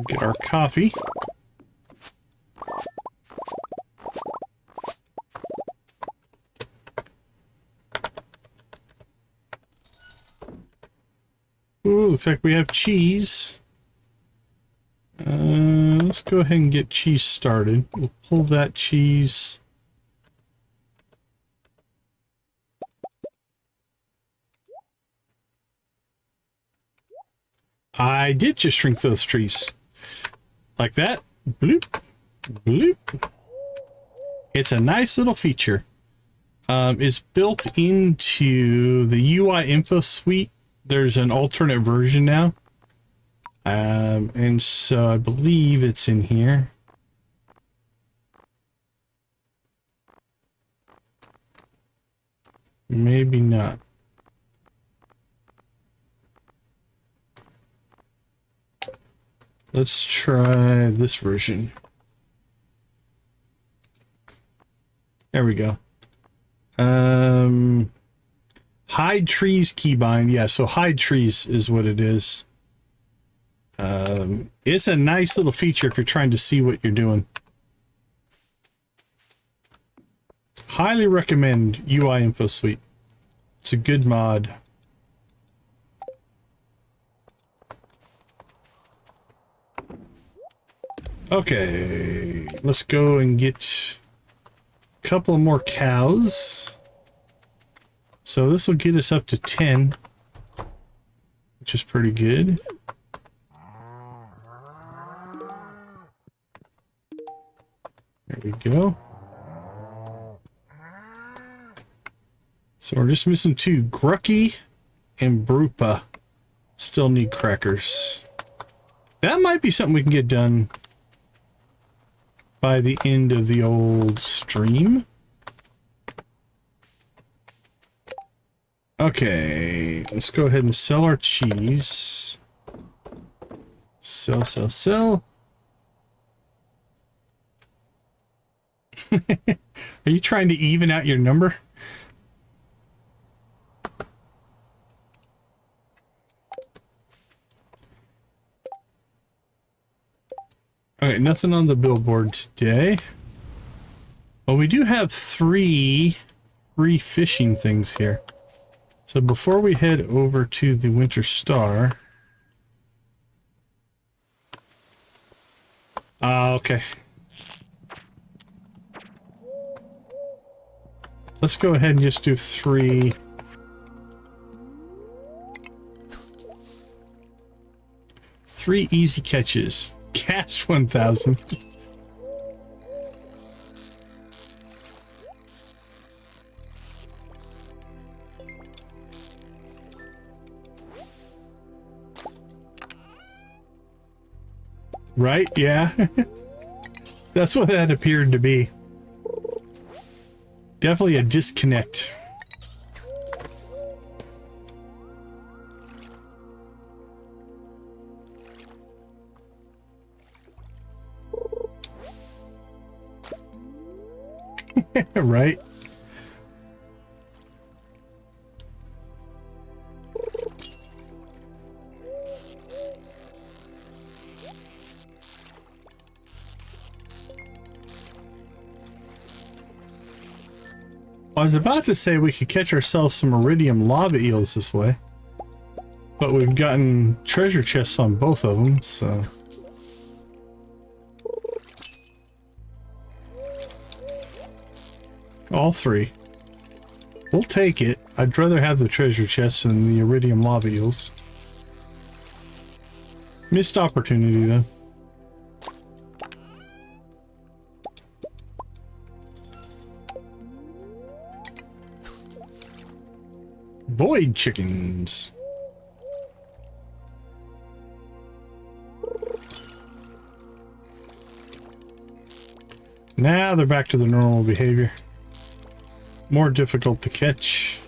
Speaker 1: Get our coffee. Ooh, looks like we have cheese. Let's go ahead and get cheese started. We'll pull that cheese. I did just shrink those trees. Like that. Bloop. Bloop. It's a nice little feature. It's built into the UI info suite. There's an alternate version now. And so I believe it's in here. Maybe not. Let's try this version. There we go. Hide trees keybind. Yeah, so hide trees is what it is. It's a nice little feature if you're trying to see what you're doing. Highly recommend UI Info Suite. It's a good mod. Okay, let's go and get a couple more cows. So this will get us up to 10, which is pretty good. There we go. So we're just missing 2. Grucky and Brupa still need crackers. That might be something we can get done by the end of the old stream. Okay, let's go ahead and sell our cheese. Sell, sell, sell. Are you trying to even out your number? Okay, nothing on the billboard today. Well, we do have 3 free fishing things here. So before we head over to the Winter Star... okay. Let's go ahead and just do 3. 3 easy catches. Cast 1,000. Right? Yeah. That's what that appeared to be. Definitely a disconnect. Right? I was about to say we could catch ourselves some iridium lava eels this way, but we've gotten treasure chests on both of them, so... All three. We'll take it. I'd rather have the treasure chests than the iridium lava eels. Missed opportunity, though. Void chickens. Now they're back to the normal behavior. More difficult to catch.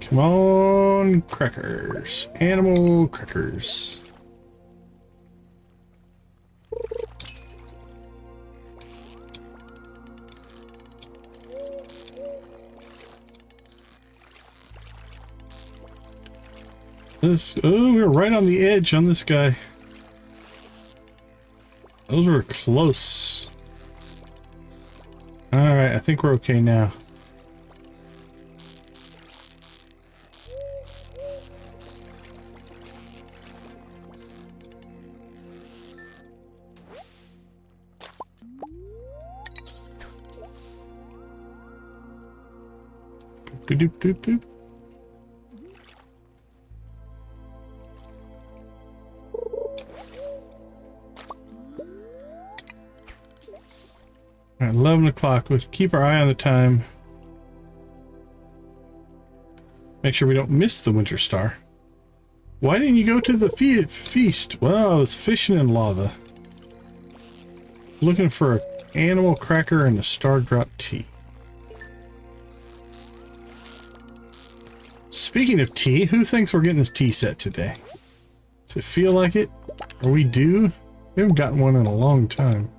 Speaker 1: Come on, crackers. Animal crackers. Oh, we were right on the edge on this guy. Those were close. Alright, I think we're okay now. Boop, boop, boop, boop. All right, 11 o'clock. We'll keep our eye on the time. Make sure we don't miss the winter star. Why didn't you go to the feast? Well, I was fishing in lava. Looking for an animal cracker and a star drop tea. Speaking of tea, who thinks we're getting this tea set today? Does it feel like it? Are we due? We haven't gotten one in a long time.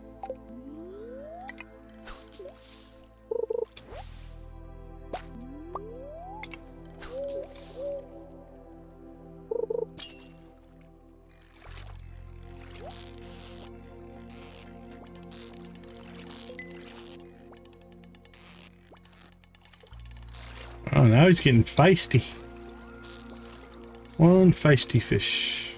Speaker 1: Oh, now he's getting feisty. One feisty fish.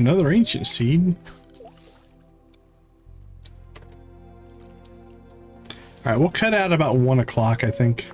Speaker 1: Another ancient seed. All right, we'll cut out about 1 o'clock, I think.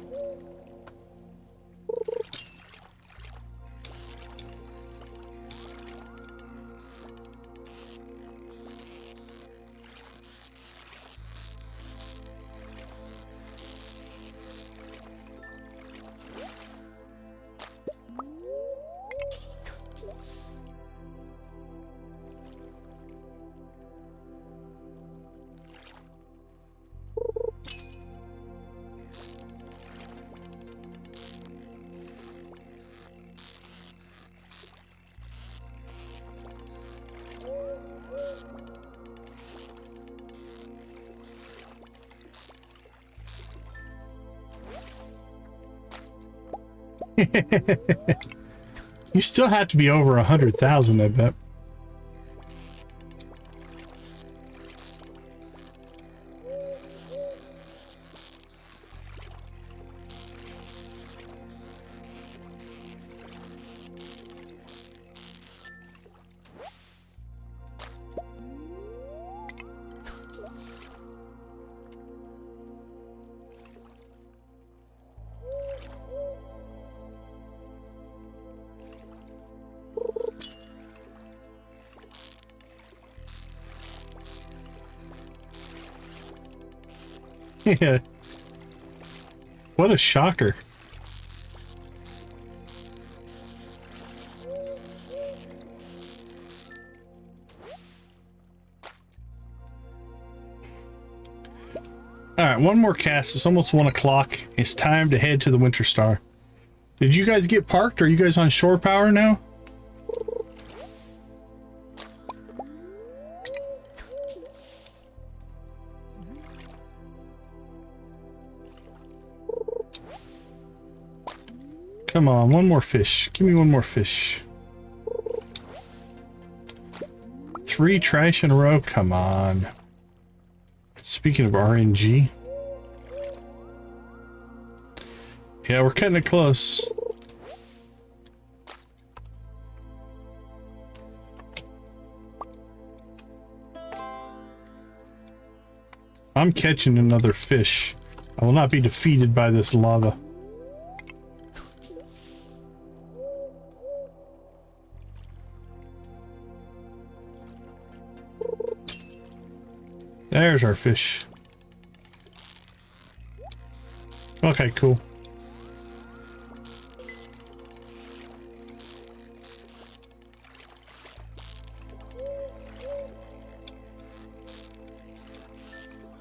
Speaker 1: You still have to be over 100,000, I bet. Yeah. What a shocker. Alright, one more cast. It's almost 1 o'clock. It's time to head to the Winter Star. Did you guys get parked? Are you guys on shore power now? Come on, one more fish. Give me one more fish. 3 trash in a row? Come on. Speaking of RNG. Yeah, we're cutting it close. I'm catching another fish. I will not be defeated by this lava. There's our fish. Okay, cool.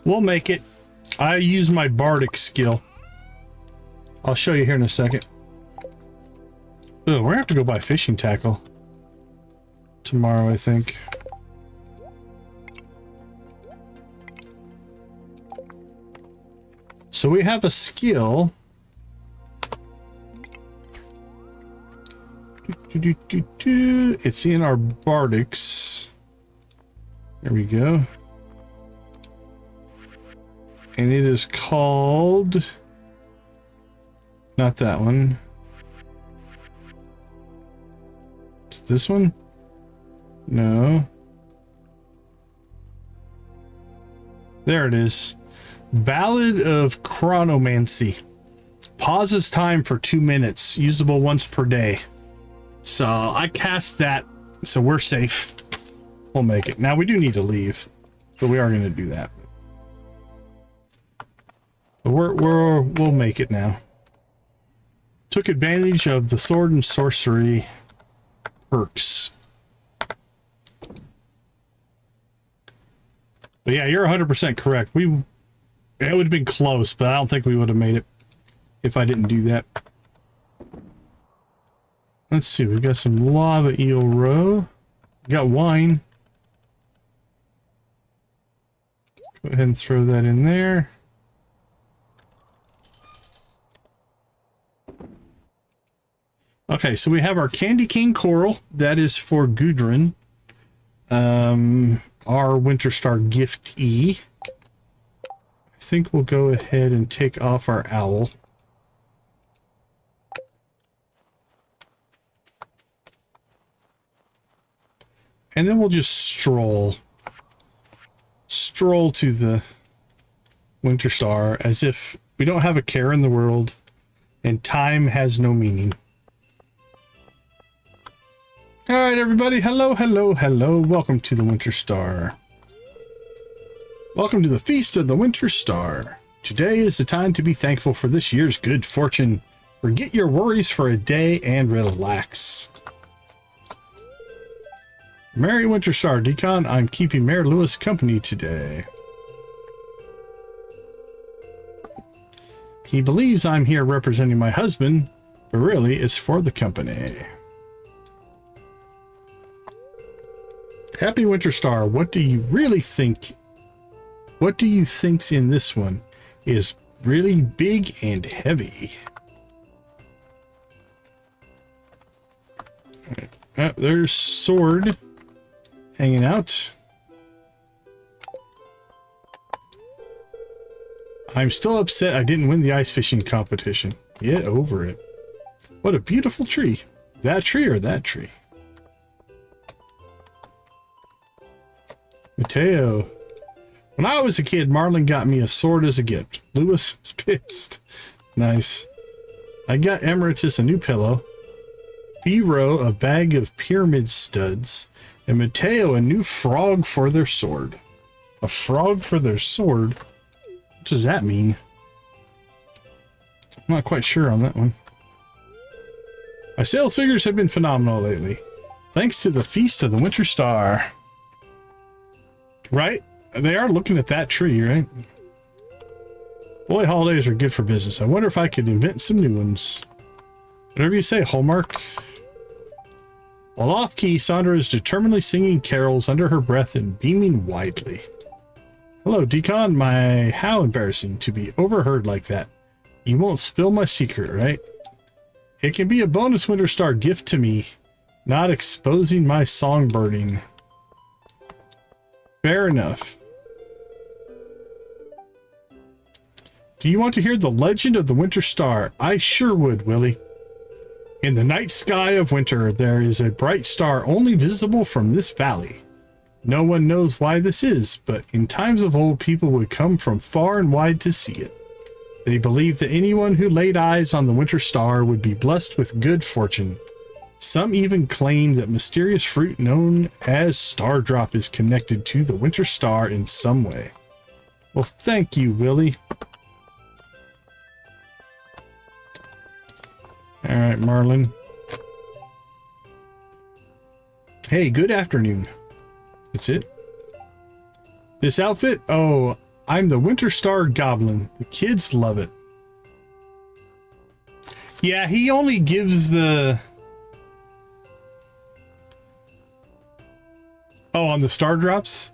Speaker 1: We'll make it. I use my bardic skill. I'll show you here in a second. Ugh, we're gonna have to go buy fishing tackle tomorrow, I think. So we have a skill. It's in our bardics. There we go. And it is called... Not that one. This one? No. There it is. Ballad of Chronomancy. Pauses time for 2 minutes. Usable once per day. So I cast that, so we're safe. We'll make it. Now we do need to leave, but we are going to do that. But we'll make it now. Took advantage of the sword and sorcery perks. But yeah, you're 100% correct. It would have been close, but I don't think we would have made it if I didn't do that. Let's see, we've got some lava eel roe. We got wine. Go ahead and throw that in there. Okay, so we have our Candy Cane Coral. That is for Gudrun. Our Winter Star giftee. I think we'll go ahead and take off our owl. And then we'll just stroll to the Winter Star as if we don't have a care in the world and time has no meaning. All right, everybody. Hello, hello, hello. Welcome to the Winter Star. Welcome to the Feast of the Winter Star. Today is the time to be thankful for this year's good fortune. Forget your worries for a day and relax. Merry Winter Star, Decon. I'm keeping Mayor Lewis company today. He believes I'm here representing my husband, but really it's for the company. Happy Winter Star, what do you really think? What do you think's in this one is really big and heavy? Right. There's sword hanging out. I'm still upset I didn't win the ice fishing competition. Get over it. What a beautiful tree. That tree or that tree? Mateo. When I was a kid, Marlon got me a sword as a gift. Lewis was pissed. Nice. I got Emeritus a new pillow. Firo a bag of pyramid studs. And Mateo a new frog for their sword. A frog for their sword? What does that mean? I'm not quite sure on that one. My sales figures have been phenomenal lately. Thanks to the Feast of the Winter Star. Right? They are looking at that tree, right? Boy, holidays are good for business. I wonder if I could invent some new ones. Whatever you say, Hallmark. While off-key, Sandra is determinedly singing carols under her breath and beaming widely. Hello, Decon. How embarrassing to be overheard like that. You won't spill my secret, right? It can be a bonus Winter Star gift to me, not exposing my songbirding. Fair enough. Do you want to hear the legend of the Winter Star? I sure would, Willie. In the night sky of winter, there is a bright star only visible from this valley. No one knows why this is, but in times of old, people would come from far and wide to see it. They believed that anyone who laid eyes on the Winter Star would be blessed with good fortune. Some even claim that mysterious fruit known as Stardrop is connected to the Winter Star in some way. Well, thank you, Willie. All right, Marlin. Hey, good afternoon. That's it. This outfit? Oh, I'm the Winter Star Goblin. The kids love it. Yeah, he only gives the... Oh, on the star drops?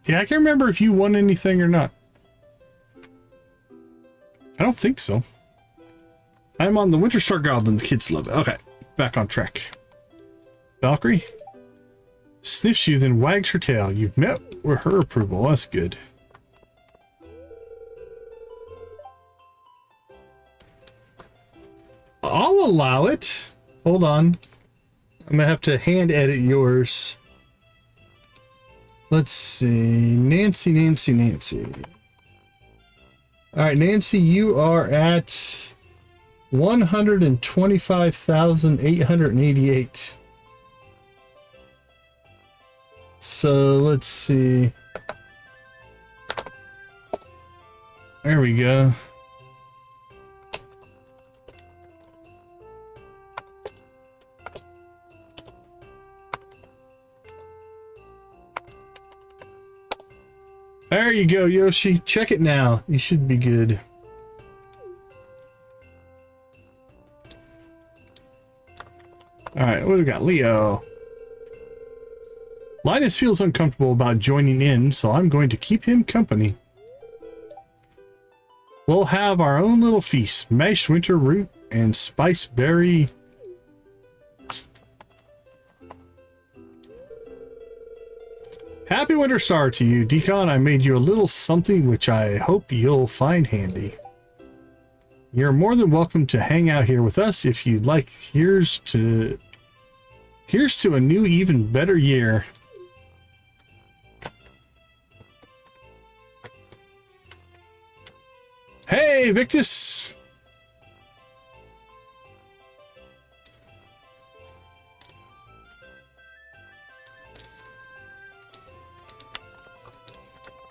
Speaker 1: Yeah, I can't remember if you won anything or not. I don't think so. I'm on the Winter Star Goblin. The kids love it. Okay, back on track. Valkyrie sniffs you, then wags her tail. You've met with her approval. That's good. I'll allow it. Hold on. I'm gonna have to hand edit yours. Let's see. Nancy. All right, Nancy, you are at 125,888. So let's see. There we go. There you go, Yoshi. Check it now. You should be good. All right, what do we got? Leo. Linus feels uncomfortable about joining in, so I'm going to keep him company. We'll have our own little feast. Mashed winter root and spice berry. Happy Winter Star to you, Decon. I made you a little something which I hope you'll find handy. You're more than welcome to hang out here with us if you'd like. Here's to a new, even better year. Hey, Victus!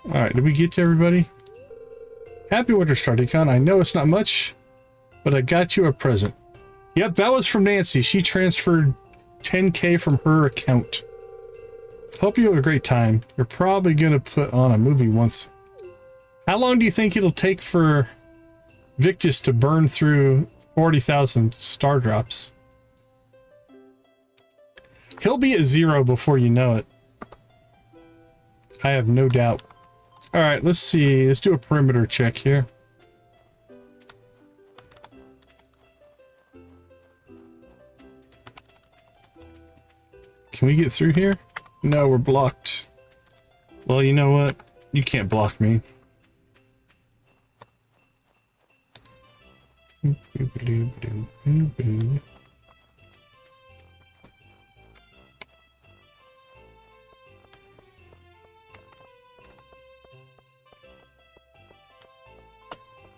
Speaker 1: Alright, did we get to everybody? Happy Winter Star, Decon. I know it's not much, but I got you a present. Yep, that was from Nancy. She transferred 10K from her account. Hope you have a great time. You're probably going to put on a movie once. How long do you think it'll take for Victus to burn through 40,000 star drops? He'll be at 0 before you know it. I have no doubt. All right, let's see. Let's do a perimeter check here. Can we get through here? No, we're blocked. Well, you know what? You can't block me.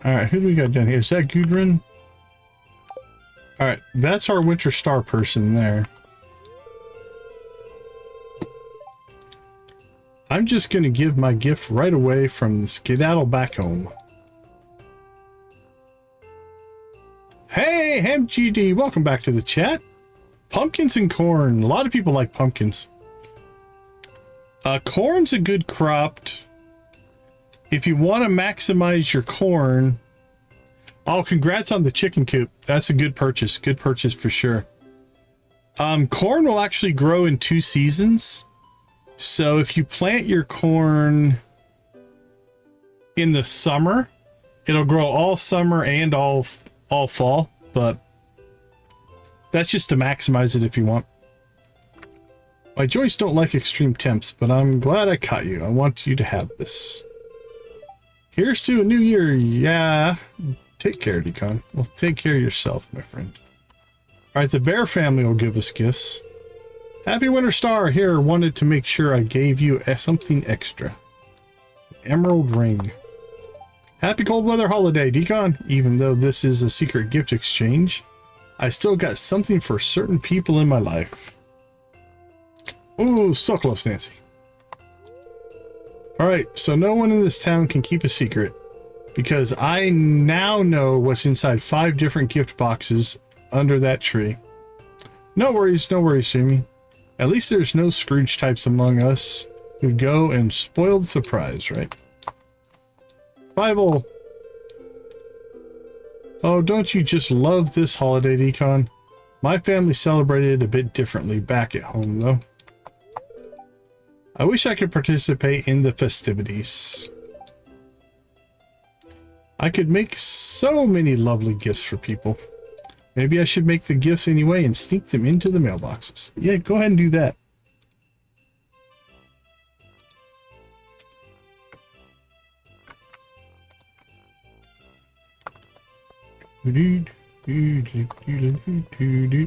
Speaker 1: Alright, who do we got down here? Is that Gudrun? Alright, that's our Winter Star person there. I'm just going to give my gift right away from the skedaddle back home. Hey, MGD, welcome back to the chat. Pumpkins and corn. A lot of people like pumpkins. Corn's a good crop. If you want to maximize your corn... Oh, congrats on the chicken coop. That's a good purchase. Good purchase for sure. Corn will actually grow in 2 seasons. So if you plant your corn in the summer, it'll grow all summer and all all fall, but that's just to maximize it if you want. My joints don't like extreme temps, but I'm glad I caught you. I want you to have this. Here's to a new year. Yeah. Take care, Decon. Well, take care of yourself, my friend. All right, the bear family will give us gifts. Happy Winter Star here. Wanted to make sure I gave you something extra. Emerald ring. Happy cold weather holiday, Decon. Even though this is a secret gift exchange, I still got something for certain people in my life. Ooh, so close, Nancy. Alright, so no one in this town can keep a secret, because I now know what's inside 5 different gift boxes under that tree. No worries, Jimmy. At least there's no Scrooge types among us who go and spoil the surprise, right? Bible. Oh, don't you just love this holiday, Decon? My family celebrated a bit differently back at home, though. I wish I could participate in the festivities. I could make so many lovely gifts for people. Maybe I should make the gifts anyway and sneak them into the mailboxes. Yeah, go ahead and do that.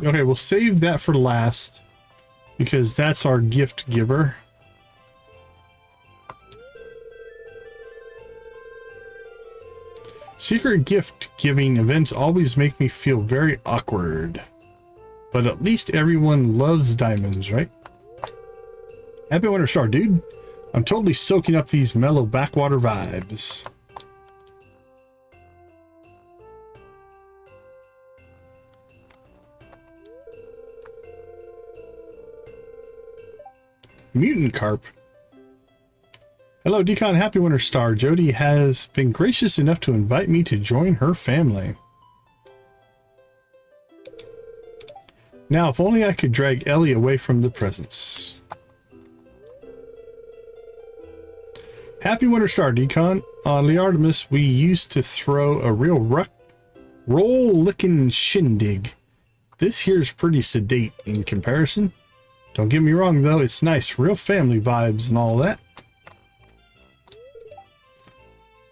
Speaker 1: Okay, we'll save that for last because that's our gift giver. Secret gift giving events always make me feel very awkward. But at least everyone loves diamonds, right? Happy Winter Star, dude. I'm totally soaking up these mellow backwater vibes. Mutant carp. Hello, Decon. Happy Winter Star. Jody has been gracious enough to invite me to join her family. Now, if only I could drag Ellie away from the presents. Happy Winter Star, Decon. On Leardamus, we used to throw a real roll-licking shindig. This here's pretty sedate in comparison. Don't get me wrong, though. It's nice. Real family vibes and all that.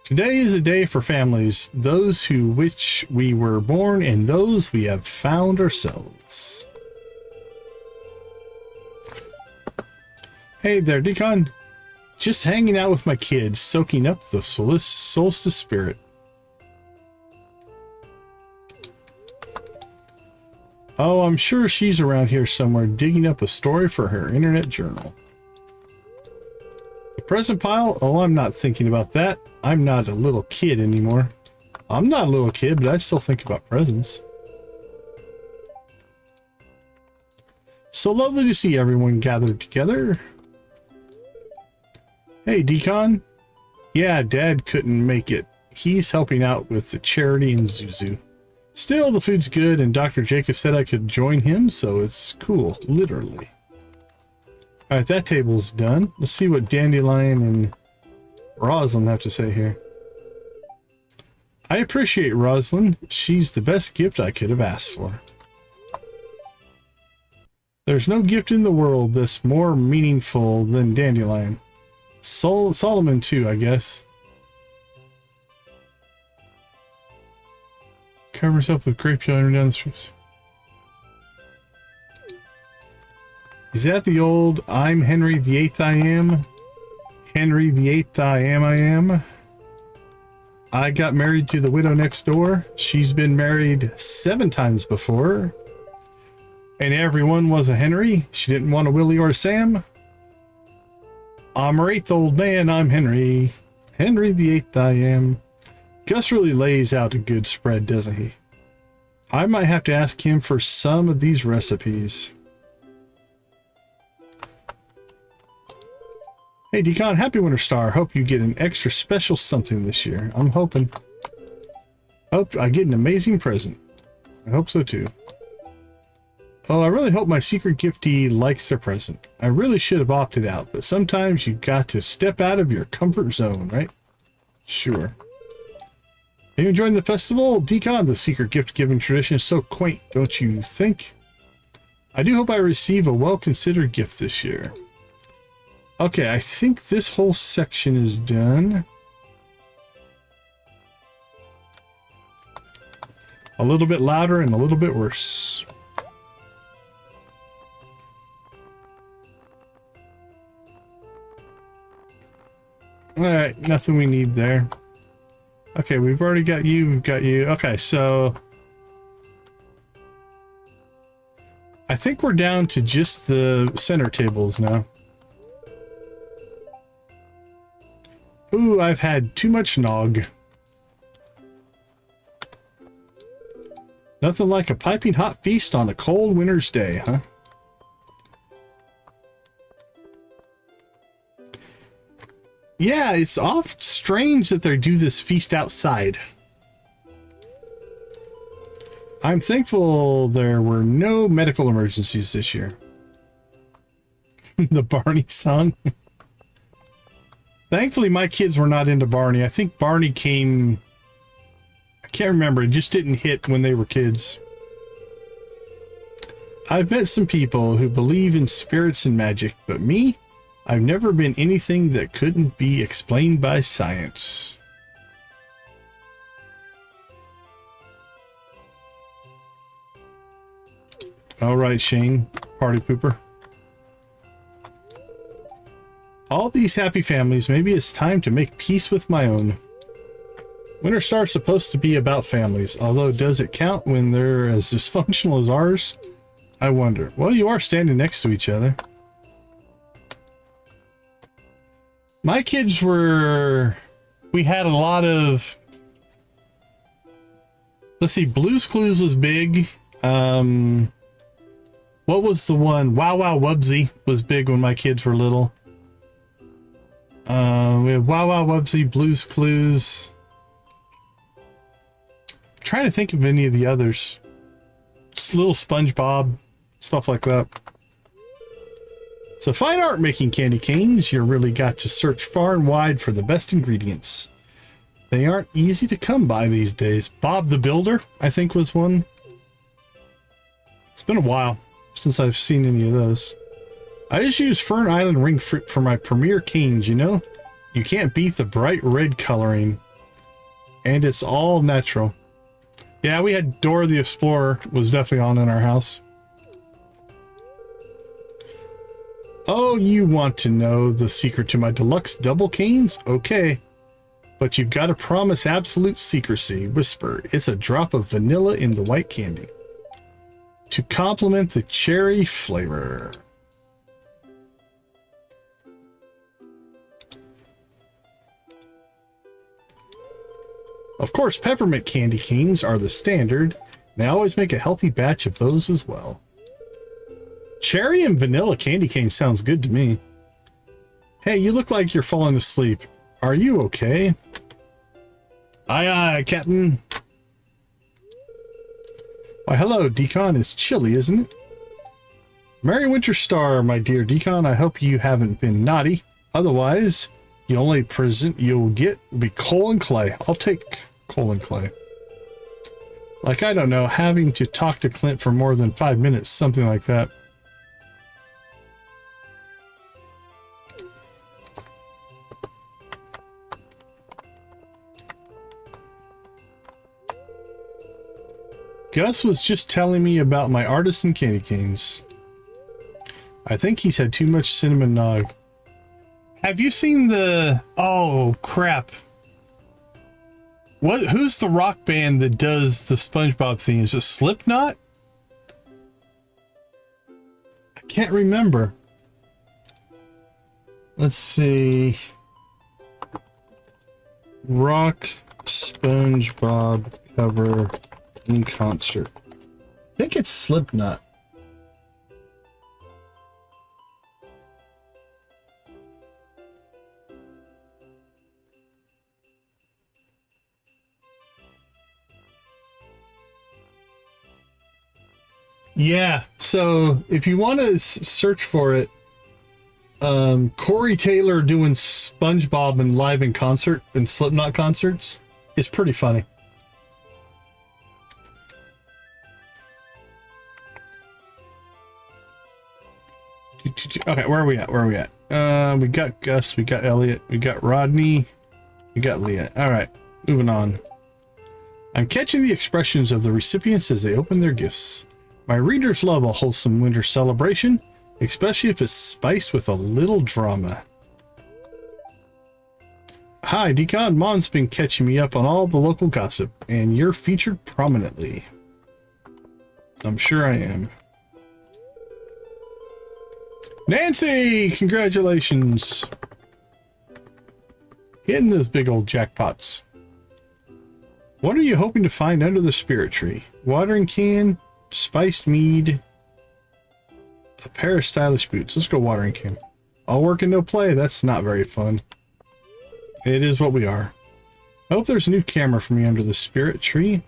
Speaker 1: Today is a day for families, those who which we were born and those we have found ourselves. Hey there, Decon. Just hanging out with my kids, soaking up the solstice spirit. Oh, I'm sure she's around here somewhere digging up a story for her internet journal. The present pile? Oh, I'm not thinking about that. I'm not a little kid anymore. I'm not a little kid, but I still think about presents. So lovely to see everyone gathered together. Hey, Decon. Yeah, Dad couldn't make it. He's helping out with the charity in Zuzu. Still, the food's good, and Dr. Jacob said I could join him, so it's cool, literally. Alright, that table's done. Let's see what Dandelion and Rosalind have to say here. I appreciate Rosalind. She's the best gift I could have asked for. There's no gift in the world that's more meaningful than Dandelion. Solomon too, I guess. Cover herself with grape jelly down the streets. Is that the old I'm Henry VIII I am? Henry VIII I am? I got married to the widow next door. She's been married 7 times before. And everyone was a Henry. She didn't want a Willie or a Sam. I'm her 8th old man. I'm Henry. Henry VIII I am. Gus really lays out a good spread, doesn't he? I might have to ask him for some of these recipes. Hey, Decon, happy Winter Star. Hope you get an extra special something this year. I'm hoping. Hope I get an amazing present. I hope so too. Oh, I really hope my secret giftee likes their present. I really should have opted out, but sometimes you got to step out of your comfort zone, right? Sure. Are you enjoying the festival? Decon, the secret gift-giving tradition is so quaint, don't you think? I do hope I receive a well-considered gift this year. Okay, I think this whole section is done. A little bit louder and a little bit worse. Alright, nothing we need there. Okay, we've already got you, we've got you. Okay, so... I think we're down to just the center tables now. Ooh, I've had too much nog. Nothing like a piping hot feast on a cold winter's day, huh? Yeah, it's oft strange that they do this feast outside. I'm thankful there were no medical emergencies this year. The Barney song. Thankfully, my kids were not into Barney. I think Barney came... I can't remember. It just didn't hit when they were kids. I've met some people who believe in spirits and magic, but me? I've never been anything that couldn't be explained by science. All right, Shane, party pooper. All these happy families, maybe it's time to make peace with my own. Winter Star's supposed to be about families, although does it count when they're as dysfunctional as ours? I wonder. Well, you are standing next to each other. My kids were... We had a lot of... Let's see, Blue's Clues was big. What was the one? Wow Wow Wubsy was big when my kids were little. We had Wow Wow Wubsy, Blue's Clues. I'm trying to think of any of the others. Just little SpongeBob, stuff like that. So fine art making candy canes, you really got to search far and wide for the best ingredients. They aren't easy to come by these days. Bob the Builder, I think, was one. It's been a while since I've seen any of those. I just use Fern Island ring fruit for my premier canes, you know? You can't beat the bright red coloring. And it's all natural. Yeah, we had Dora the Explorer was definitely on in our house. Oh, you want to know the secret to my deluxe double canes? Okay. But you've got to promise absolute secrecy. Whisper, it's a drop of vanilla in the white candy. To complement the cherry flavor. Of course, peppermint candy canes are the standard, and I always make a healthy batch of those as well. Cherry and vanilla candy cane sounds good to me. Hey, you look like you're falling asleep. Are you okay? Aye, aye, Captain. Why, hello, Decon. It's chilly, isn't it? Merry Winter Star, my dear Decon. I hope you haven't been naughty. Otherwise, the only present you'll get will be coal and clay. I'll take coal and clay. Like, I don't know, having to talk to Clint for more than 5 minutes, something like that. Gus was just telling me about my artisan candy canes. I think he's had too much cinnamon nog. Have you seen the... Oh, crap. Who's the rock band that does the SpongeBob thing? Is it Slipknot? I can't remember. Let's see. Rock SpongeBob cover in concert. I think it's Slipknot. Yeah, so if you want to search for it, Corey Taylor doing SpongeBob and live in concert and Slipknot concerts is pretty funny. Okay, where are we at? Where are we at? We got Gus, we got Elliot, we got Rodney, we got Leah. All right, moving on. I'm catching the expressions of the recipients as they open their gifts. My readers love a wholesome winter celebration, especially if it's spiced with a little drama. Hi, Decon. Mom's been catching me up on all the local gossip, and you're featured prominently. I'm sure I am. Nancy! Congratulations! Hitting those big old jackpots. What are you hoping to find under the spirit tree? Watering can, spiced mead, a pair of stylish boots. Let's go watering can. All work and no play. That's not very fun. It is what we are. I hope there's a new camera for me under the spirit tree.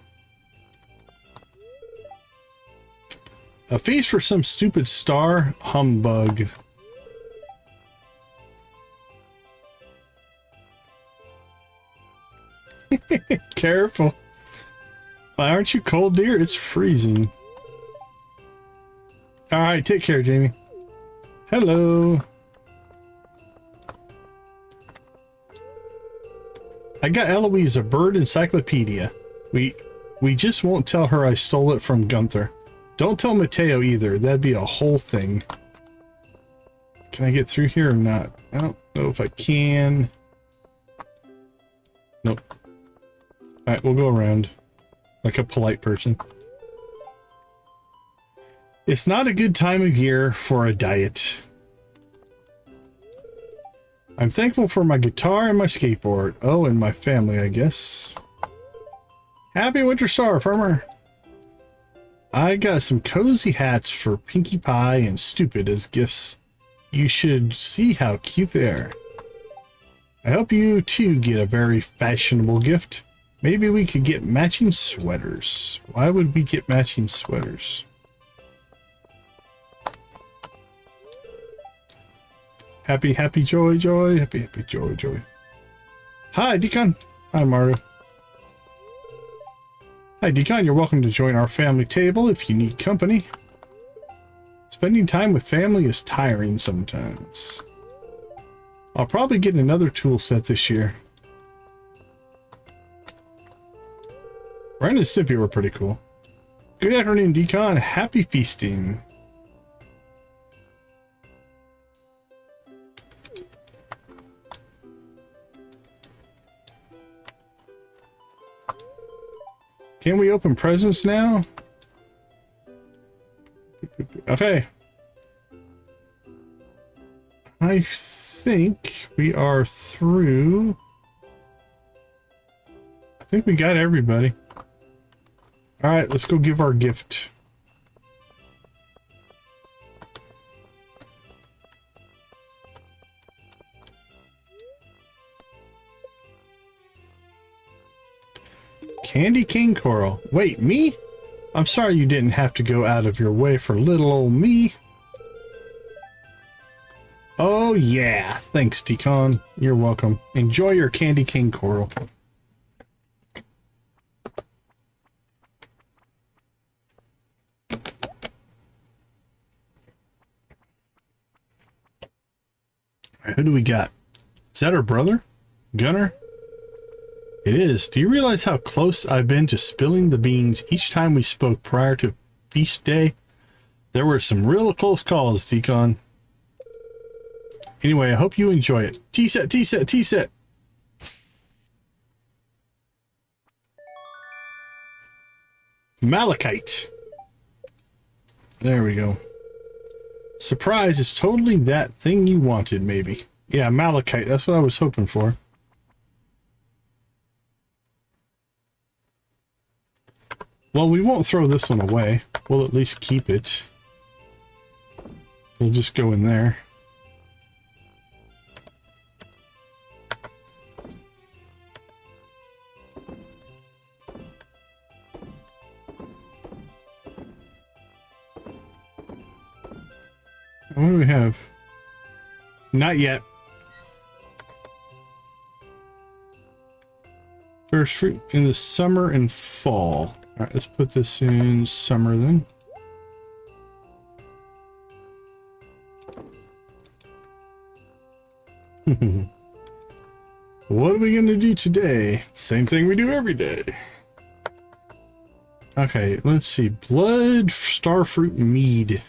Speaker 1: A feast for some stupid star? Humbug. Careful. Why aren't you cold, dear? It's freezing. Alright, take care, Jamie. Hello. I got Eloise a bird encyclopedia. We just won't tell her I stole it from Gunther. Don't tell Mateo either. That'd be a whole thing. Can I get through here or not? I don't know if I can. Nope. Alright, we'll go around like a polite person. It's not a good time of year for a diet. I'm thankful for my guitar and my skateboard. Oh, and my family, I guess. Happy Winter Star, Farmer. I got some cozy hats for Pinkie Pie and Stupid as gifts. You should see how cute they are. I hope you too get a very fashionable gift. Maybe we could get matching sweaters. Why would we get matching sweaters? Happy, happy, joy, joy. Happy, happy, joy, joy. Hi, Decon. Hi, Mario. Hi, Decon. You're welcome to join our family table if you need company. Spending time with family is tiring sometimes. I'll probably get another tool set this year. Ren and Stimpy were pretty cool. Good afternoon, Decon. Happy feasting. Can we open presents now? Okay. I think we are through. I think we got everybody. All right, let's go give our gift. Candy King Coral. Wait, me? I'm sorry you didn't have to go out of your way for little old me. Oh yeah, thanks Decon. You're welcome. Enjoy your Candy King Coral. Alright, who do we got? Is that our brother? Gunner? It is. Do you realize how close I've been to spilling the beans each time we spoke prior to feast day? There were some real close calls, Decon. Anyway, I hope you enjoy it. T-set, T-set, T-set. Malachite. There we go. Surprise, it's totally that thing you wanted, maybe. Yeah, malachite. That's what I was hoping for. Well, we won't throw this one away. We'll at least keep it. We'll just go in there. What do we have? Not yet. First fruit in the summer and fall. All right, let's put this in summer then. What are we going to do today? Same thing we do every day. Okay, let's see. Blood starfruit mead.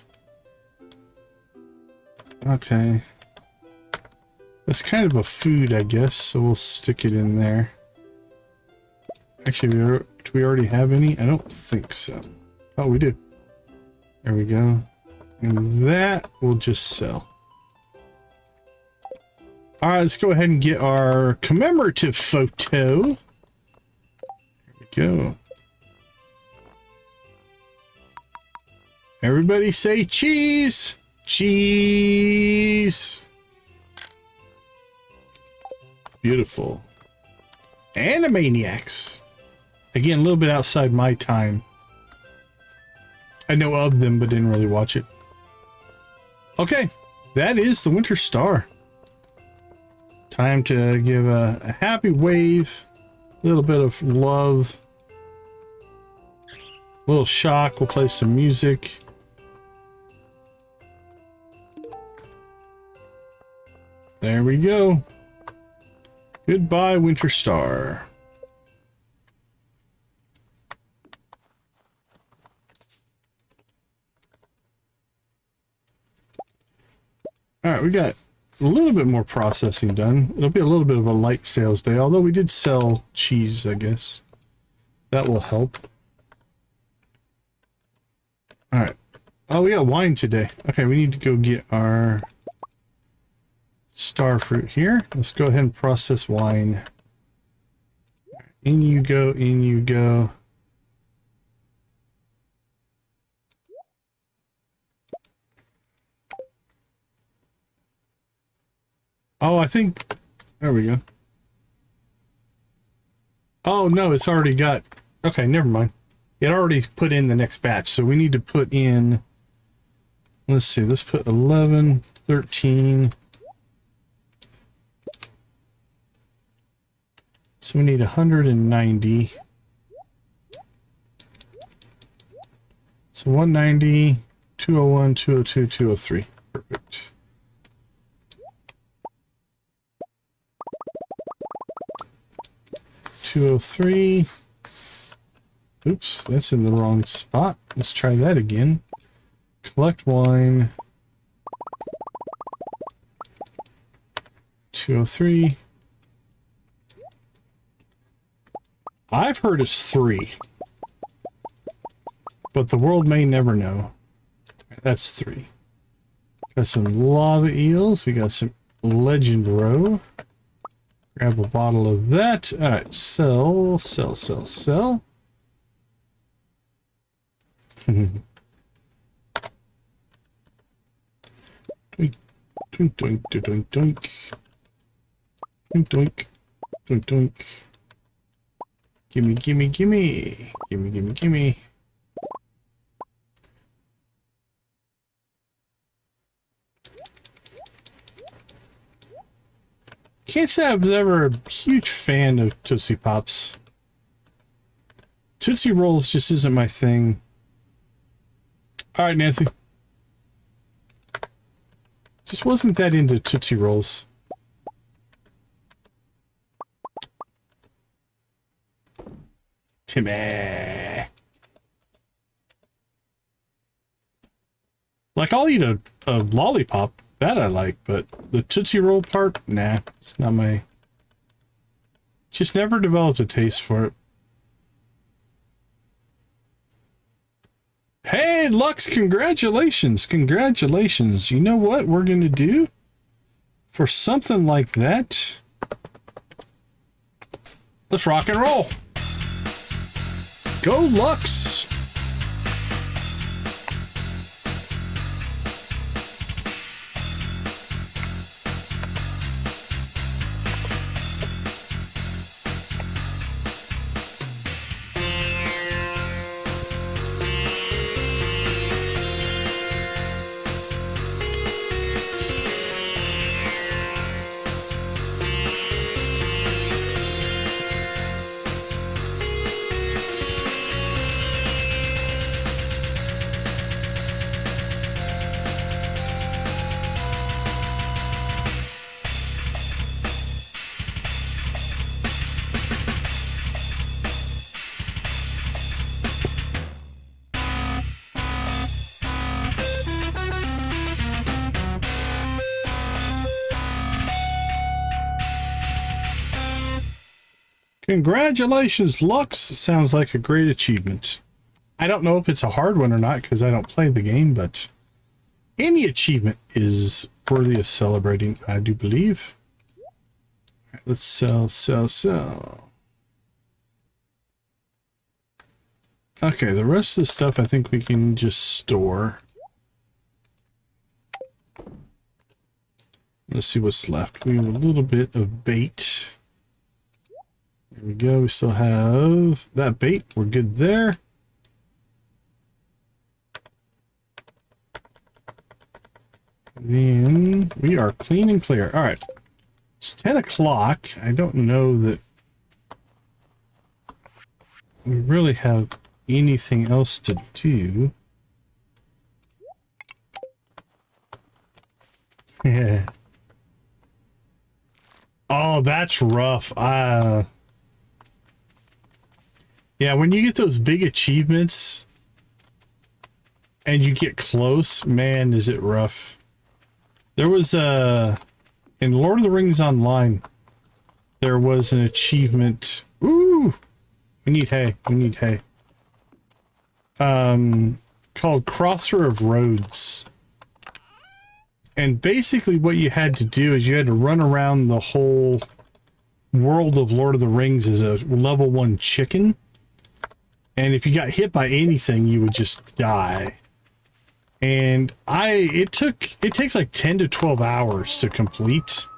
Speaker 1: Okay. That's kind of a food, I guess, so we'll stick it in there. Actually, do we already have any? I don't think so. Oh, we do. There we go. And that we'll just sell. Alright, let's go ahead and get our commemorative photo. There we go. Everybody say cheese! Cheese! Beautiful. Animaniacs. Again, a little bit outside my time. I know of them, but didn't really watch it. Okay, that is the Winter Star. Time to give a happy wave, a little bit of love, a little shock. We'll play some music. There we go. Goodbye, Winter Star. All right, we got a little bit more processing done. It'll be a little bit of a light sales day, although we did sell cheese, I guess. That will help. All right. Oh, we got wine today. Okay, we need to go get our starfruit here. Let's go ahead and process wine. In you go, in you go. Oh, I think, there we go. Oh, no, it's already got, okay, never mind. It already put in the next batch, so we need to put in, let's see, let's put 11, 13. So we need 190. So 190, 201, 202, 203. Perfect. $203. Oops, that's in the wrong spot. Let's try that again. Collect wine. 203. I've heard it's 3. But the world may never know. That's 3. Got some lava eels. We got some legend roe. Grab a bottle of that. Alright, sell, sell, sell, sell. Doink, doink, doink, doink, doink, doink. Doink, doink, doink, doink. Gimme, gimme, gimme. Gimme, gimme, gimme. Can't say I was ever a huge fan of Tootsie Pops. Tootsie Rolls just isn't my thing. Alright, Nancy. Just wasn't that into Tootsie Rolls. Timmy. Like, I'll eat a lollipop. That I like, but the Tootsie Roll part, nah, it's not my... Just never developed a taste for it. Hey, Lux, congratulations, congratulations. You know what we're going to do? For something like that, let's rock and roll. Go, Lux! Congratulations, Lux. Sounds like a great achievement. I don't know if it's a hard one or not because I don't play the game, but any achievement is worthy of celebrating, I do believe. All right, let's sell. Okay, the rest of the stuff I think we can just store. Let's see what's left. We have a little bit of bait. There we go. We still have that bait. We're good there. Then we are clean and clear. All right. It's 10 o'clock. I don't know that we really have anything else to do. Yeah. Oh, that's rough. Yeah, when you get those big achievements and you get close, man, is it rough. There was in Lord of the Rings Online, there was an achievement. Ooh, we need hay. We need hay. Called Crosser of Roads. And basically what you had to do is you had to run around the whole world of Lord of the Rings as a level 1 chicken. And if you got hit by anything, you would just die. And it takes like 10 to 12 hours to complete.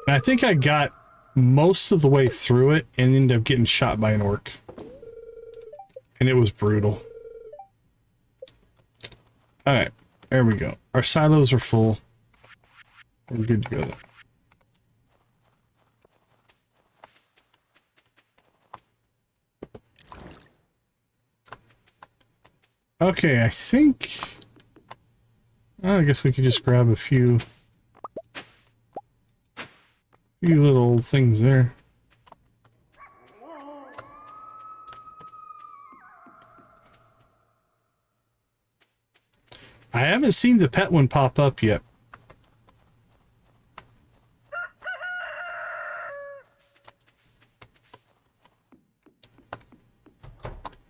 Speaker 1: And I think I got most of the way through it and ended up getting shot by an orc. And it was brutal. All right, there we go. Our silos are full. We're good to go there. Okay, I think... Oh, I guess we could just grab a few little things there. I haven't seen the pet one pop up yet.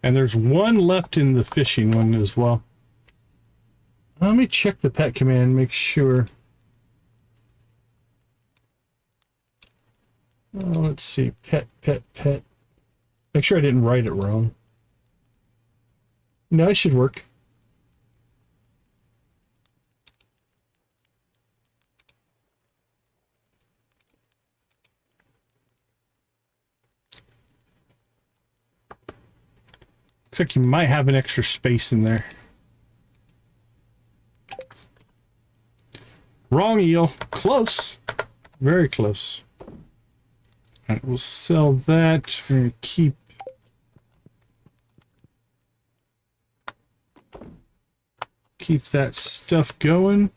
Speaker 1: And there's one left in the fishing one as well. Let me check the pet command, make sure. Oh, let's see. Pet. Make sure I didn't write it wrong. No, it should work. Looks like you might have an extra space in there. Wrong eel. Close. Very close. Alright, we'll sell that. We're going to keep that stuff going.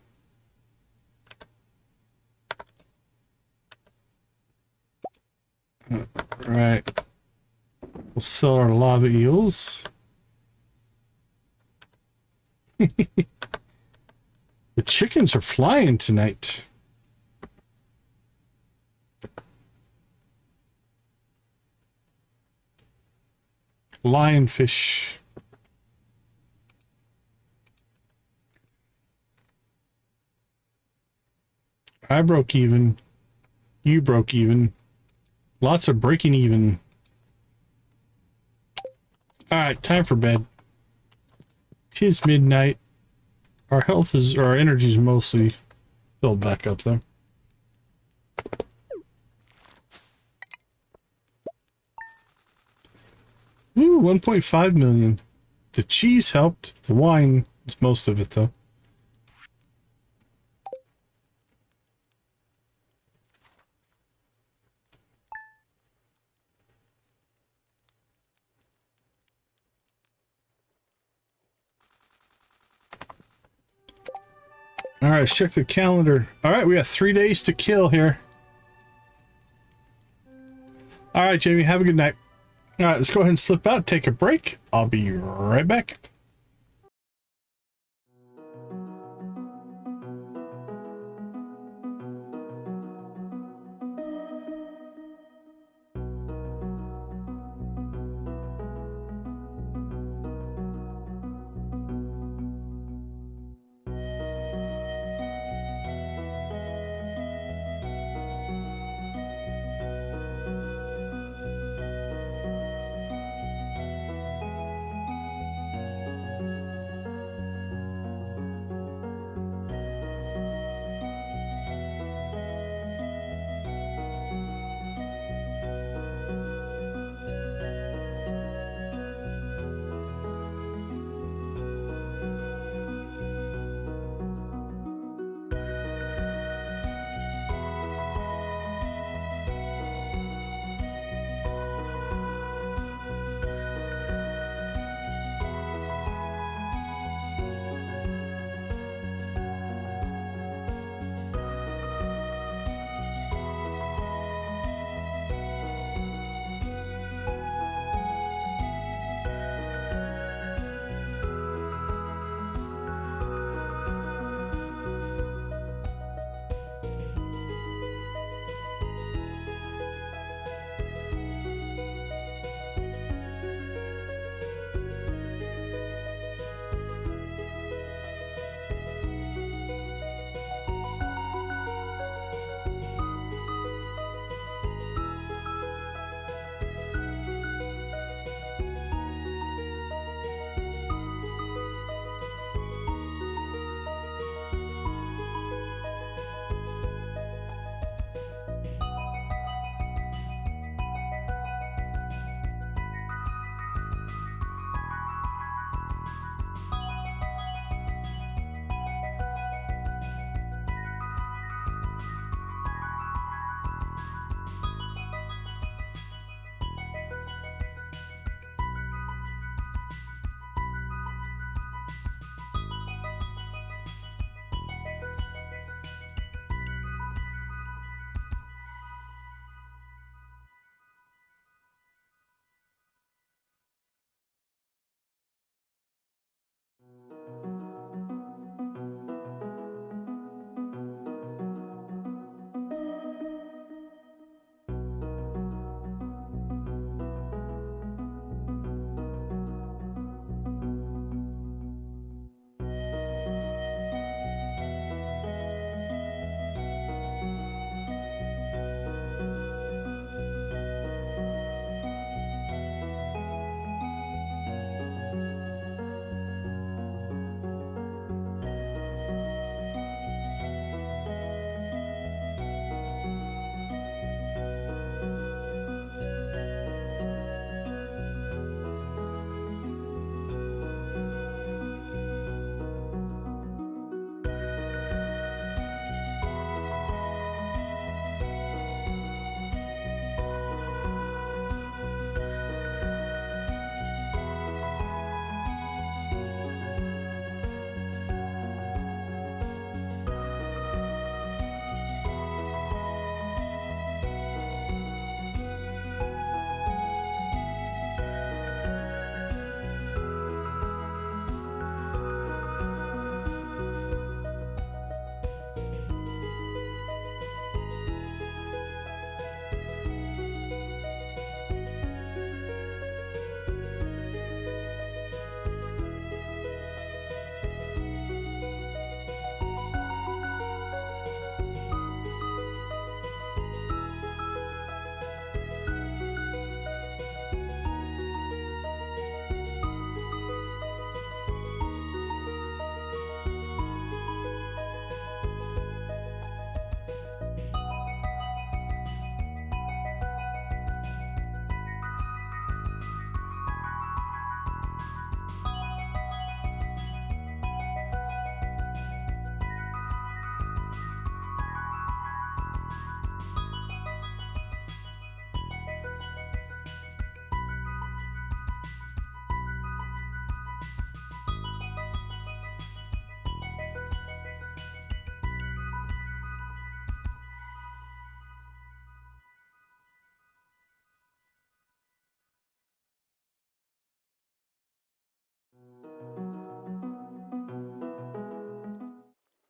Speaker 1: Alright. We'll sell our lava eels. The chickens are flying tonight. Lionfish. I broke even. You broke even. Lots of breaking even. Alright, time for bed. 'Tis midnight. Our energy is mostly filled back up though. Ooh, 1.5 million. The cheese helped. The wine is most of it though. All right, let's check the calendar. All right, we got 3 days to kill here. All right, Jamie, have a good night. All right, let's go ahead and slip out, take a break. I'll be right back.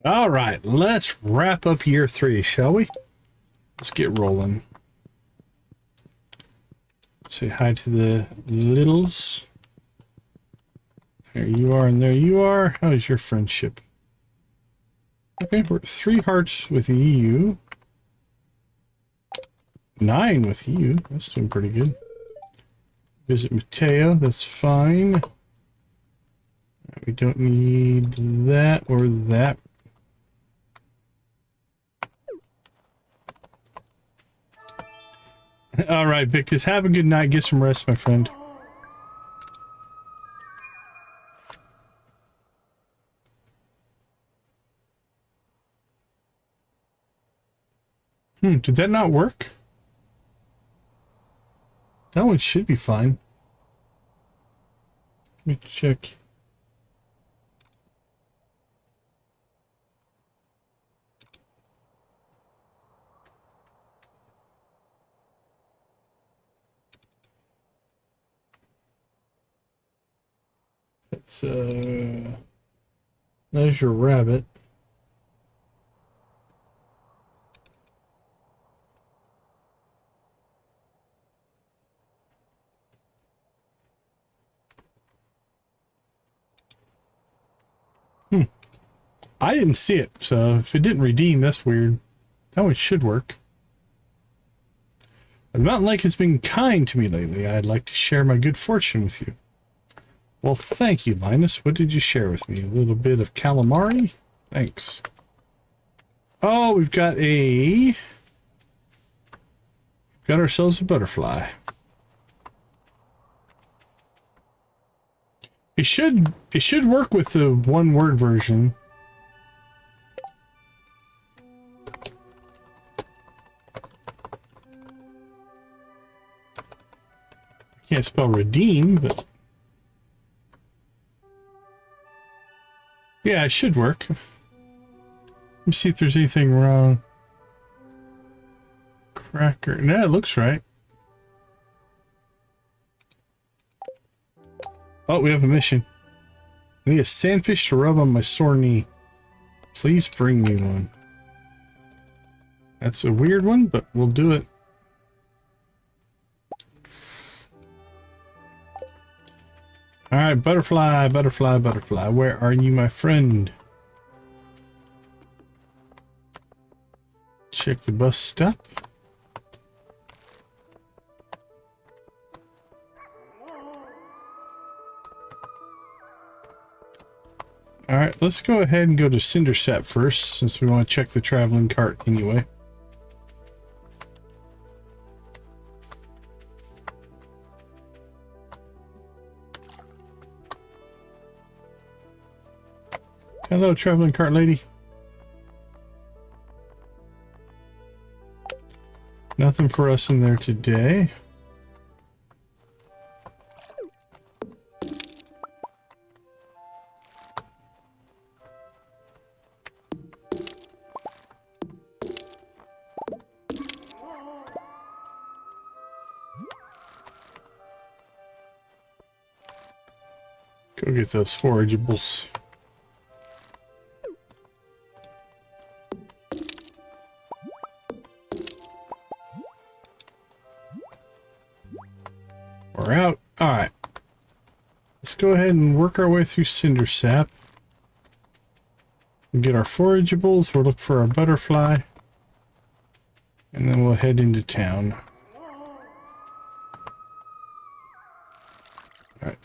Speaker 1: All right, let's wrap up year 3, shall we? Let's get rolling. Say hi to the littles. There you are, and there you are. How is your friendship? Okay, we're at 3 hearts with you. 9 with you. That's doing pretty good. Visit Mateo. That's fine. We don't need that or that. All right, Victus, have a good night. Get some rest, my friend. Did that not work? That one should be fine. Let me check. It's there's your rabbit. I didn't see it, so if it didn't redeem, that's weird. That one should work. The mountain lake has been kind to me lately. I'd like to share my good fortune with you. Well, thank you, Linus. What did you share with me? A little bit of calamari? Thanks. Oh, we've got ourselves a butterfly. It should work with the one-word version. I can't spell redeem, but yeah, it should work. Let me see if there's anything wrong. Cracker. No, it looks right. Oh, we have a mission. I need a sandfish to rub on my sore knee. Please bring me one. That's a weird one, but we'll do it. Alright, butterfly, butterfly, butterfly. Where are you, my friend? Check the bus stop. Alright, let's go ahead and go to Cindersap first, since we want to check the traveling cart anyway. Hello, traveling cart lady. Nothing for us in there today. Go get those forageables. We're out. Alright. Let's go ahead and work our way through Cindersap. We'll get our forageables. We'll look for our butterfly. And then we'll head into town. Alright.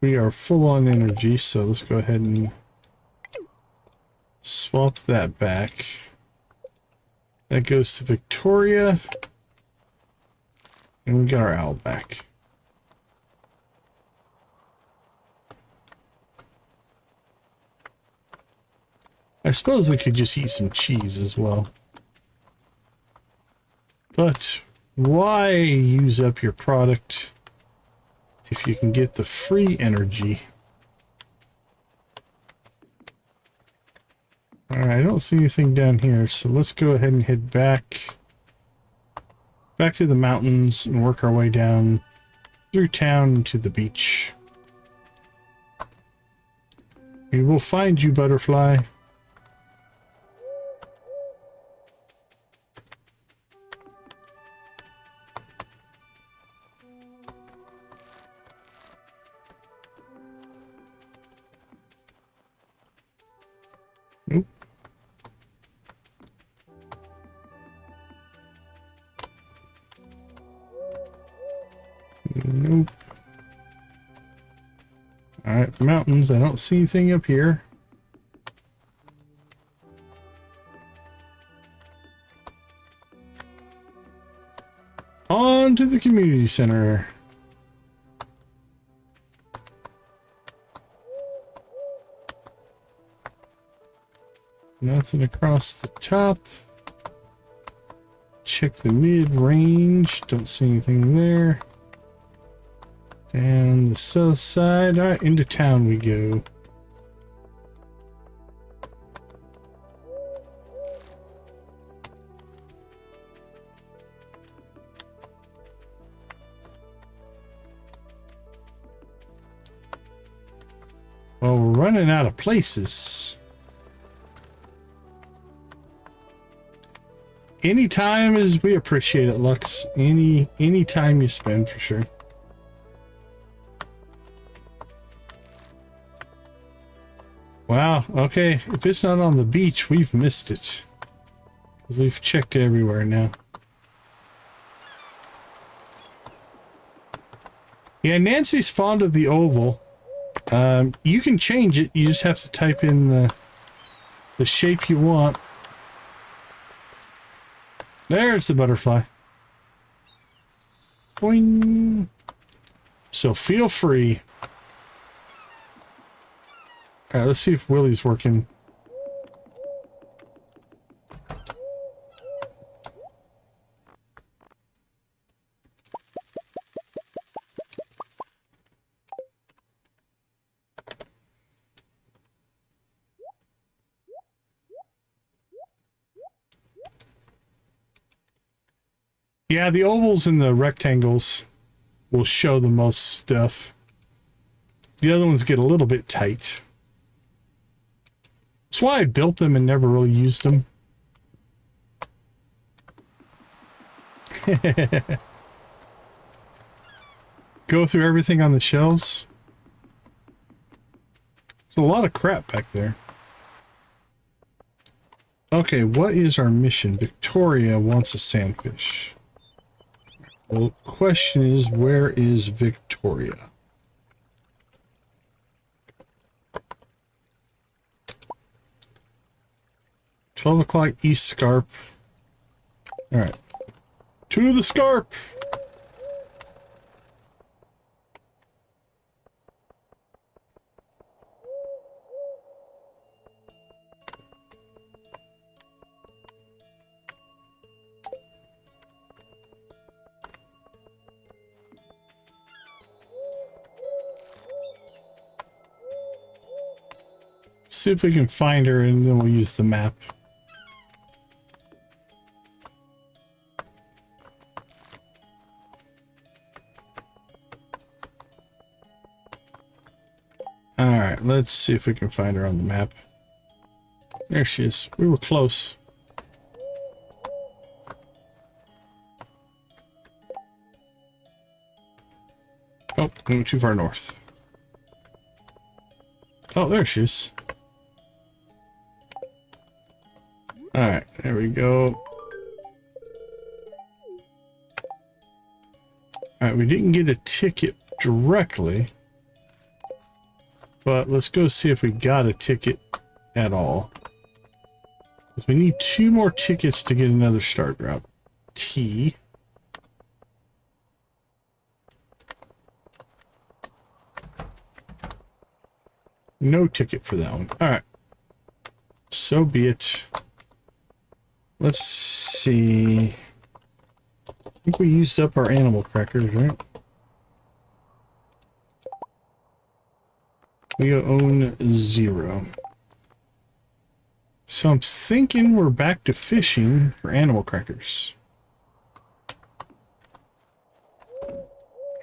Speaker 1: We are full on energy, so let's go ahead and swap that back. That goes to Victoria. And we got our owl back. I suppose we could just eat some cheese as well. But why use up your product if you can get the free energy? Alright, I don't see anything down here, so let's go ahead and head back to the mountains and work our way down through town to the beach. We will find you, butterfly. Alright, mountains. I don't see anything up here. On to the community center. Nothing across the top. Check the mid-range. Don't see anything there. And the south side. Alright, into town we go. Well, we're running out of places. Any time is we appreciate it, Lux. Any time you spend for sure. Wow, okay. If it's not on the beach, we've missed it. Because we've checked everywhere now. Yeah, Nancy's fond of the oval. You can change it. You just have to type in the shape you want. There's the butterfly. Boing. So feel free. Alright, let's see if Willie's working. Yeah, the ovals and the rectangles will show the most stuff. The other ones get a little bit tight. That's why I built them and never really used them. Go through everything on the shelves. There's a lot of crap back there. Okay, what is our mission? Victoria wants a sandfish. The question is, where is Victoria? $12 East Scarp. Alright. To the Scarp! See if we can find her and then we'll use the map. Alright, let's see if we can find her on the map. There she is. We were close. Oh, we went too far north. Oh, there she is. Alright, there we go. Alright, we didn't get a ticket directly. But let's go see if we got a ticket at all. Because we need 2 more tickets to get another star drop. T. No ticket for that one. Alright. So be it. Let's see. I think we used up our animal crackers, right? We own 0. So I'm thinking we're back to fishing for animal crackers.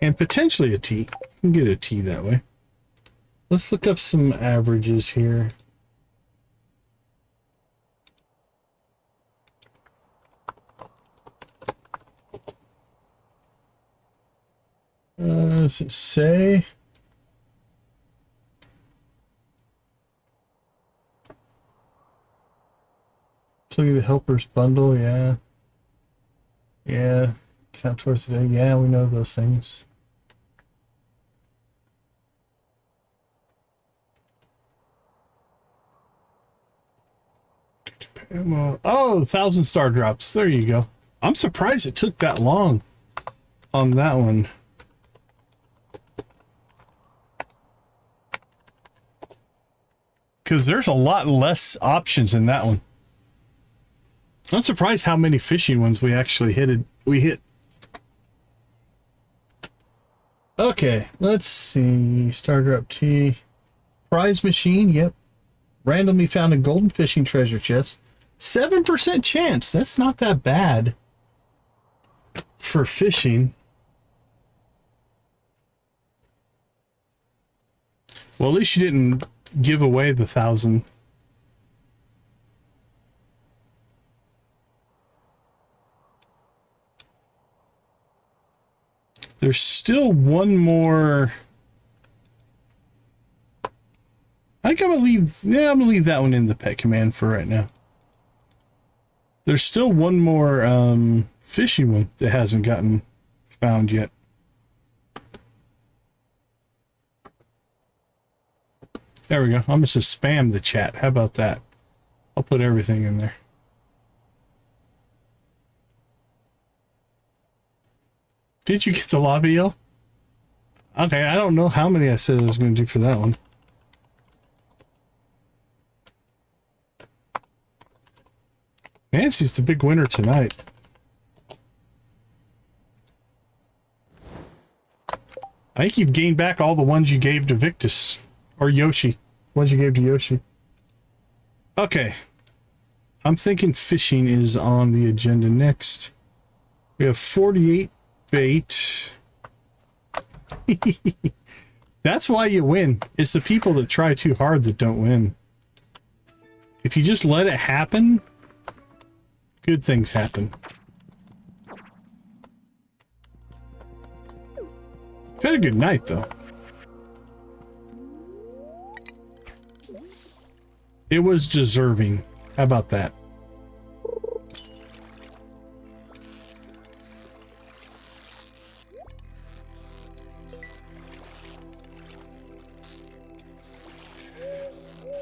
Speaker 1: And potentially a tea. You can get a tea that way. Let's look up some averages here. Does it say? Look at the helpers bundle, yeah. Yeah, count towards the day. Yeah, we know those things. Oh, 1,000 star drops. There you go. I'm surprised it took that long on that one. Because there's a lot less options in that one. I'm surprised how many fishing ones we actually hit. Okay, let's see. Star drop T. Prize machine, yep. Randomly found a golden fishing treasure chest. 7% chance. That's not that bad for fishing. Well, at least you didn't give away the 1,000. There's still one more. I think I'm gonna leave that one in the pet command for right now. There's still one more fishing one that hasn't gotten found yet. There we go. I'm just gonna spam the chat. How about that? I'll put everything in there. Did you get the lobby yell? Okay, I don't know how many I said I was going to do for that one. Nancy's the big winner tonight. I think you've gained back all the ones you gave to Victus. Or Yoshi. Ones you gave to Yoshi. Okay. I'm thinking fishing is on the agenda next. We have 48 bait. That's why you win. It's the people that try too hard that don't win. If you just let it happen, good things happen. Had a good night, though. It was deserving. How about that?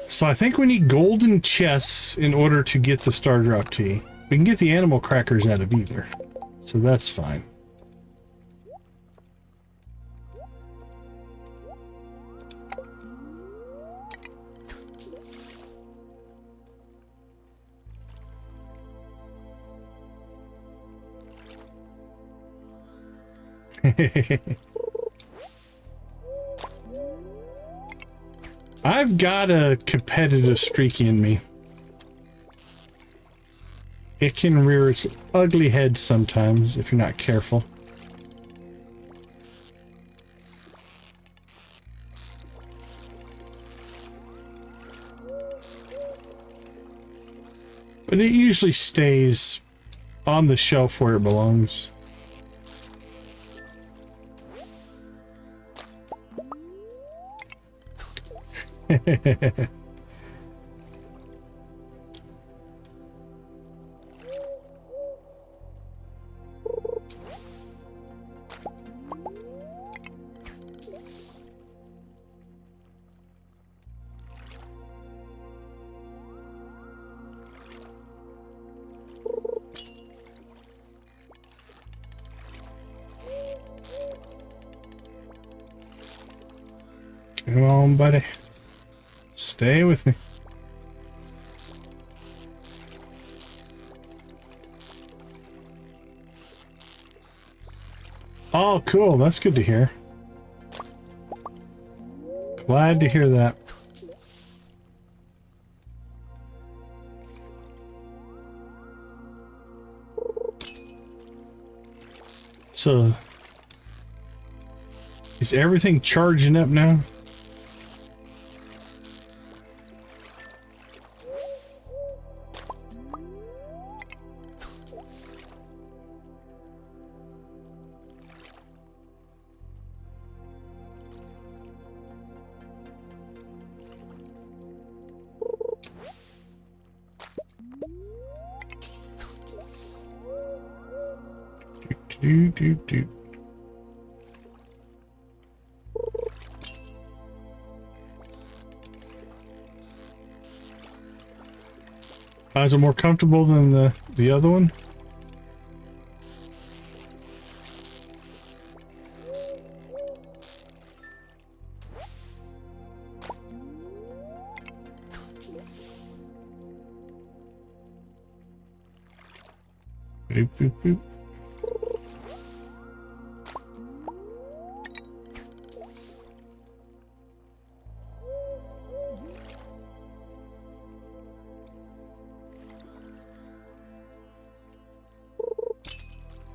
Speaker 1: So I think we need golden chests in order to get the Star Drop Tea. We can get the animal crackers out of either. So that's fine. I've got a competitive streak in me. It can rear its ugly head sometimes if you're not careful. But it usually stays on the shelf where it belongs. Come on, buddy. Stay with me. Oh, cool. That's good to hear. Glad to hear that. So, is everything charging up now? Do. Is it more comfortable than the other one? Boop, boop, boop.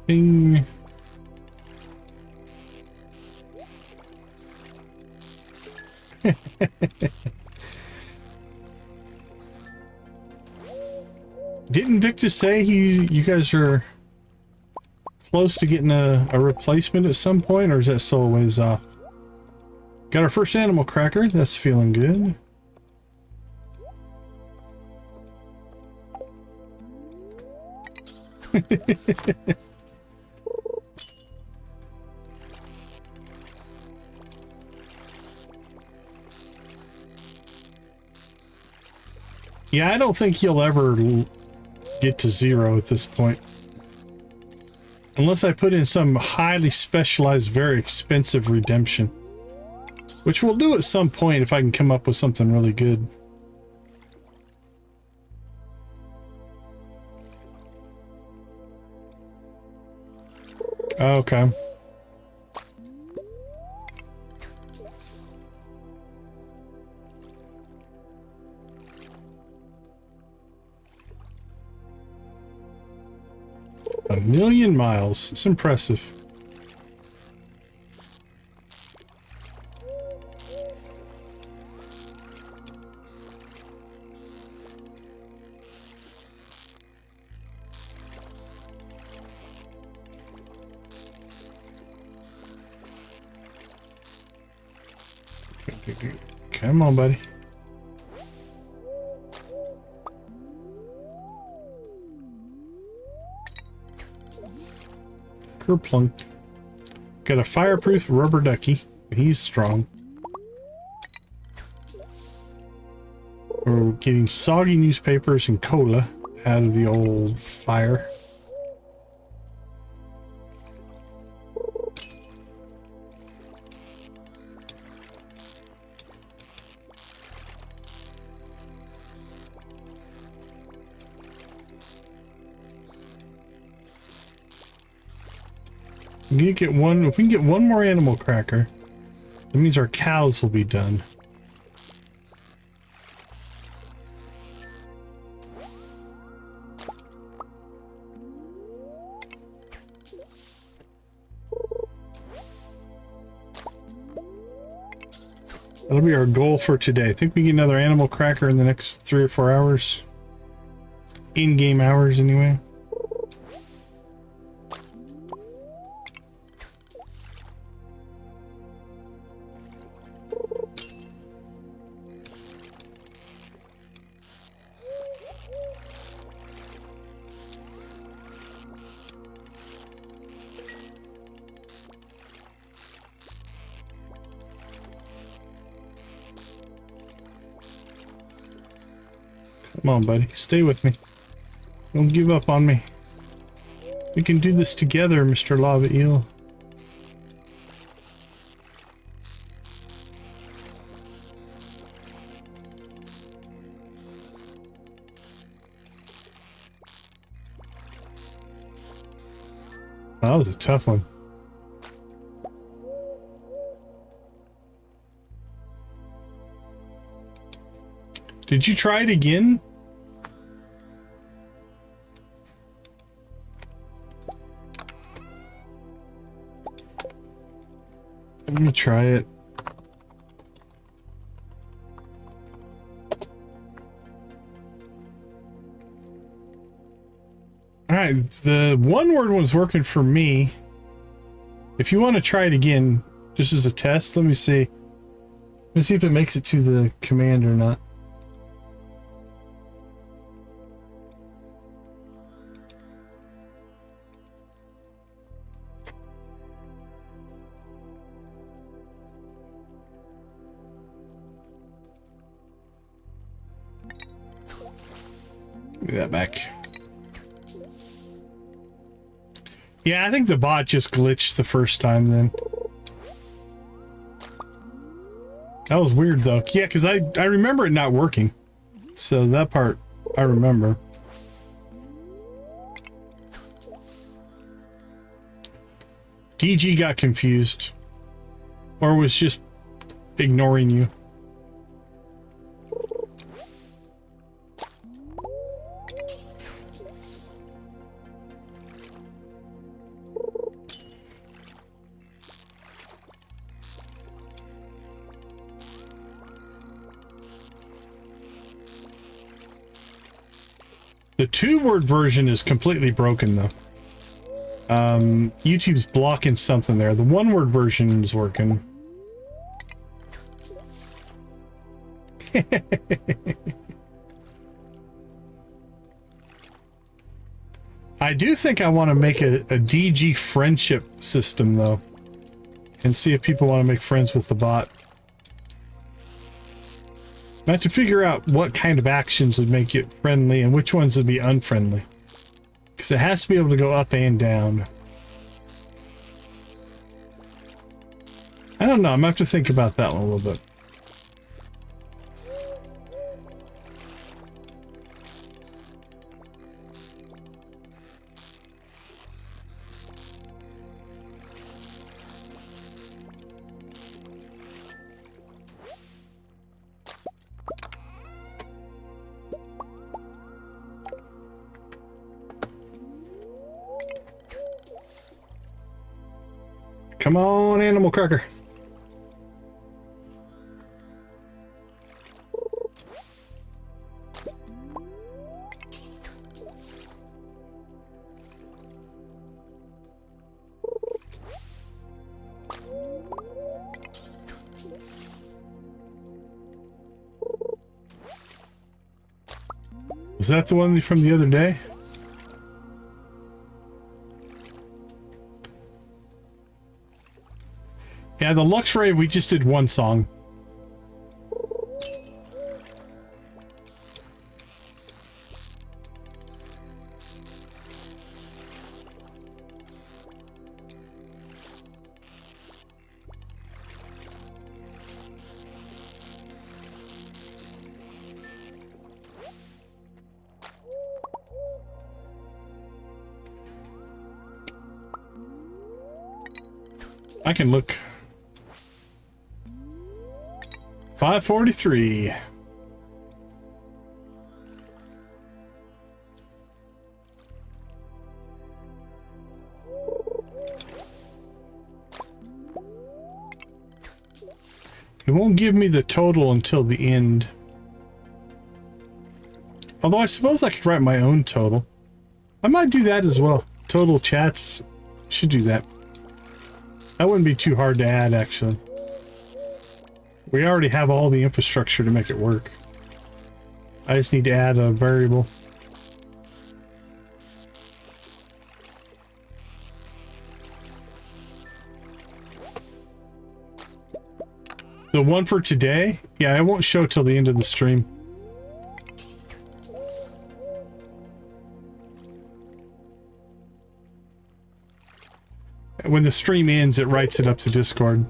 Speaker 1: Bing. Didn't Victor say you guys are close to getting a replacement at some point, or is that still a ways off? Got our first animal cracker. That's feeling good. Yeah, I don't think you'll ever get to 0 at this point. Unless I put in some highly specialized, very expensive redemption. Which we'll do at some point if I can come up with something really good. Okay. A million miles. It's impressive. Come on, buddy. Kerplunk. Got a fireproof rubber ducky. He's strong. We're getting soggy newspapers and cola out of the old fire. We get one. If we can get one more animal cracker, that means our cows will be done. That'll be our goal for today. I think we get another animal cracker in the next 3 or 4 hours. In-game hours, anyway. Come on, buddy. Stay with me. Don't give up on me. We can do this together, Mr. Lava Eel. That was a tough one. Did you try it again? Let me try it. Alright, the one word one's working for me. If you want to try it again, just as a test, let me see. Let's see if it makes it to the command or not. Give me that back. Yeah, I think the bot just glitched the first time then. That was weird though. Yeah, because I remember it not working. So that part I remember. DG got confused. Or was just ignoring you. The 2-word version is completely broken though. YouTube's blocking something there. The 1-word version is working. I do think I want to make a DG friendship system though, and see if people want to make friends with the bot. I have to figure out what kind of actions would make it friendly and which ones would be unfriendly. Because it has to be able to go up and down. I don't know. I'm going to have to think about that one a little bit. Come on, animal cracker. Was that the one from the other day? Yeah, the Lux Rave, we just did one song. I can look. 543. It won't give me the total until the end. Although I suppose I could write my own total. I might do that as well. Total chats. Should do that. That wouldn't be too hard to add, actually. We already have all the infrastructure to make it work. I just need to add a variable. The one for today? Yeah, it won't show till the end of the stream. When the stream ends, it writes it up to Discord.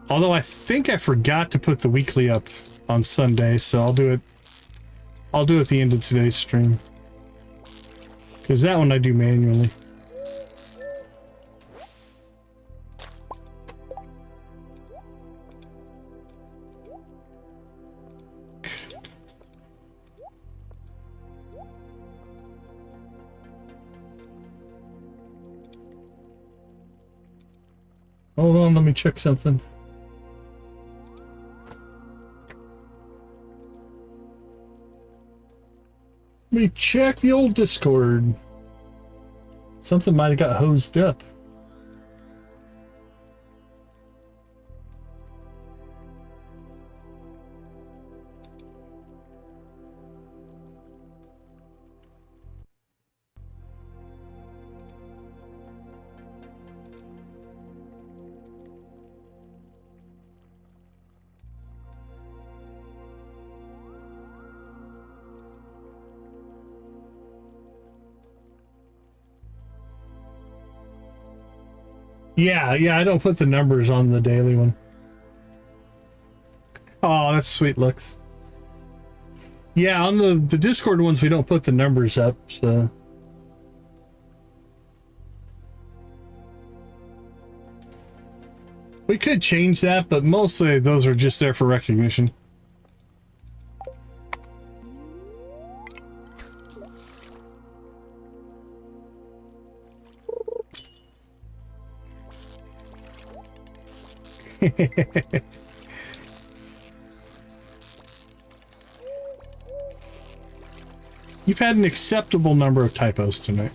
Speaker 1: Although I think I forgot to put the weekly up on Sunday, so I'll do it at the end of today's stream. Because that one I do manually. Hold on, let me check something. Let me check the old Discord. Something might have got hosed up. Yeah, I don't put the numbers on the daily one. Oh, that's sweet looks. Yeah, on the Discord ones, we don't put the numbers up, so... We could change that, but mostly those are just there for recognition. You've had an acceptable number of typos tonight.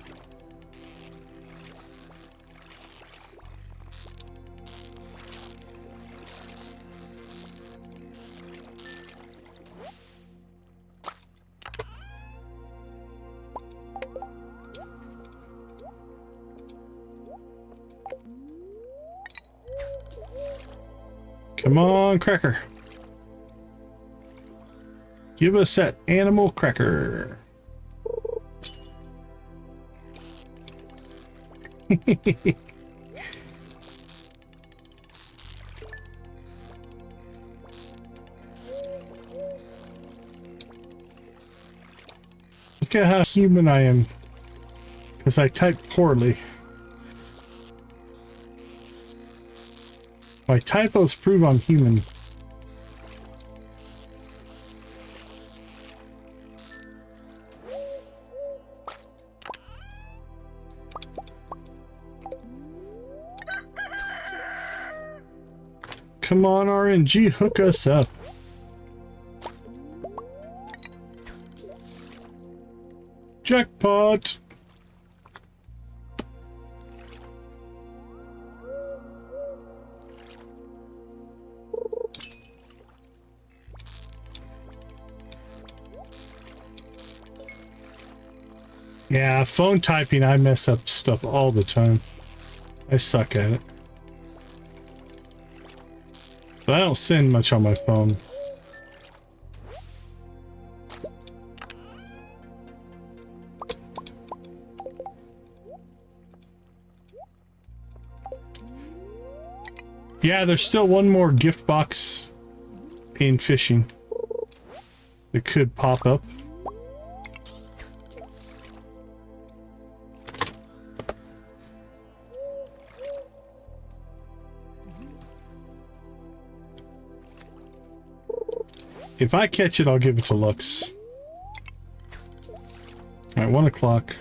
Speaker 1: Come on, cracker. Give us that animal cracker. Look at how human I am. Because I type poorly. My typos prove I'm human. Come on, RNG, hook us up. Jackpot! Yeah, phone typing, I mess up stuff all the time. I suck at it. But I don't send much on my phone. Yeah, there's still one more gift box in fishing that could pop up. If I catch it, I'll give it to Lux. All right, 1 o'clock.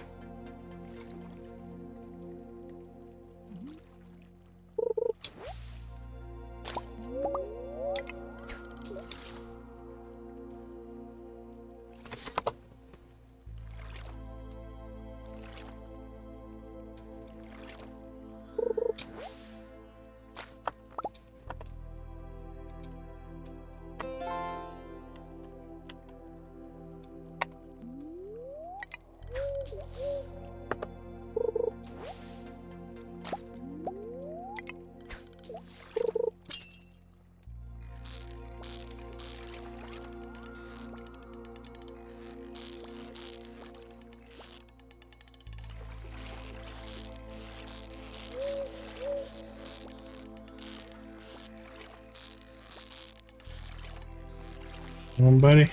Speaker 1: Come on, buddy.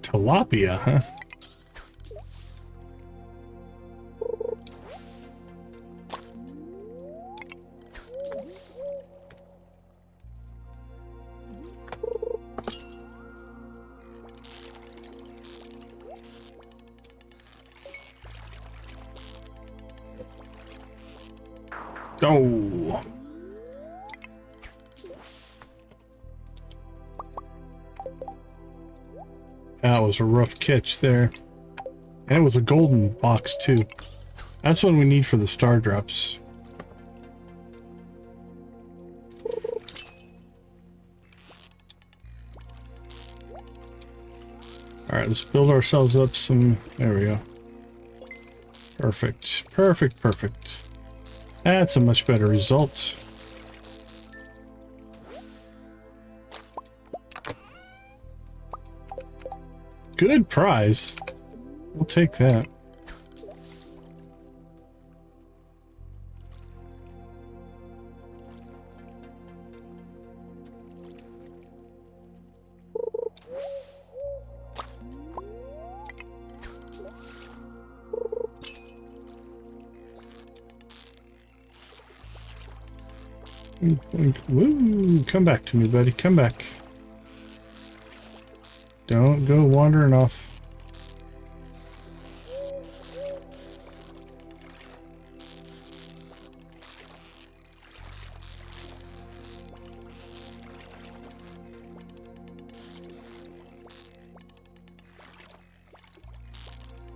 Speaker 1: Tilapia, huh? Oh. That was a rough catch there. And it was a golden box too. That's what we need for the star drops. Alright, let's build ourselves up some... There we go. Perfect. Perfect, perfect. That's a much better result. Good prize. We'll take that. Woo! Come back to me, buddy. Come back. Don't go wandering off.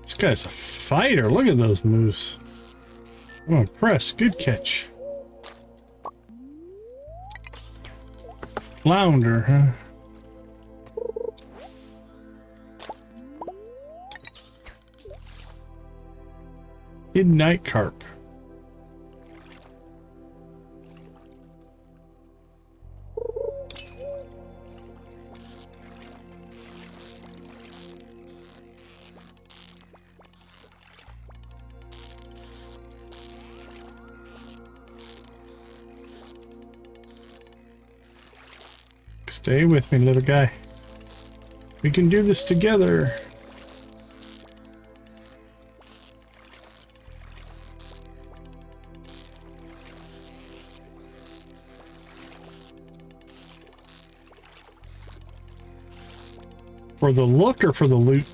Speaker 1: This guy's a fighter. Look at those moves. I'm impressed. Good catch. Flounder, huh? Midnight carp. Stay with me, little guy. We can do this together. For the look or for the loot?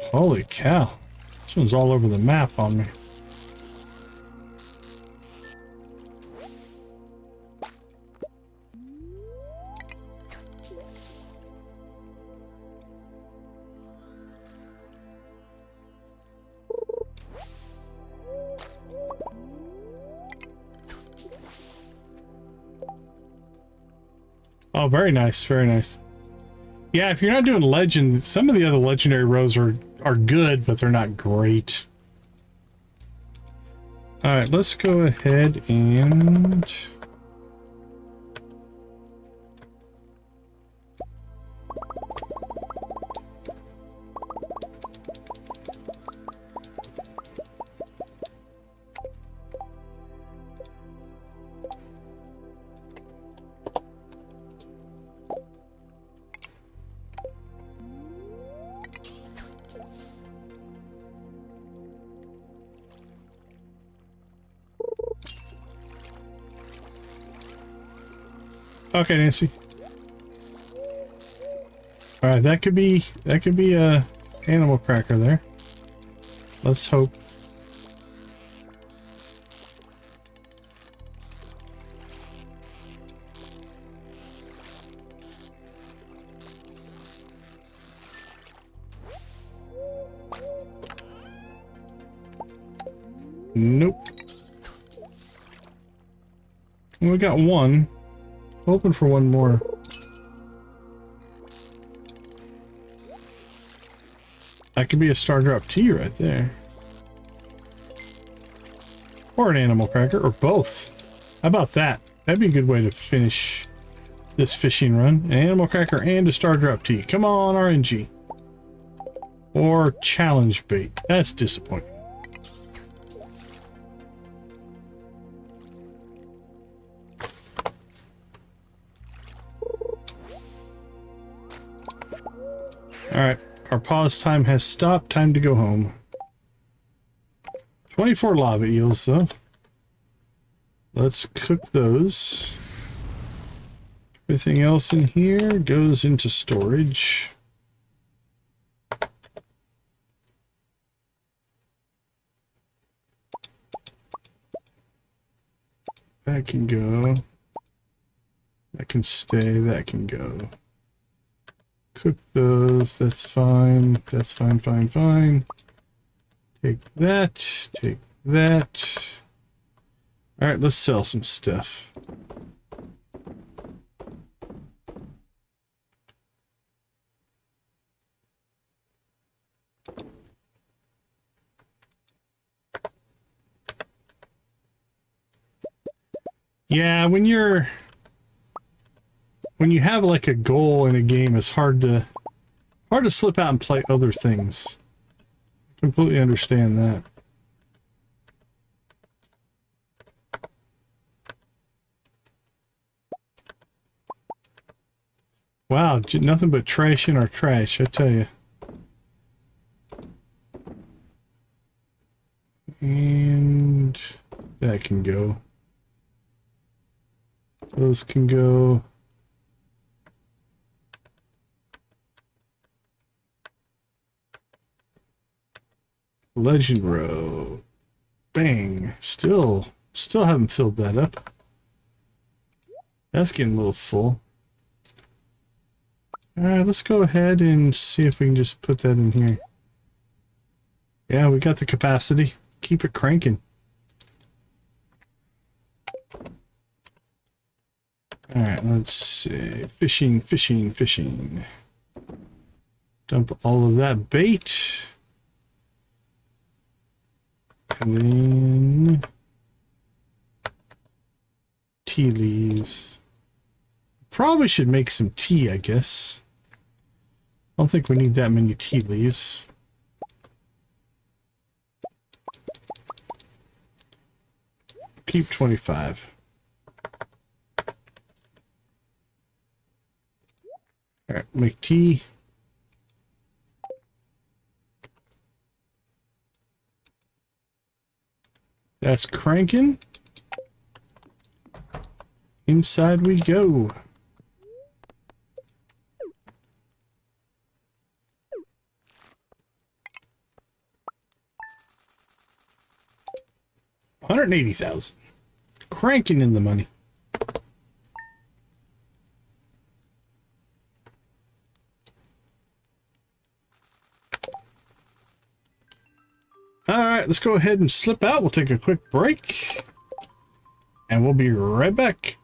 Speaker 1: Holy cow. This one's all over the map on me. Oh, very nice, very nice. Yeah, if you're not doing legend, some of the other legendary rows are good, but they're not great. All right, let's go ahead and okay, Nancy. All right, that could be a animal cracker there. Let's hope. Nope. We got one. Hoping for one more. That could be a star drop tea right there. Or an animal cracker, or both. How about that? That'd be a good way to finish this fishing run. An animal cracker and a star drop tea. Come on, RNG. Or challenge bait. That's disappointing. Alright, our pause time has stopped. Time to go home. 24 lava eels, though. Let's cook those. Everything else in here goes into storage. That can go. That can stay. That can go. Cook those. That's fine. That's fine, fine, fine. Take that. Take that. All right, let's sell some stuff. Yeah, when you have like a goal in a game, it's hard to slip out and play other things. Completely understand that. Wow, nothing but trash in our trash, I tell you. And that can go. Those can go. Legend row. Bang. Still haven't filled that up. That's getting a little full. Alright, let's go ahead and see if we can just put that in here. Yeah, we got the capacity. Keep it cranking. Alright, let's see. Fishing, fishing, fishing. Dump all of that bait. And then tea leaves. Probably should make some tea, I guess. I don't think we need that many tea leaves. Keep 25. Alright, make tea. That's cranking. Inside we go. $180,000. Cranking in the money. Alright, let's go ahead and slip out. We'll take a quick break. And we'll be right back.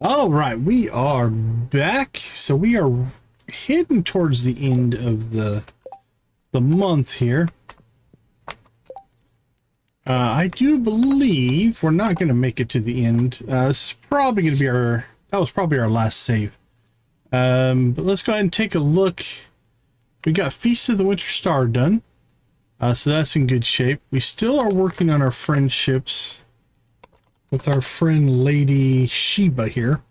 Speaker 1: All right, we are back. So we are heading towards the end of the month here. I do believe we're not going to make it to the end. This is probably going to be that was probably our last save. But let's go ahead and take a look. We got Feast of the Winter Star done. So that's in good shape. We still are working on our friendships with our friend Lady Sheba here.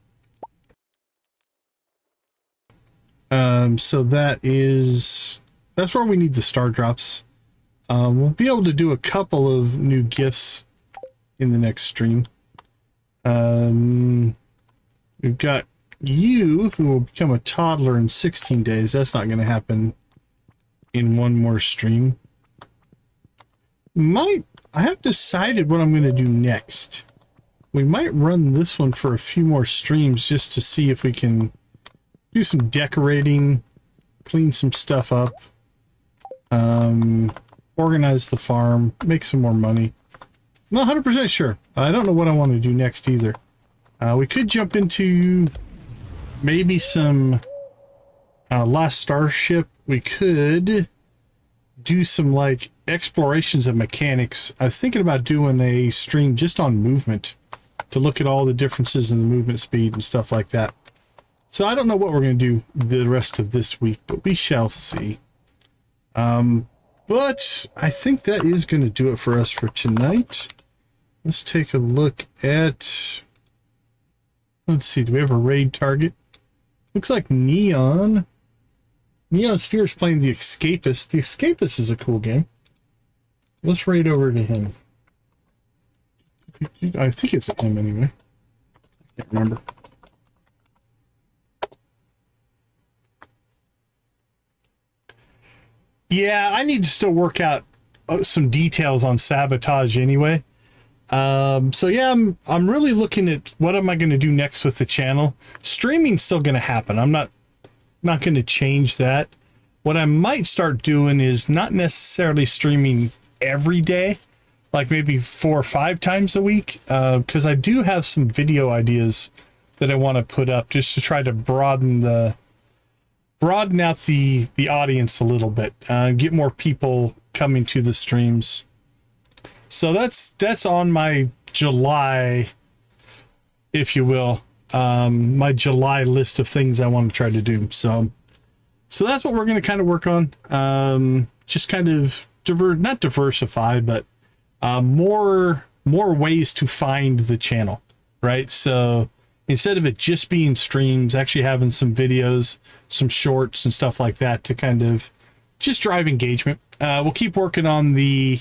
Speaker 1: So that's where we need the star drops. We'll be able to do a couple of new gifts in the next stream. We've got you, who will become a toddler in 16 days. That's not going to happen in one more stream. I haven't decided what I'm going to do next. We might run this one for a few more streams just to see if we can do some decorating, clean some stuff up, organize the farm, make some more money. I'm not 100% sure. I don't know what I want to do next either. We could jump into maybe some Last Starship. We could do some like explorations of mechanics. I was thinking about doing a stream just on movement to look at all the differences in the movement speed and stuff like that. So I don't know what we're going to do the rest of this week, but we shall see. But I think that is going to do it for us for tonight. Let's take a look at... Let's see, do we have a raid target? Looks like Neon Sphere is playing The Escapist. The Escapist is a cool game. Let's raid over to him. I think it's him anyway. I can't remember. Yeah, I need to still work out some details on sabotage anyway. So yeah, I'm really looking at what am I going to do next with the channel. Streaming's still going to happen. I'm not going to change that. What I might start doing is not necessarily streaming every day, like maybe 4 or 5 times a week, because I do have some video ideas that I want to put up just to try to broaden out the audience a little bit, get more people coming to the streams. So that's on my July, if you will, my July list of things I want to try to do. So that's what we're going to kind of work on. Just kind of not diversify, but more ways to find the channel, right? So instead of it just being streams, actually having some videos, some shorts and stuff like that to kind of just drive engagement. We'll keep working on the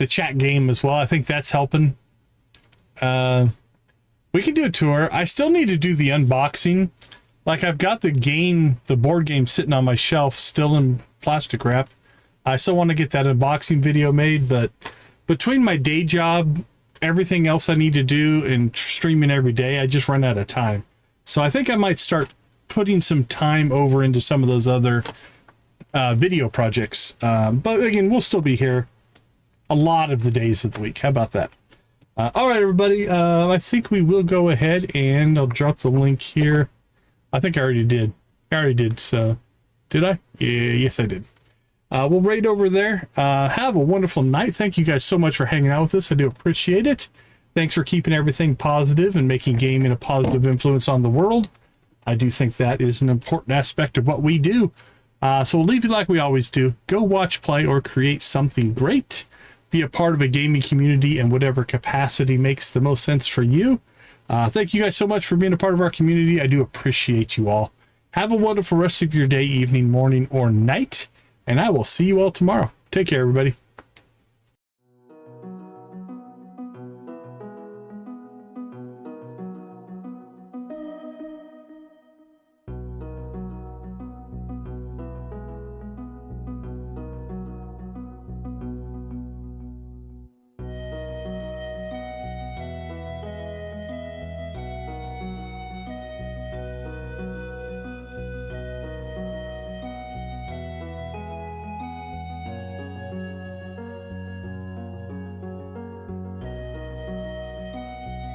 Speaker 1: chat game as well. I think that's helping. We can do a tour. I still need to do the unboxing. Like, I've got the board game sitting on my shelf, still in plastic wrap. I still want to get that unboxing video made, but between my day job, everything else I need to do, and streaming every day, I just run out of time. So I think I might start putting some time over into some of those other video projects. But again, we'll still be here a lot of the days of the week. How about that? All right, everybody. I think we will go ahead and I'll drop the link here. I think I already did. So did I? Yeah, yes, I did. We'll raid over there. Have a wonderful night. Thank you guys so much for hanging out with us. I do appreciate it. Thanks for keeping everything positive and making gaming a positive influence on the world. I do think that is an important aspect of what we do. So we'll leave you like we always do. Go watch, play, or create something great. Be a part of a gaming community in whatever capacity makes the most sense for you. Thank you guys so much for being a part of our community. I do appreciate you all. Have a wonderful rest of your day, evening, morning, or night. And I will see you all tomorrow. Take care, everybody.